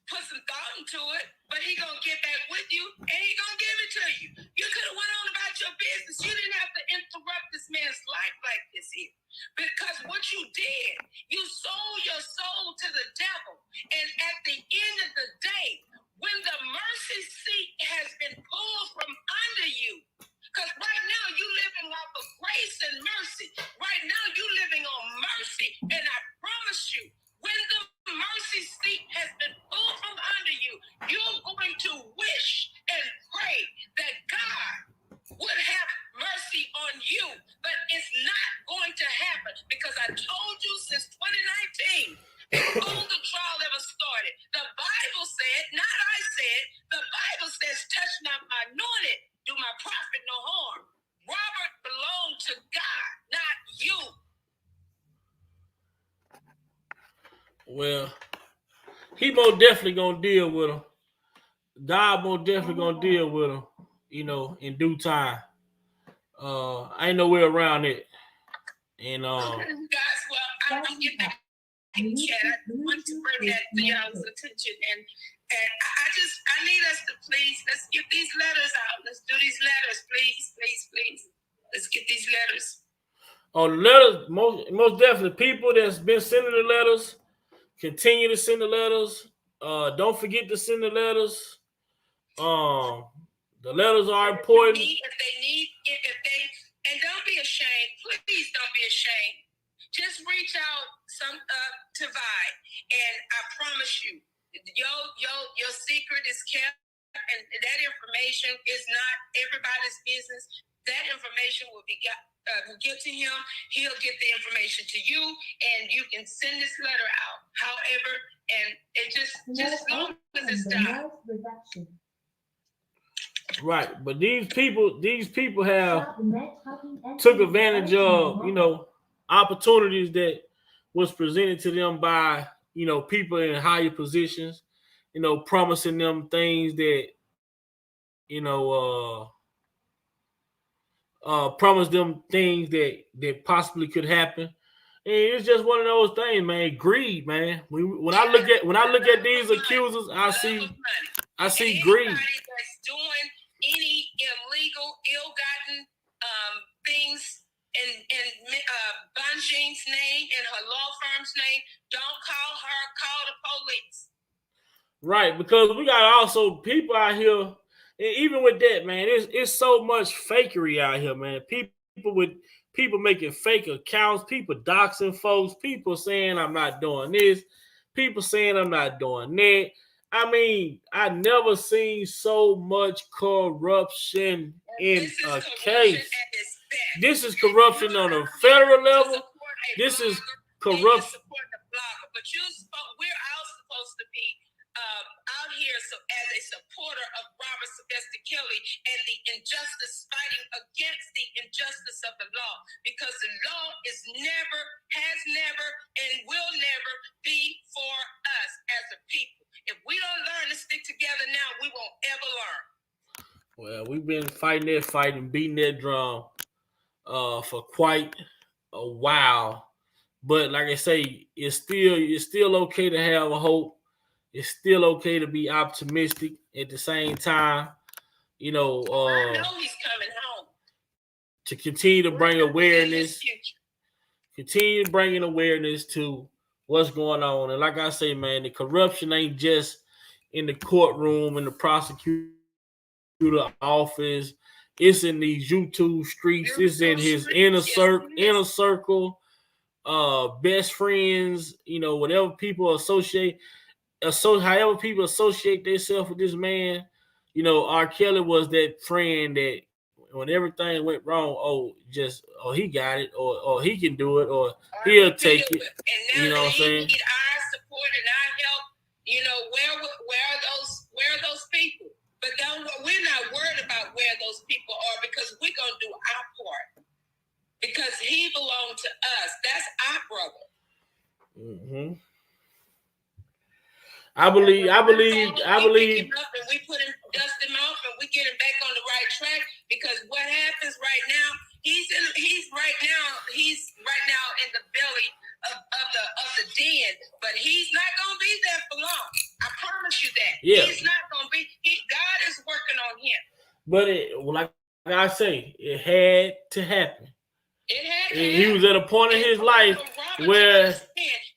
put some thought into it, but he gonna get back with you and he gonna give it to you. You could have went on about your business. You didn't have to interrupt this man's life like this here. Because what you did, you sold your soul to the devil. And at the end of the day, when the mercy seat has been pulled from under you, because right now you living off of grace and mercy. Right now you living on mercy. And I promise you, when the mercy seat has been pulled from under you, you're going to wish and pray that God would have mercy on you. But it's not going to happen because I told you since 2019, before the trial ever started, the Bible said, not I said, the Bible says, touch not my anointed, do my prophet no harm. Robert belonged to God, not you. Well, he most definitely gonna deal with him. God most definitely gonna deal with him, in due time. I ain't no way around it. And guys, well, I'm getting back in chat. I want to bring that to y'all's attention, and I need us to let's get these letters out. Let's do these letters, please. Let's get these letters. On the letters, most definitely, people that's been sending the letters, continue to send the letters. Don't forget to send the letters. The letters are important. And don't be ashamed. Please don't be ashamed. Just reach out to Vi, and I promise you, your secret is kept, and that information is not everybody's business. That information will be get to him. He'll get the information to you, and you can send this letter out. However, and it just as long as it's done. Right, but these people have took advantage of opportunities that was presented to them by people in higher positions, promising them things that promised them things that possibly could happen. And it's just one of those things, man. Greed, man. When I look at these accusers, I see greed. That's doing any illegal, ill-gotten things in Bunjing's name and her law firm's name, don't call her, call the police. Right, because we got also people out here, and even with that, man, it's so much fakery out here, man. People making fake accounts, people doxing folks, people saying I'm not doing this, people saying I'm not doing that. I mean, I never seen so much corruption in a case. This is corruption on a federal level. This is corruption. But we're all supposed to be out here as a supporter of Robert Sylvester Kelly and the injustice, fighting against the injustice of the law, because the law has never, and will never be for us as a people. If we don't learn to stick together now, we won't ever learn. Well, we've been fighting that fight and beating that drum for quite a while. But like I say, it's still okay to have a hope. It's still okay to be optimistic at the same time. I know he's coming home. To continue to bring awareness, continue bringing awareness to what's going on. And like I say, man, the corruption ain't just in the courtroom, in the prosecutor office. It's in these YouTube streets. It's in his inner circle, best friends. Whatever people associate. However people associate themselves with this man. R. Kelly was that friend that when everything went wrong, he got it, or he can do it, or he'll take it. And now that he need our support and our help, where are those people? But we're not worried about where those people are because we're gonna do our part. Because he belonged to us. That's our brother. Mm-hmm. I believe. We pick him up and we dust him off, and we get him back on the right track. Because what happens right now, he's right now in the belly of the den, but he's not gonna be there for long. I promise you that. Yeah. He's not gonna be. God is working on him. But like I say, it had to happen. It had to happen. He was at a point in his life where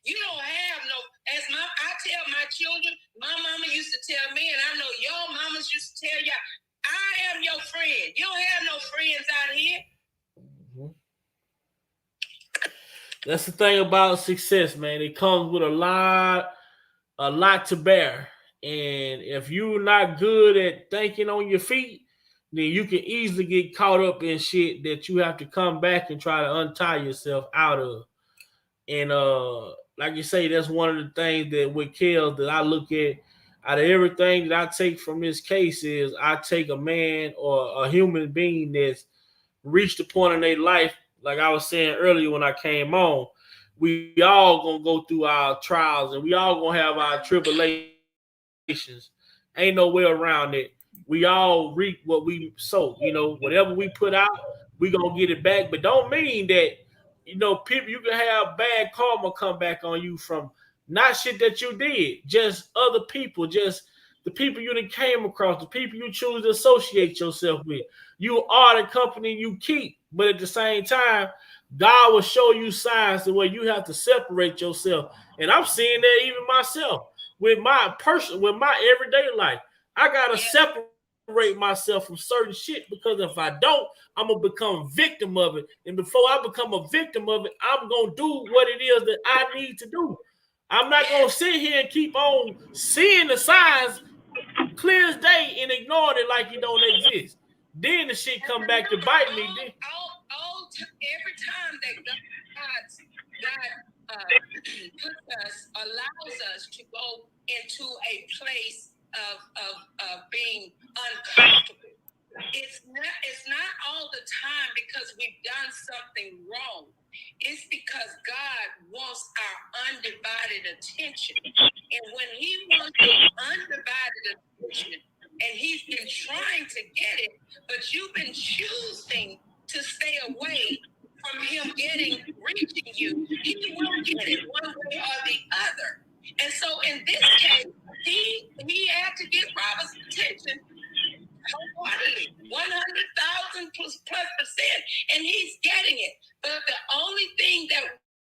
you don't have no. I tell my children, my mama used to tell me, and I know your mamas used to tell y'all, I am your friend. You don't have no friends out here. Mm-hmm. That's the thing about success, man. It comes with a lot to bear. And if you're not good at thinking on your feet, then you can easily get caught up in shit that you have to come back and try to untie yourself out of. And like you say, that's one of the things that with Kel that I look at out of everything that I take from this case is I take a man or a human being that's reached a point in their life, like I was saying earlier when I came on, we all gonna go through our trials and we all gonna have our tribulations. Ain't no way around it. We all reap what we sow. Whatever we put out, we gonna get it back. But don't mean that people, you can have bad karma come back on you from not shit that you did, just other people, just the people you done came across, the people you choose to associate yourself with. You are the company you keep, but at the same time, God will show you signs the way you have to separate yourself. And I'm seeing that even myself with my everyday life. I gotta separate myself from certain shit because if I don't, I'm gonna become a victim of it. And before I become a victim of it, I'm gonna do what it is that I need to do. I'm not gonna sit here and keep on seeing the signs clear as day and ignoring it like it don't exist. Then the shit come back to bite me. Every time that God allows us to go into a place of being uncomfortable. It's not all the time because we've done something wrong. It's because God wants our undivided attention. And when he wants your undivided attention, and he's been trying to get it, but you've been choosing to stay away from him reaching you, he will get it one way or the other. And so in this case, he had to get Robert's attention wholeheartedly, 100,000 plus percent, and he's getting it. But the only thing that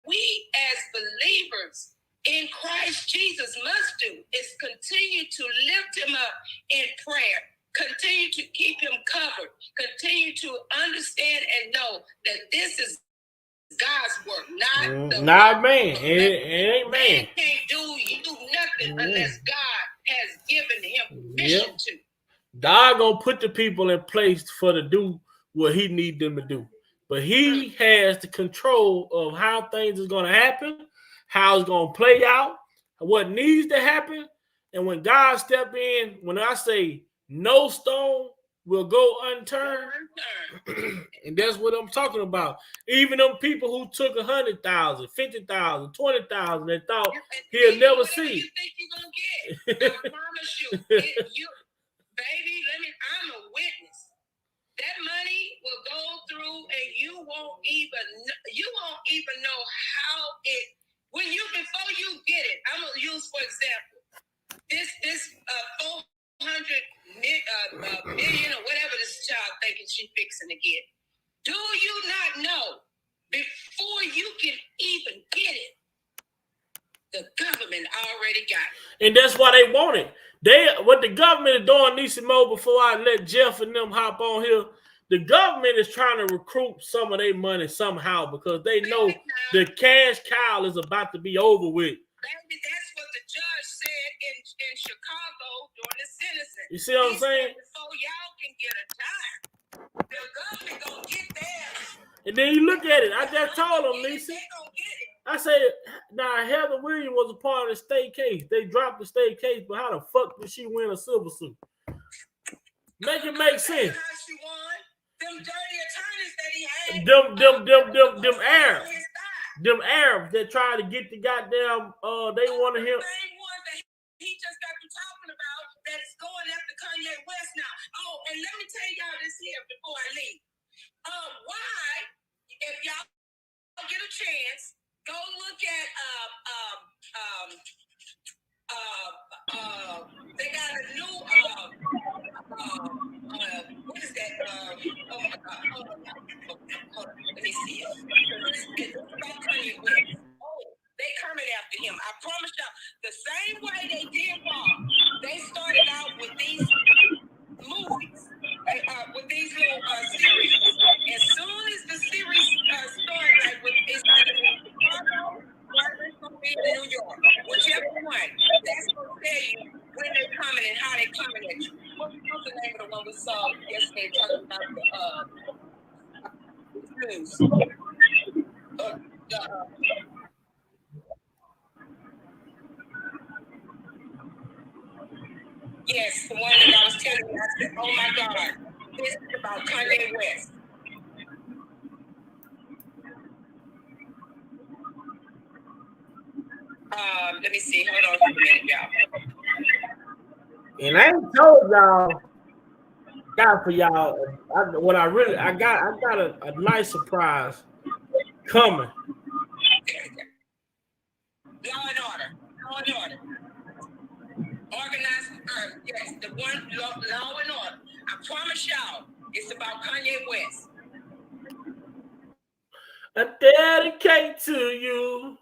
we as believers in Christ Jesus must do is continue to lift him up in prayer, continue to keep him covered, continue to understand and know that this is God's work, not man. It ain't man. Man can't do nothing unless God has given him mission to. God gonna put the people in place for to do what he need them to do. But he has the control of how things is gonna happen, how it's gonna play out, what needs to happen. And when God step in, when I say no stone will go unturned, and that's what I'm talking about. Even them people who took 100,000, 50,000, 20,000, and thought he'll never see. You think you're gonna get? I promise you, baby, I'm a witness. That money will go through and you won't even know how it before you get it. I'm gonna use for example this 400 million or whatever this child thinking she fixing to get. Do you not know before you can even get it, the government already got it? And that's why they want it. What the government is doing, Nisimo, before I let Jeff and them hop on here, the government is trying to recruit some of their money somehow because they know the cash cow is about to be over with. Baby, that's what the judge said in Chicago during the sentencing. You see what I'm saying? Before y'all can get a time, the government gonna get theirs. And then you look at it. I just told them, Lisa. I said, now Heather Williams was a part of the state case. They dropped the state case, but how the fuck did she win a civil suit? Make it make sense. How she won? Them dirty attorneys that he had. Them Arabs. Them Arabs that tried to get the goddamn they wanted him. The same one that he just got to talking about that's going after Kanye West now. Oh, and let me tell y'all this here before I leave. Why, if y'all get a chance, go look at they got a new what is that? Oh my God. Hold on. Let me see it. It's about Kanye West. Oh, they coming after him. I promise y'all, the same way they did Bob. They started out with these movies, with these little series. As soon as the series started, like with it's like Chicago, it's gonna be in New York, whichever one. That's gonna tell you when they're coming and how they're coming at you. What's the name of the one we saw yesterday talking about the news? Yes, the one that I was telling you. I said, "Oh my God, this is about Kanye West." Let me see. Hold on for a minute, y'all. And I ain't told y'all, got for y'all. I got a nice surprise coming. Law and order. Organized earth. Yes, the one law and order. I promise y'all, it's about Kanye West. I dedicate to you.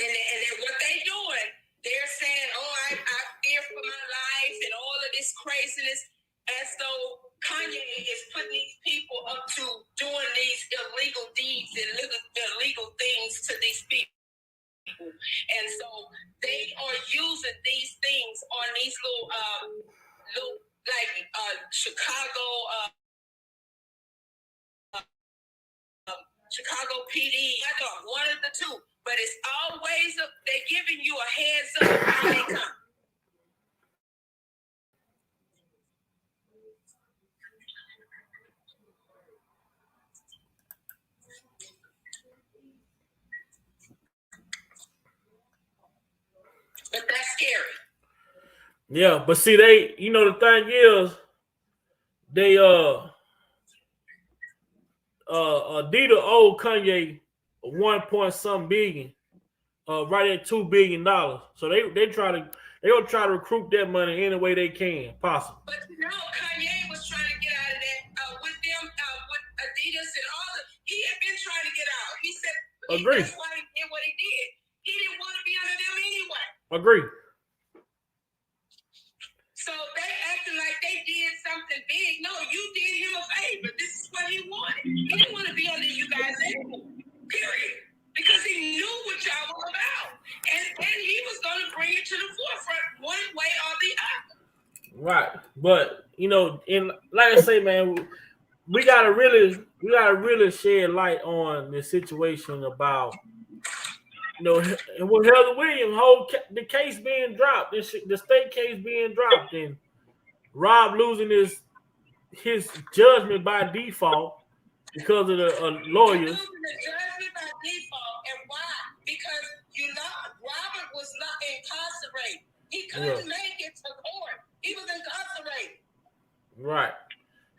And what they doing, they're saying, oh, I fear for my life and all of this craziness, as though Kanye is putting these people up to doing these illegal deeds and illegal things to these people. And so they are using these things on these little Chicago PD. I thought one of the two, but it's always they're giving you a heads up how they come. But that's scary. Yeah, but see, the thing is, they Adidas owed Kanye 1.something billion, right at $2 billion. So they gonna try to recruit that money any way they can possible. But Kanye was trying to get out of that with them, with Adidas and all of. He had been trying to get out. He said, "Agree." That's why he did what he did. He didn't want to be under them anyway. Agree. So they acting like they did something big. No, you did him a favor. This is what he wanted. He didn't want to be under you guys anymore. Period. Because he knew what y'all were about. And he was going to bring it to the forefront one way or the other. Right. But, like I say, man, we gotta really shed light on the situation about, with Heather Williams, the case being dropped, the state case being dropped, and Rob losing his judgment by default because of the lawyers. Losing the judgment by default, and why? Because Robert was not incarcerated. He couldn't make it to court. He was incarcerated. Right.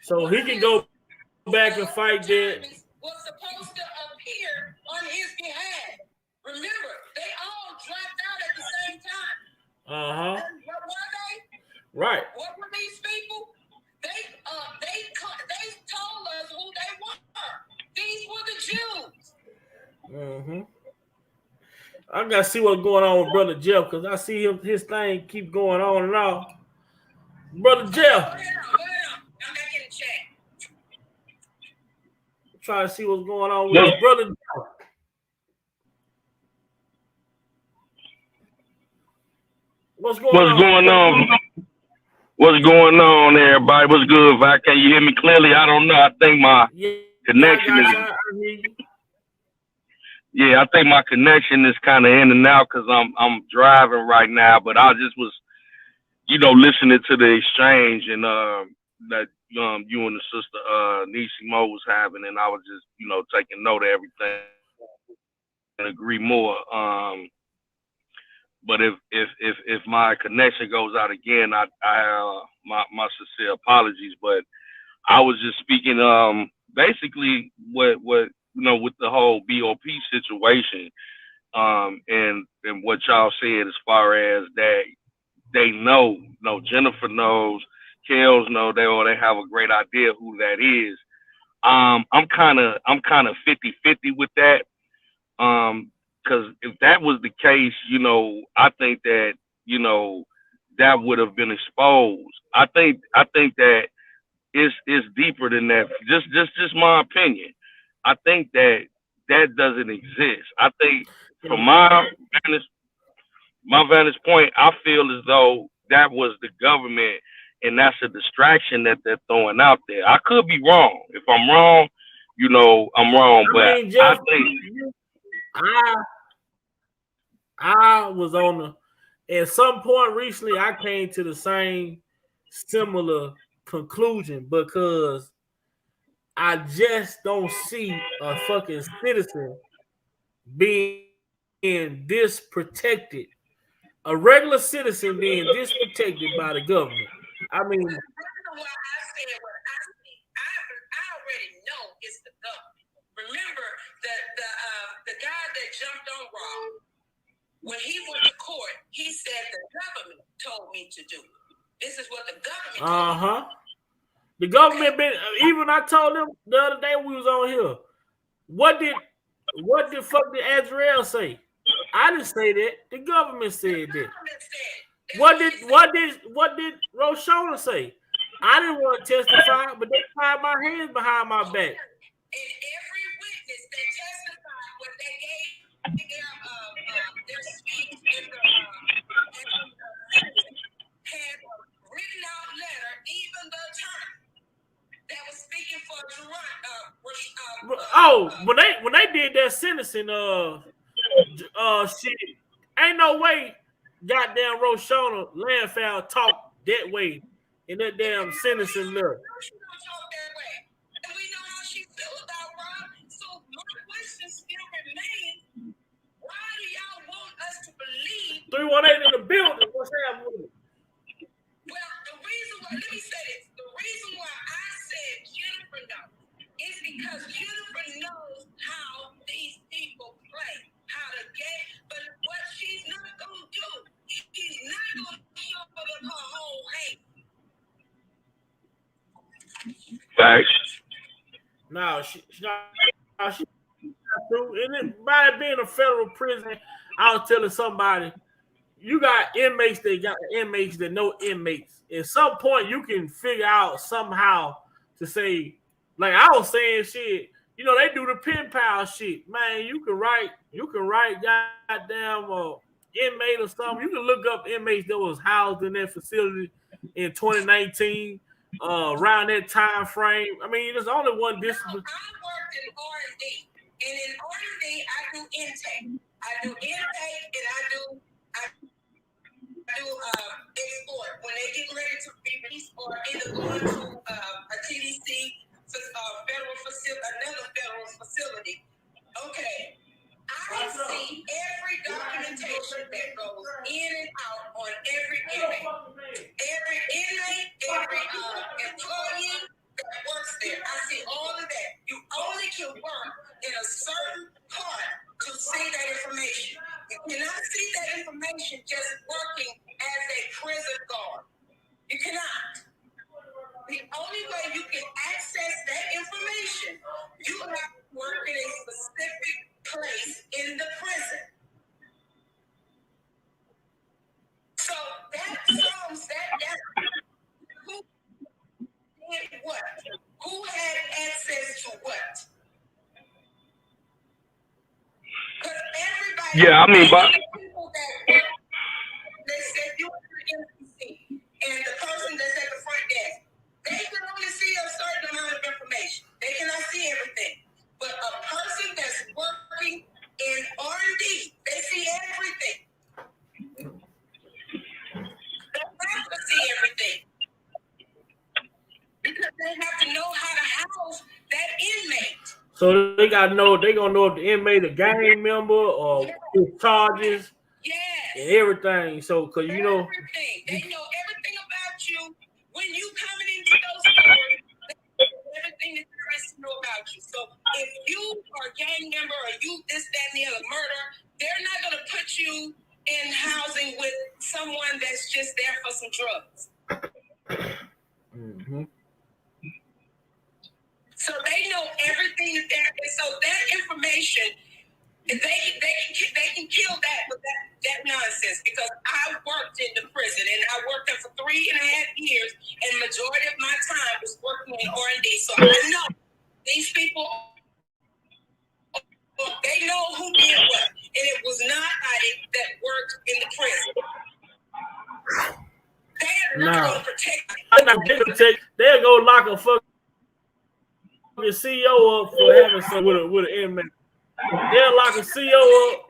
So he can go back and fight that. Was supposed to appear on his behalf. Remember, they all dropped out at the same time. Uh-huh. And what were they? Right. What were these people? They told us who they were. These were the Jews. Mm-hmm. I gotta see what's going on with Brother Jeff because I see his thing keep going on and on. Brother Jeff. Go ahead. I'm back in the chat. Trying to see what's going on with his Brother Jeff. What's going on? What's going on, everybody? What's good, Vic? Can you hear me clearly? I don't know. I think my connection is. Yeah, I think my connection is kind of in and out because I'm driving right now. But I just was, listening to the exchange and that you and the sister Nisi Mo was having, and I was just taking note of everything and agree more. But if my connection goes out again, I my sincere apologies. But I was just speaking basically what with the whole BOP situation and what y'all said as far as that they know, Jennifer knows, Kells know, they have a great idea who that is. I'm kind of 50-50 with that. Because if that was the case, I think that that would have been exposed. I think that it's deeper than that. Just my opinion. I think that doesn't exist. I think from my vantage point, I feel as though that was the government, and that's a distraction that they're throwing out there. I could be wrong. If I'm wrong, I'm wrong. But Jeff, I think. I was on at some point recently I came to the same similar conclusion because I just don't see a fucking citizen being this protected. A regular citizen being this protected by the government. I mean, the reason why I said what I see, I already know it's the government. Remember the guy that jumped on Raw, when he went to court, he said the government told me to do it. This is what the government told me. The government been even I told them the other day we was on here. What did fuck did Azrael say? I didn't say that. The government said that. What did Roshona say? I didn't want to testify, but they tied my hands behind my back. And every witness that testified when they gave their speech in the had a written out letter, even the attorney that was speaking for when they did that sentencing shit, ain't no way goddamn Roshona Landfowl talk that way in that damn sentencing letter. She don't talk that way. And we know how she feel about Rob. So my question still remains, why do y'all want us to believe 318 in the building? What's happening? Well, the reason why, let me say this. The reason why I said Jennifer knows is because Jennifer knows how these people play, how to get, but what she's not going to do, she's not going to show them her whole hate. Facts. No, she and it, by it being a federal prison, I was telling somebody, you got inmates that know inmates. At some point, you can figure out somehow to say, like I was saying, shit. They do the pen pal shit, man. You can write goddamn inmate or something. You can look up inmates that was housed in that facility in 2019, around that time frame. I mean, there's only one discipline. I worked in R&D, and in R&D, I do intake. And I do export when they get ready to be released or either going to a TDC, federal facility, another federal facility. Okay, I see every documentation that goes in and out on every inmate. Every inmate, every employee that works there. I see all of You cannot. The only way you can access that information, you have to work in a specific place in the prison. So that sums that down. Who did what? Who had access to what? Because everybody, Yeah, I mean, but people that work, they said you are the NPC, and the person that's at the front desk, they can only see a certain amount of information. They cannot see everything. But a person that's working in R&D, they see everything. They have to see everything. Because they have to know how to house that inmate. So they gotta know, they gonna know if the inmate a gang member or his charges and everything. So cause you know everything. They know everything about you. When you coming into those stores, they know everything that there is to know about you. So if you are a gang member or you this, that, and the other murder, they're not gonna put you in housing with someone that's just there for some drugs. mm-hmm. So they know everything that there is. So that information, they can kill that with that nonsense, because I worked in the prison and I worked there for 3.5 years, and majority of my time was working in R&D. So I know these people, they know who did what, and it was not Adi that worked in the prison. They're not going to protect me. They'll go lock a fucking CEO up for having some with an inmate. They'll lock a CEO up.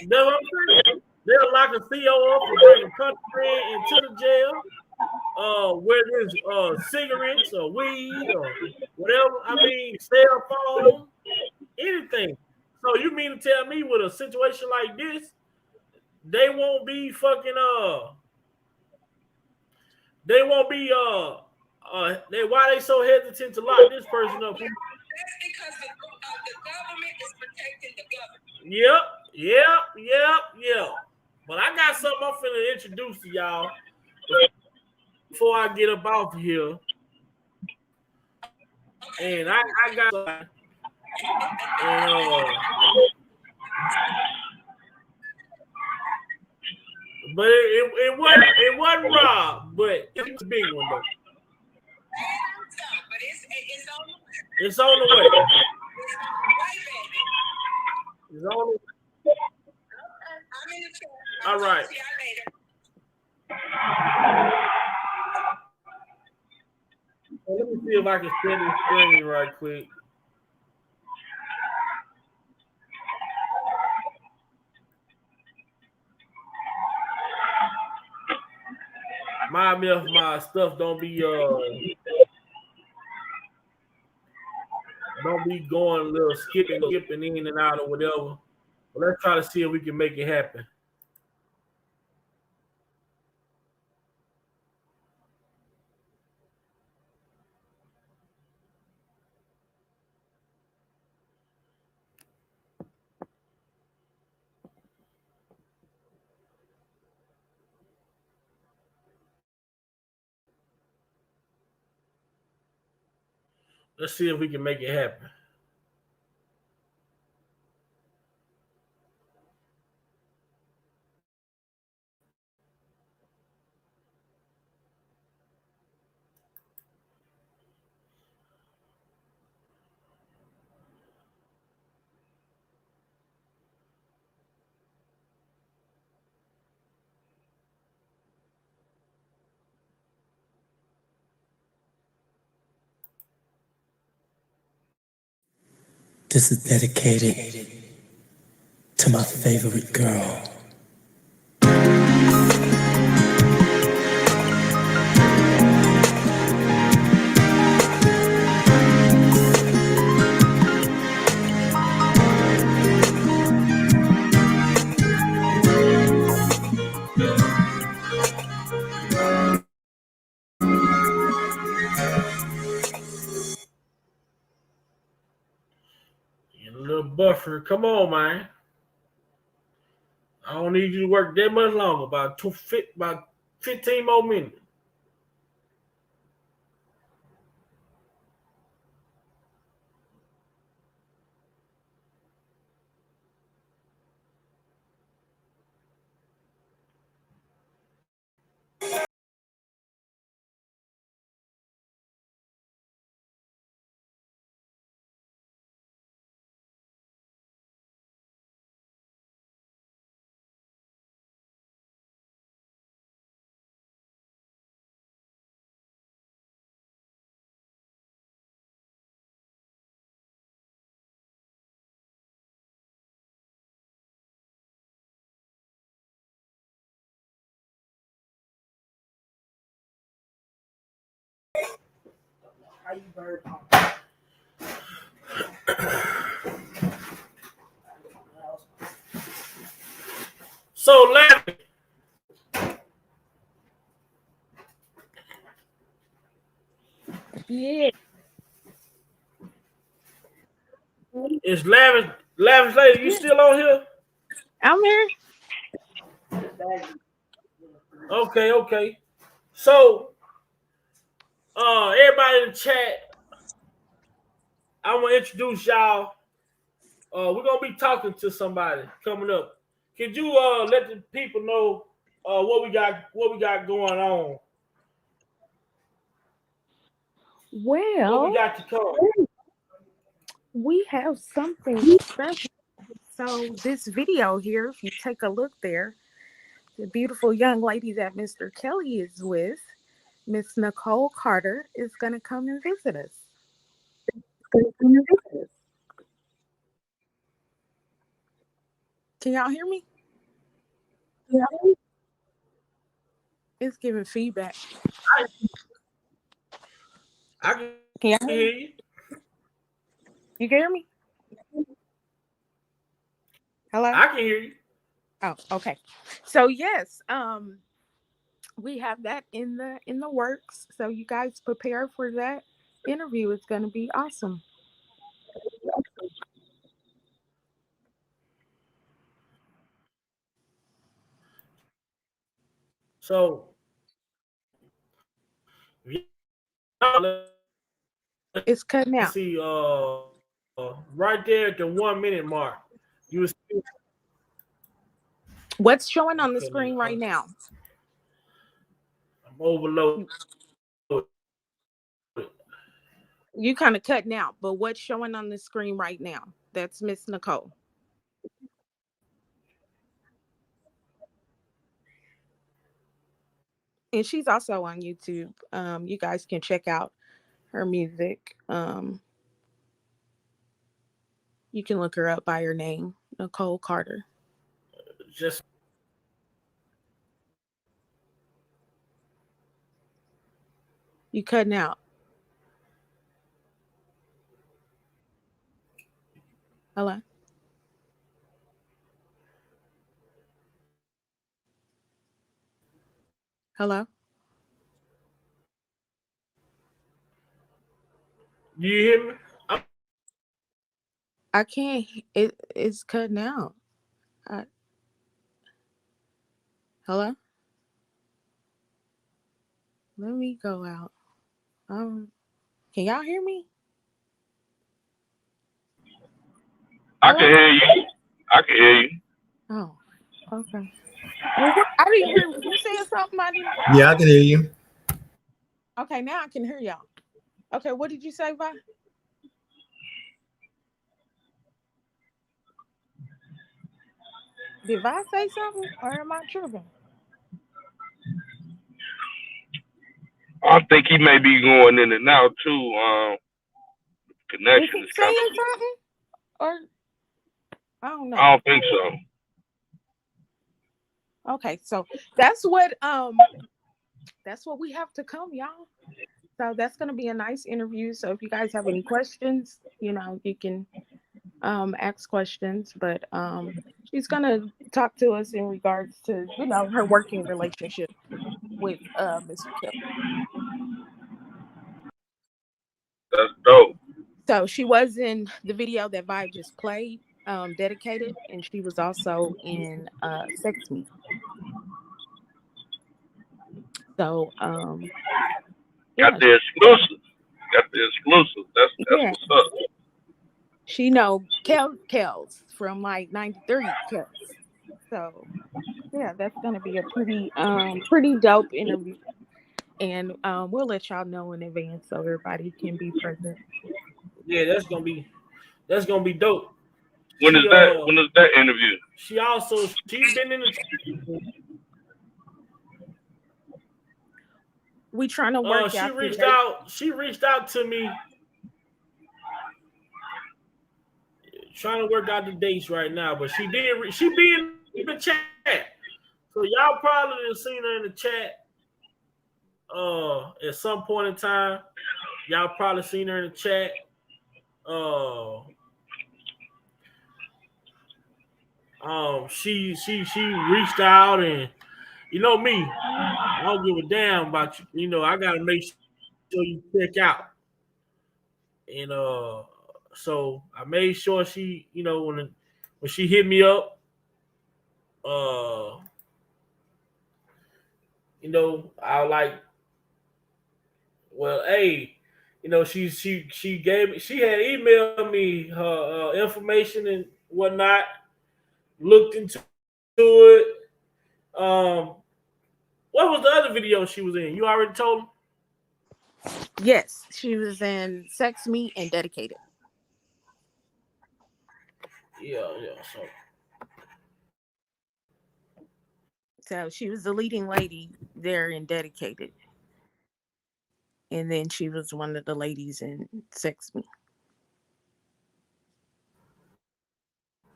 That's what I'm saying. They'll lock a CEO up for bringing country into the jail. Where there's cigarettes or weed or whatever. I mean, cell phone, anything. So you mean to tell me with a situation like this, they won't be fucking they won't be why they so hesitant to lock this person up? That's because the government is protecting the government. Yep. But I got something I'm finna introduce to y'all before I get up off of here. And I got but it wasn't Rob, but it was a big one though. But it's on the way. It's on the way. It's on the way. I'm in the chat. All right. See y'all later. Let me see if I can share this screen right quick. Mind me if my stuff don't be going a little skipping in and out or whatever. But let's try to see if we can make it happen. Let's see if we can make it happen. This is dedicated to my favorite girl. buffer. Come on, man. I don't need you to work that much longer. About 15 more minutes. So, laughing. Yeah. Is Lavish Lady, you still on here? I'm here. Okay. So, everybody in the chat, I want to introduce y'all. We're gonna be talking to somebody coming up. Could you let the people know what we got going on? What we Well, got to come? we have something special. So this video here, if you take a look there, the beautiful young lady that Mr. Kelly is with, Miss Nicole Carter, is going to come and visit us. Can y'all hear me? It's giving feedback. I Can can y'all hear you. You can hear me? Hello? I can hear you. Oh, okay. So yes, we have that in the works. So you guys prepare for that interview. It's going to be awesome. So, It's cutting let's out. see. Right there at the 1 minute mark, you was What's showing on the screen right now? I'm overloaded. You kind of cutting out, but what's showing on the screen right now? That's Miss Nicole. And she's also on YouTube. You guys can check out her music. You can look her up by her name, Nicole Carter. Just You cutting out. Hello? Hello? you hear me? I can't. It's cutting out. Hello? Let me go out. Can y'all hear me? I can hear you. I can hear you. Oh, okay. Well, I didn't hear you saying something. I didn't. Yeah, I can hear you. Okay, now I can hear y'all. Okay, what did you say, Vi? Did Vi say something, or am I tripping? I think he may be going in and out too. Is Connection he is kind saying of. something, or I don't know? I don't think so. Okay, so that's what we have to come, y'all. So that's gonna be a nice interview. So if you guys have any questions, you can ask questions. But she's gonna talk to us in regards to her working relationship with Mr. Kelly. That's dope. So she was in the video that Vibe just played, Dedicated, and she was also in Sex Me. So yeah. Got the exclusive. That's Yeah. what's up. She know Kells from like 93 Kells. So yeah, that's gonna be a pretty dope interview. And we'll let y'all know in advance so everybody can be present. Yeah, that's gonna be dope. When is She that? When is that interview? She been in the We trying to work she out. She reached out to me, trying to work out the dates right now. But she be in the chat, so y'all probably have seen her in the chat. At some point in time, y'all probably seen her in the chat. She reached out, and you know me, I don't give a damn about you. You know, I gotta make sure you check out. And so I made sure she, you know, when she hit me up, you know, I was like, well, hey, you know, she had emailed me her information and whatnot. Looked into it. What was the other video she was in? You already told him? Yes, she was in Sex Me and Dedicated. Yeah. So she was the leading lady there in Dedicated. And then she was one of the ladies in Sex Me.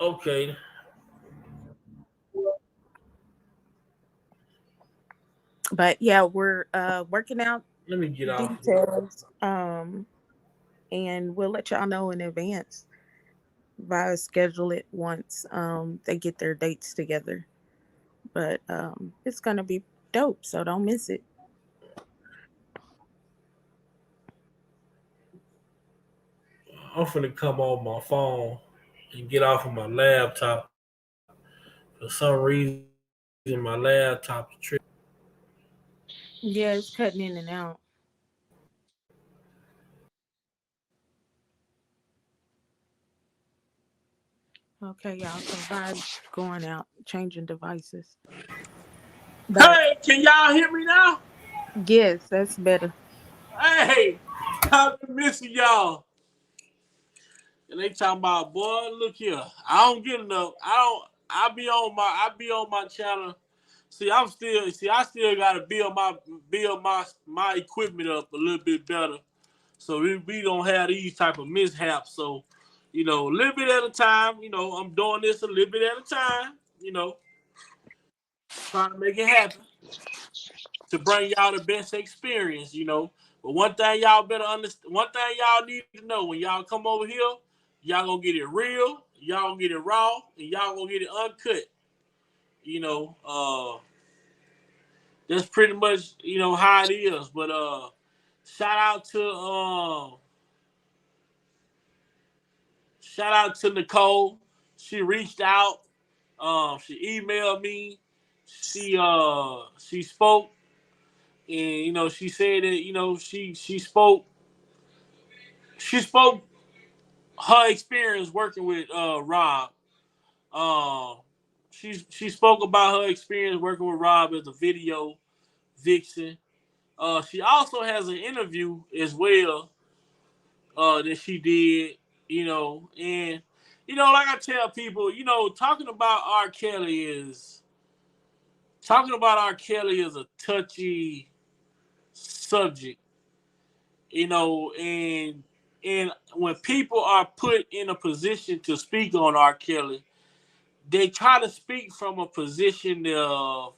Okay. But yeah, we're working out Let me get off. details. And we'll let y'all know in advance. Via schedule it once they get their dates together. But it's gonna be dope, so don't miss it. I'm finna come on my phone and get off of my laptop. For some reason, my laptop is tripping. Yeah, it's cutting in and out. Okay, y'all. So Vibes going out, changing devices. But, hey, can y'all hear me now? Yes, that's better. Hey, I've been missing y'all. And they talking about, boy, look here. I don't get enough. I be on my channel. I still gotta build my equipment up a little bit better. So we don't have these type of mishaps. So, you know, a little bit at a time, you know, I'm doing this a little bit at a time, you know, trying to make it happen to bring y'all the best experience, you know. But one thing y'all better understand, one thing y'all need to know when y'all come over here, y'all gonna get it real, y'all gonna get it raw, and y'all gonna get it uncut. You know, that's pretty much, you know, how it is. But shout out to Nicole. She reached out. She emailed me. She spoke, and you know, she said that, you know, she spoke her experience working with Rob. She spoke about her experience working with Rob as a video vixen. She also has an interview as well that she did, you know, and you know, like I tell people, you know, talking about R. Kelly is a touchy subject, you know, and when people are put in a position to speak on R. Kelly, they try to speak from a position of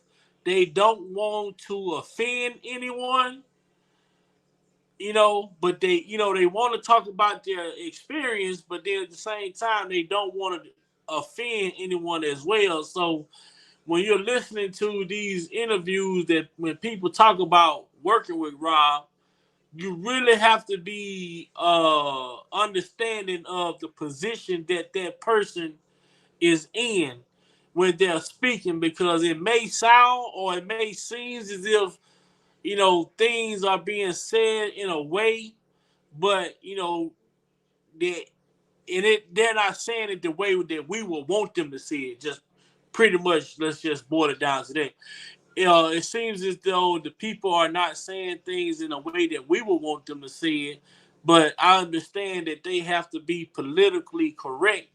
they don't want to offend anyone, you know, but they want to talk about their experience, but then at the same time, they don't want to offend anyone as well. So when you're listening to these interviews that when people talk about working with Rob, you really have to be understanding of the position that that person is in when they're speaking, because it may sound or it may seem as if, you know, things are being said in a way, but you know, that they're not saying it the way that we would want them to see it. Just pretty much, let's just boil it down to that. It seems as though the people are not saying things in a way that we would want them to see it, but I understand that they have to be politically correct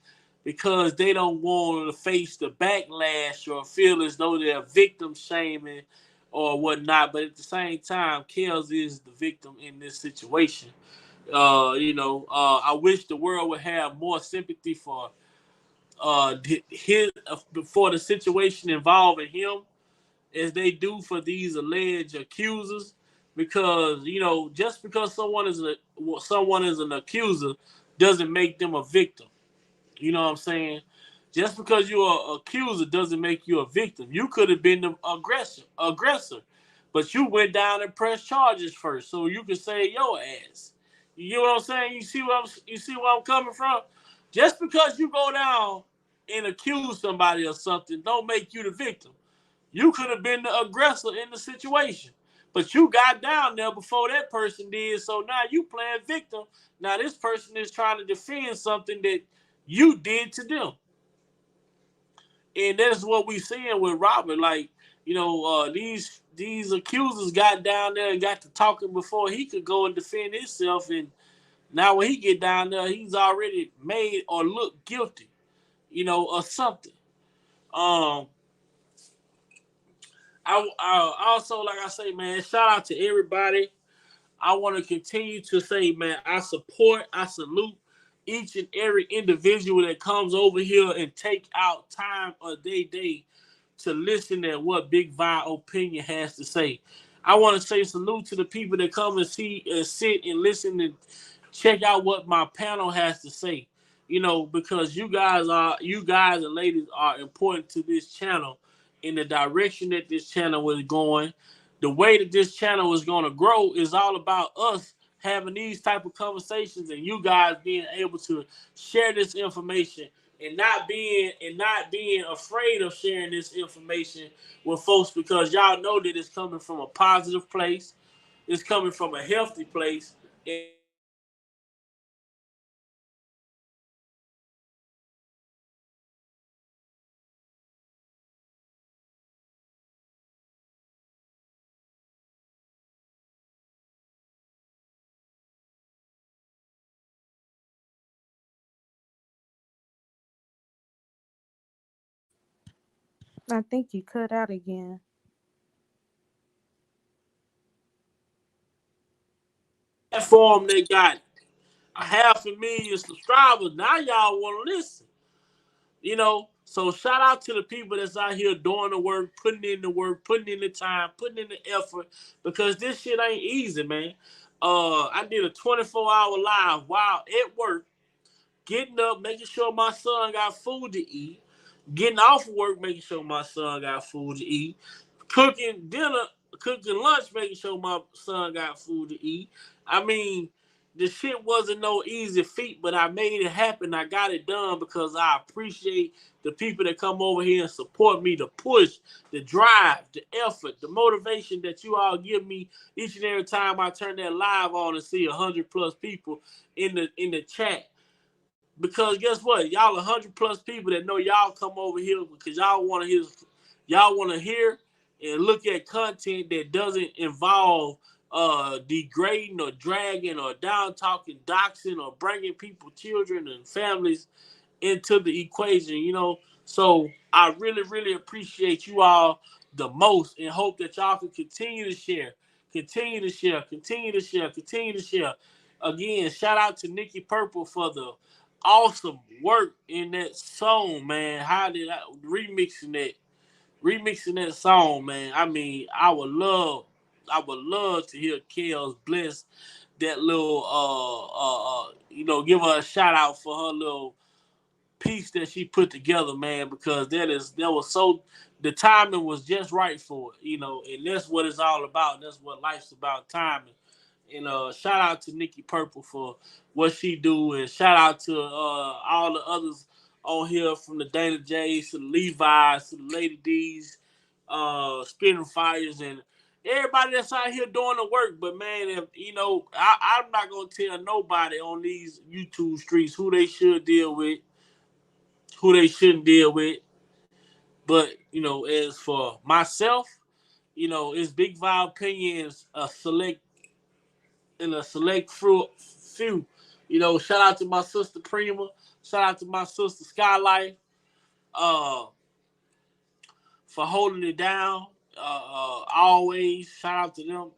because they don't want to face the backlash or feel as though they're victim shaming or whatnot. But at the same time, Kells is the victim in this situation. I wish the world would have more sympathy for his for the situation involving him as they do for these alleged accusers, because you know, just because someone is an accuser doesn't make them a victim. You know what I'm saying? Just because you're an accuser doesn't make you a victim. You could have been the aggressor, but you went down and pressed charges first, so you could save your ass. You know what I'm saying? You see where I'm coming from? Just because you go down and accuse somebody of something, don't make you the victim. You could have been the aggressor in the situation, but you got down there before that person did. So now you playing victim. Now this person is trying to defend something that you did to them, and that's what we seeing with Robert. Like, you know, these accusers got down there and got to talking before he could go and defend himself, and now when he get down there, he's already made or look guilty, you know, or something. Um, I also, like I say, man, shout out to everybody. I want to continue to say, man, I salute each and every individual that comes over here and take out time of their day to listen to what Big Vi Opinion has to say. I want to say salute to the people that come and see and sit and listen and check out what my panel has to say. You know, because you guys and ladies are important to this channel in the direction that this channel is going. The way that this channel is going to grow is all about us having these type of conversations and you guys being able to share this information and not being afraid of sharing this information with folks, because y'all know that it's coming from a positive place, it's coming from a healthy place, and I think you cut out again. platform they got 500,000 subscribers. Now y'all want to listen. You know, so shout out to the people that's out here doing the work, putting in the work, putting in the time, putting in the effort, because this shit ain't easy, man. I did a 24-hour live while at work, getting up, making sure my son got food to eat, getting off of work, making sure my son got food to eat, cooking dinner, cooking lunch, making sure my son got food to eat. I mean, the shit wasn't no easy feat, but I made it happen. I got it done because I appreciate the people that come over here and support me, the push, the drive, the effort, the motivation that you all give me each and every time I turn that live on and see 100+ people in the chat. Because guess what? Y'all 100+ people that know y'all come over here because y'all want to hear and look at content that doesn't involve degrading or dragging or down talking, doxing, or bringing people, children and families into the equation, you know. So I really, really appreciate you all the most and hope that y'all can continue to share, continue to share, continue to share, continue to share. Again, shout out to Nikki Purple for the awesome work in that song, man. How did I remixing that song, man? I mean, I would love to hear Kels bless that little give her a shout out for her little piece that she put together, man, because that was so, the timing was just right for it, you know, and that's what it's all about. That's what life's about, timing. And shout out to Nikki Purple for what she do, and shout out to all the others on here, from the Dana J's to the Levi's to the Lady D's, Spinning Fires, and everybody that's out here doing the work. But man, if I'm not gonna tell nobody on these YouTube streets who they should deal with, who they shouldn't deal with. But as for myself, it's Big Vibe opinions, a select few. Shout out to my sister Prima. Shout out to my sister Skylight, uh, for holding it down. Always shout out to them.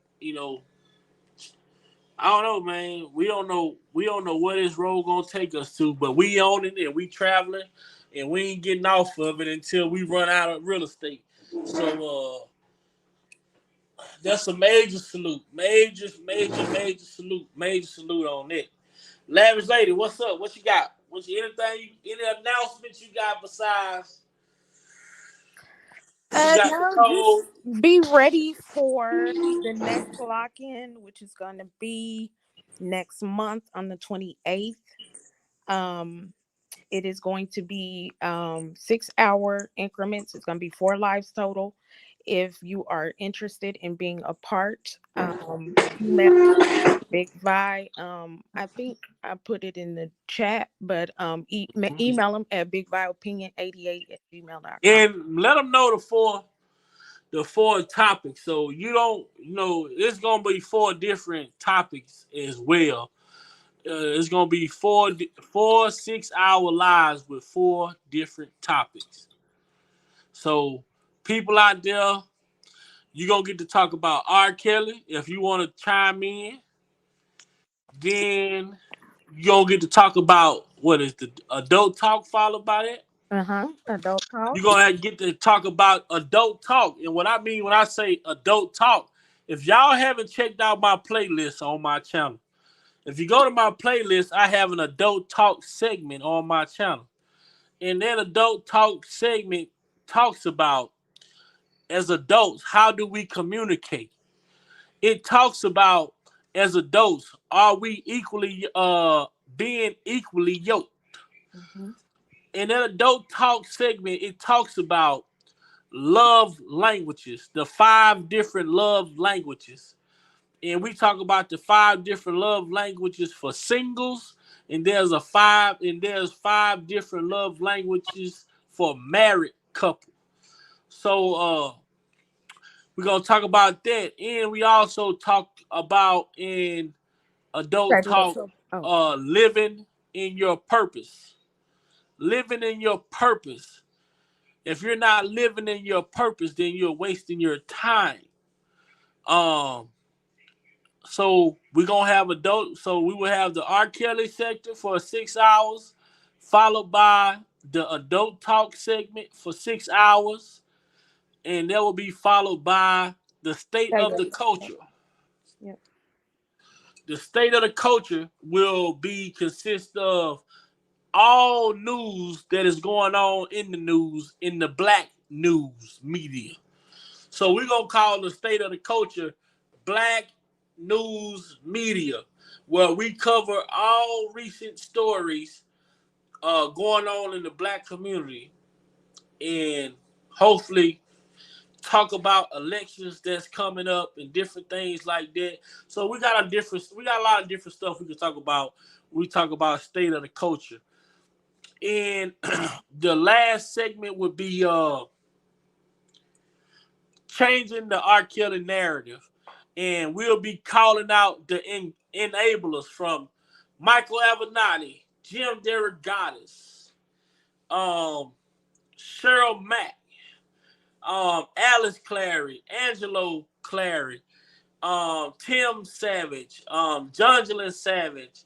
I don't know, man. We don't know. We don't know where this road gonna take us to, but we own it and we traveling, and we ain't getting off of it until we run out of real estate. So that's a major salute, major salute on it. Lavish lady, what's up? What you got? Any announcements you got besides you got the No, code? just be ready for the next lock-in, which is going to be next month on the 28th. It is going to be 6-hour increments. It's going to be 4 lives total. If you are interested in being a part, email Big Vi. I think I put it in the chat, but email them at bigviopinion88@gmail.com. And let them know the four topics. So you don't it's gonna be 4 different topics as well. It's gonna be four 6-hour lives with 4 different topics. So people out there, you gonna get to talk about R. Kelly. If you want to chime in, then you gonna get to talk about what is the adult talk followed by that. Adult talk. You're gonna get to talk about adult talk. And what I mean when I say adult talk, if y'all haven't checked out my playlist on my channel, if you go to my playlist, I have an adult talk segment on my channel. And that adult talk segment talks about, as adults, how do we communicate? It talks about, as adults, are we being equally yoked? In that adult talk segment, it talks about love languages, the 5 different love languages. And we talk about the 5 different love languages for singles, and there's 5 different love languages for married couple. So we're gonna talk about that. And we also talk about in adult talk living in your purpose. Living in your purpose. If you're not living in your purpose, then you're wasting your time. So we're gonna have adult. So we will have the R. Kelly sector for 6 hours, followed by the adult talk segment for 6 hours, and that will be followed by the state of the culture. Yep. The state of the culture will consist of all news that is going on in the news, in the black news media. So we're gonna call the state of the culture Black News Media, where we cover all recent stories going on in the black community, and hopefully talk about elections that's coming up and different things like that. So we got a lot of different stuff we can talk about. We talk about state of the culture. And the last segment would be changing the R. Kelly narrative. And we'll be calling out the enablers from Michael Avenatti, Jim Derogatis, Cheryl Mack, Alice Clary, Angelo Clary, Tim Savage, Jongelyn Savage,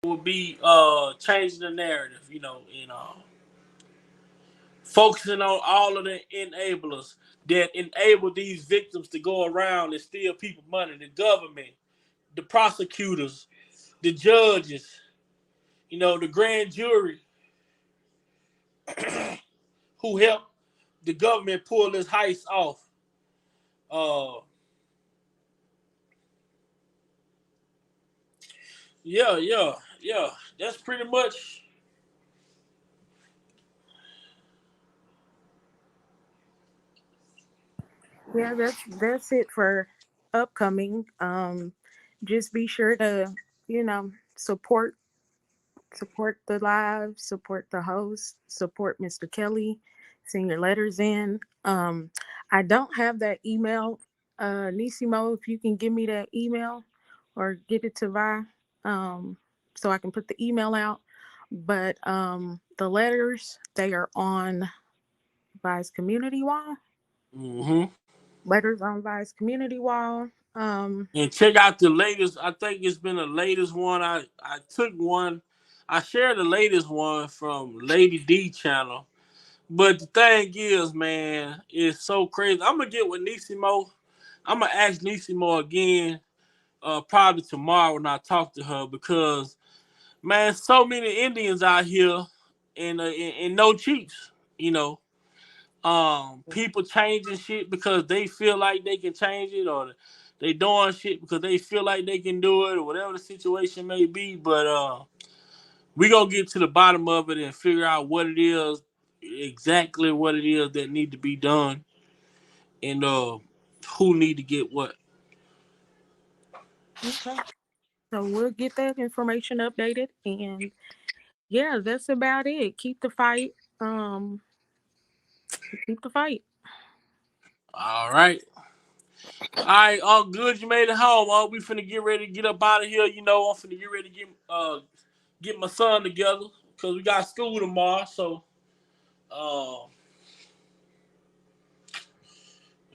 will be changing the narrative, you know, and focusing on all of the enablers that enable these victims to go around and steal people money. The government, the prosecutors, the judges, you know, the grand jury who helped the government pull this heist off. Yeah. That's pretty much. Yeah, that's it for upcoming. Just be sure to, you know, support the live, support the host, support Mr. Kelly, send your letters in. I don't have that email. Nisimo, if you can give me that email or get it to Vi, so I can put the email out. But the letters, they are on Vi's community wall. Mm-hmm. Letters on Vi's community wall. And check out the latest. I think it's been the latest one. I took one. I shared the latest one from Lady D channel. But the thing is, man, it's so crazy. I'm gonna get with Nisimo. I'm gonna ask Nisimo again, probably tomorrow when I talk to her, because man, so many Indians out here and no chiefs. You know, people changing shit because they feel like they can change it, or they doing shit because they feel like they can do it, or whatever the situation may be. But we gonna get to the bottom of it and figure out what it is, exactly what it is that need to be done, and who need to get what. Okay. So we'll get that information updated, and yeah, that's about it. Keep the fight. Keep the fight. All right. All right, good. You made it home. We finna get ready to get up out of here. You know, I'm finna get ready to get my son together because we got school tomorrow. So,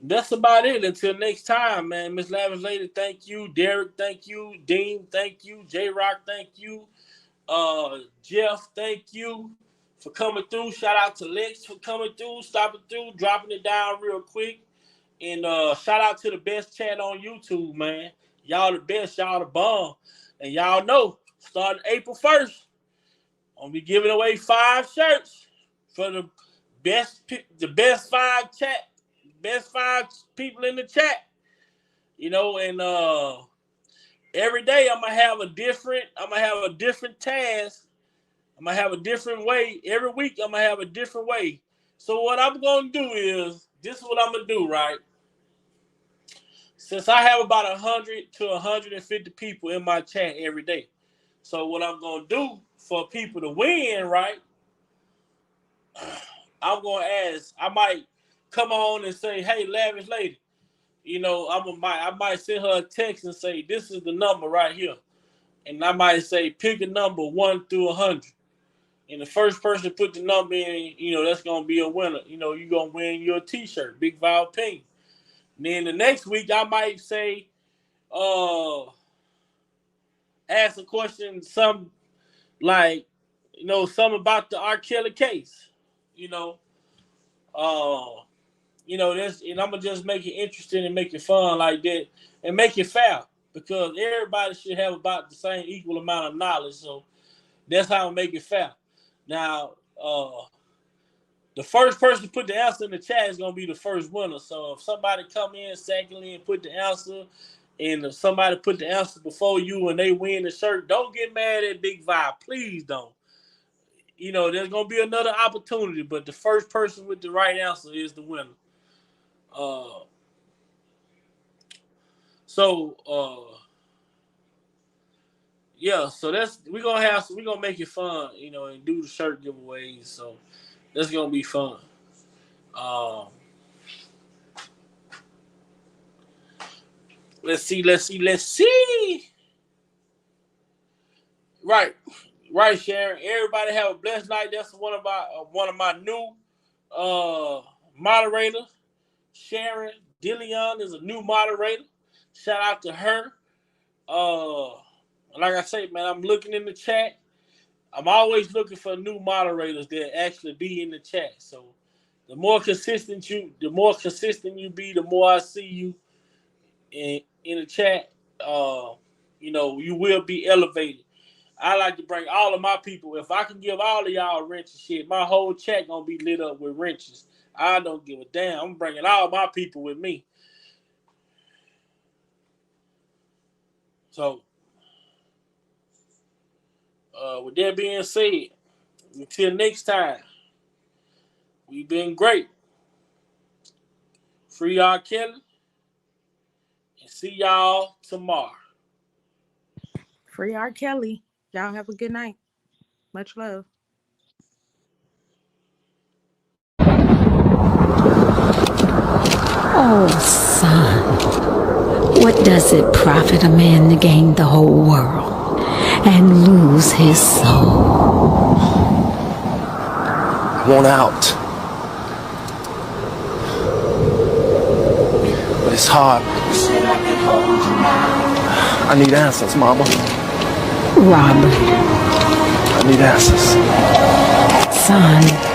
that's about it. Until next time, man. Miss Lavish Lady, thank you. Derek, thank you. Dean, thank you. J Rock, thank you. Jeff, thank you for coming through. Shout out to Lex for coming through, stopping through, dropping it down real quick. And shout out to the best chat on YouTube, man. Y'all the best, y'all the bomb. And y'all know, starting April 1st, I'm gonna be giving away 5 shirts for the best 5 people in the chat. You know, and every day I'm gonna have a different task. I'm gonna have a different way. Every week I'm gonna have a different way. So what I'm gonna do is, this is what I'm gonna do, right? Since I have about 100 to 150 people in my chat every day. So what I'm gonna do for people to win, right? I'm gonna ask. I might come on and say, "Hey, Lavish Lady," you know, I might send her a text and say, "This is the number right here," and I might say, "Pick a number 1 through 100." And the first person to put the number in, you know, that's gonna be a winner. You know, you're gonna win your T-shirt, Big Val Pink. And then the next week, I might say, ask a question, some like, you know, something about the R.KELLY case. You know, that's, and I'm gonna just make it interesting and make it fun like that, and make it fair, because everybody should have about the same equal amount of knowledge. So that's how I make it fair. Now, the first person to put the answer in the chat is gonna be the first winner. So if somebody come in secondly and put the answer, and if somebody put the answer before you and they win the shirt, don't get mad at Big Vibe. Please don't. You know, there's gonna be another opportunity, but the first person with the right answer is the winner. Uh, so yeah, so we're gonna make it fun, you know, and do the shirt giveaways. So that's gonna be fun. Um, let's see. Right, Sharon. Everybody have a blessed night. That's one of my new moderators. Sharon Dillion is a new moderator. Shout out to her. like I say, man, I'm looking in the chat. I'm always looking for new moderators that actually be in the chat. So the more consistent you be, the more I see you in the chat. You know, you will be elevated. I like to bring all of my people. If I can give all of y'all wrenches, shit, my whole chat gonna be lit up with wrenches. I don't give a damn. I'm bringing all my people with me. So, with that being said, until next time, we've been great. Free R.KELLY, and see y'all tomorrow. Free R.KELLY. Y'all have a good night. Much love. Oh, son, what does it profit a man to gain the whole world and lose his soul? I want out. But it's hard. I need answers, Mama. Robert. I need answers. Son.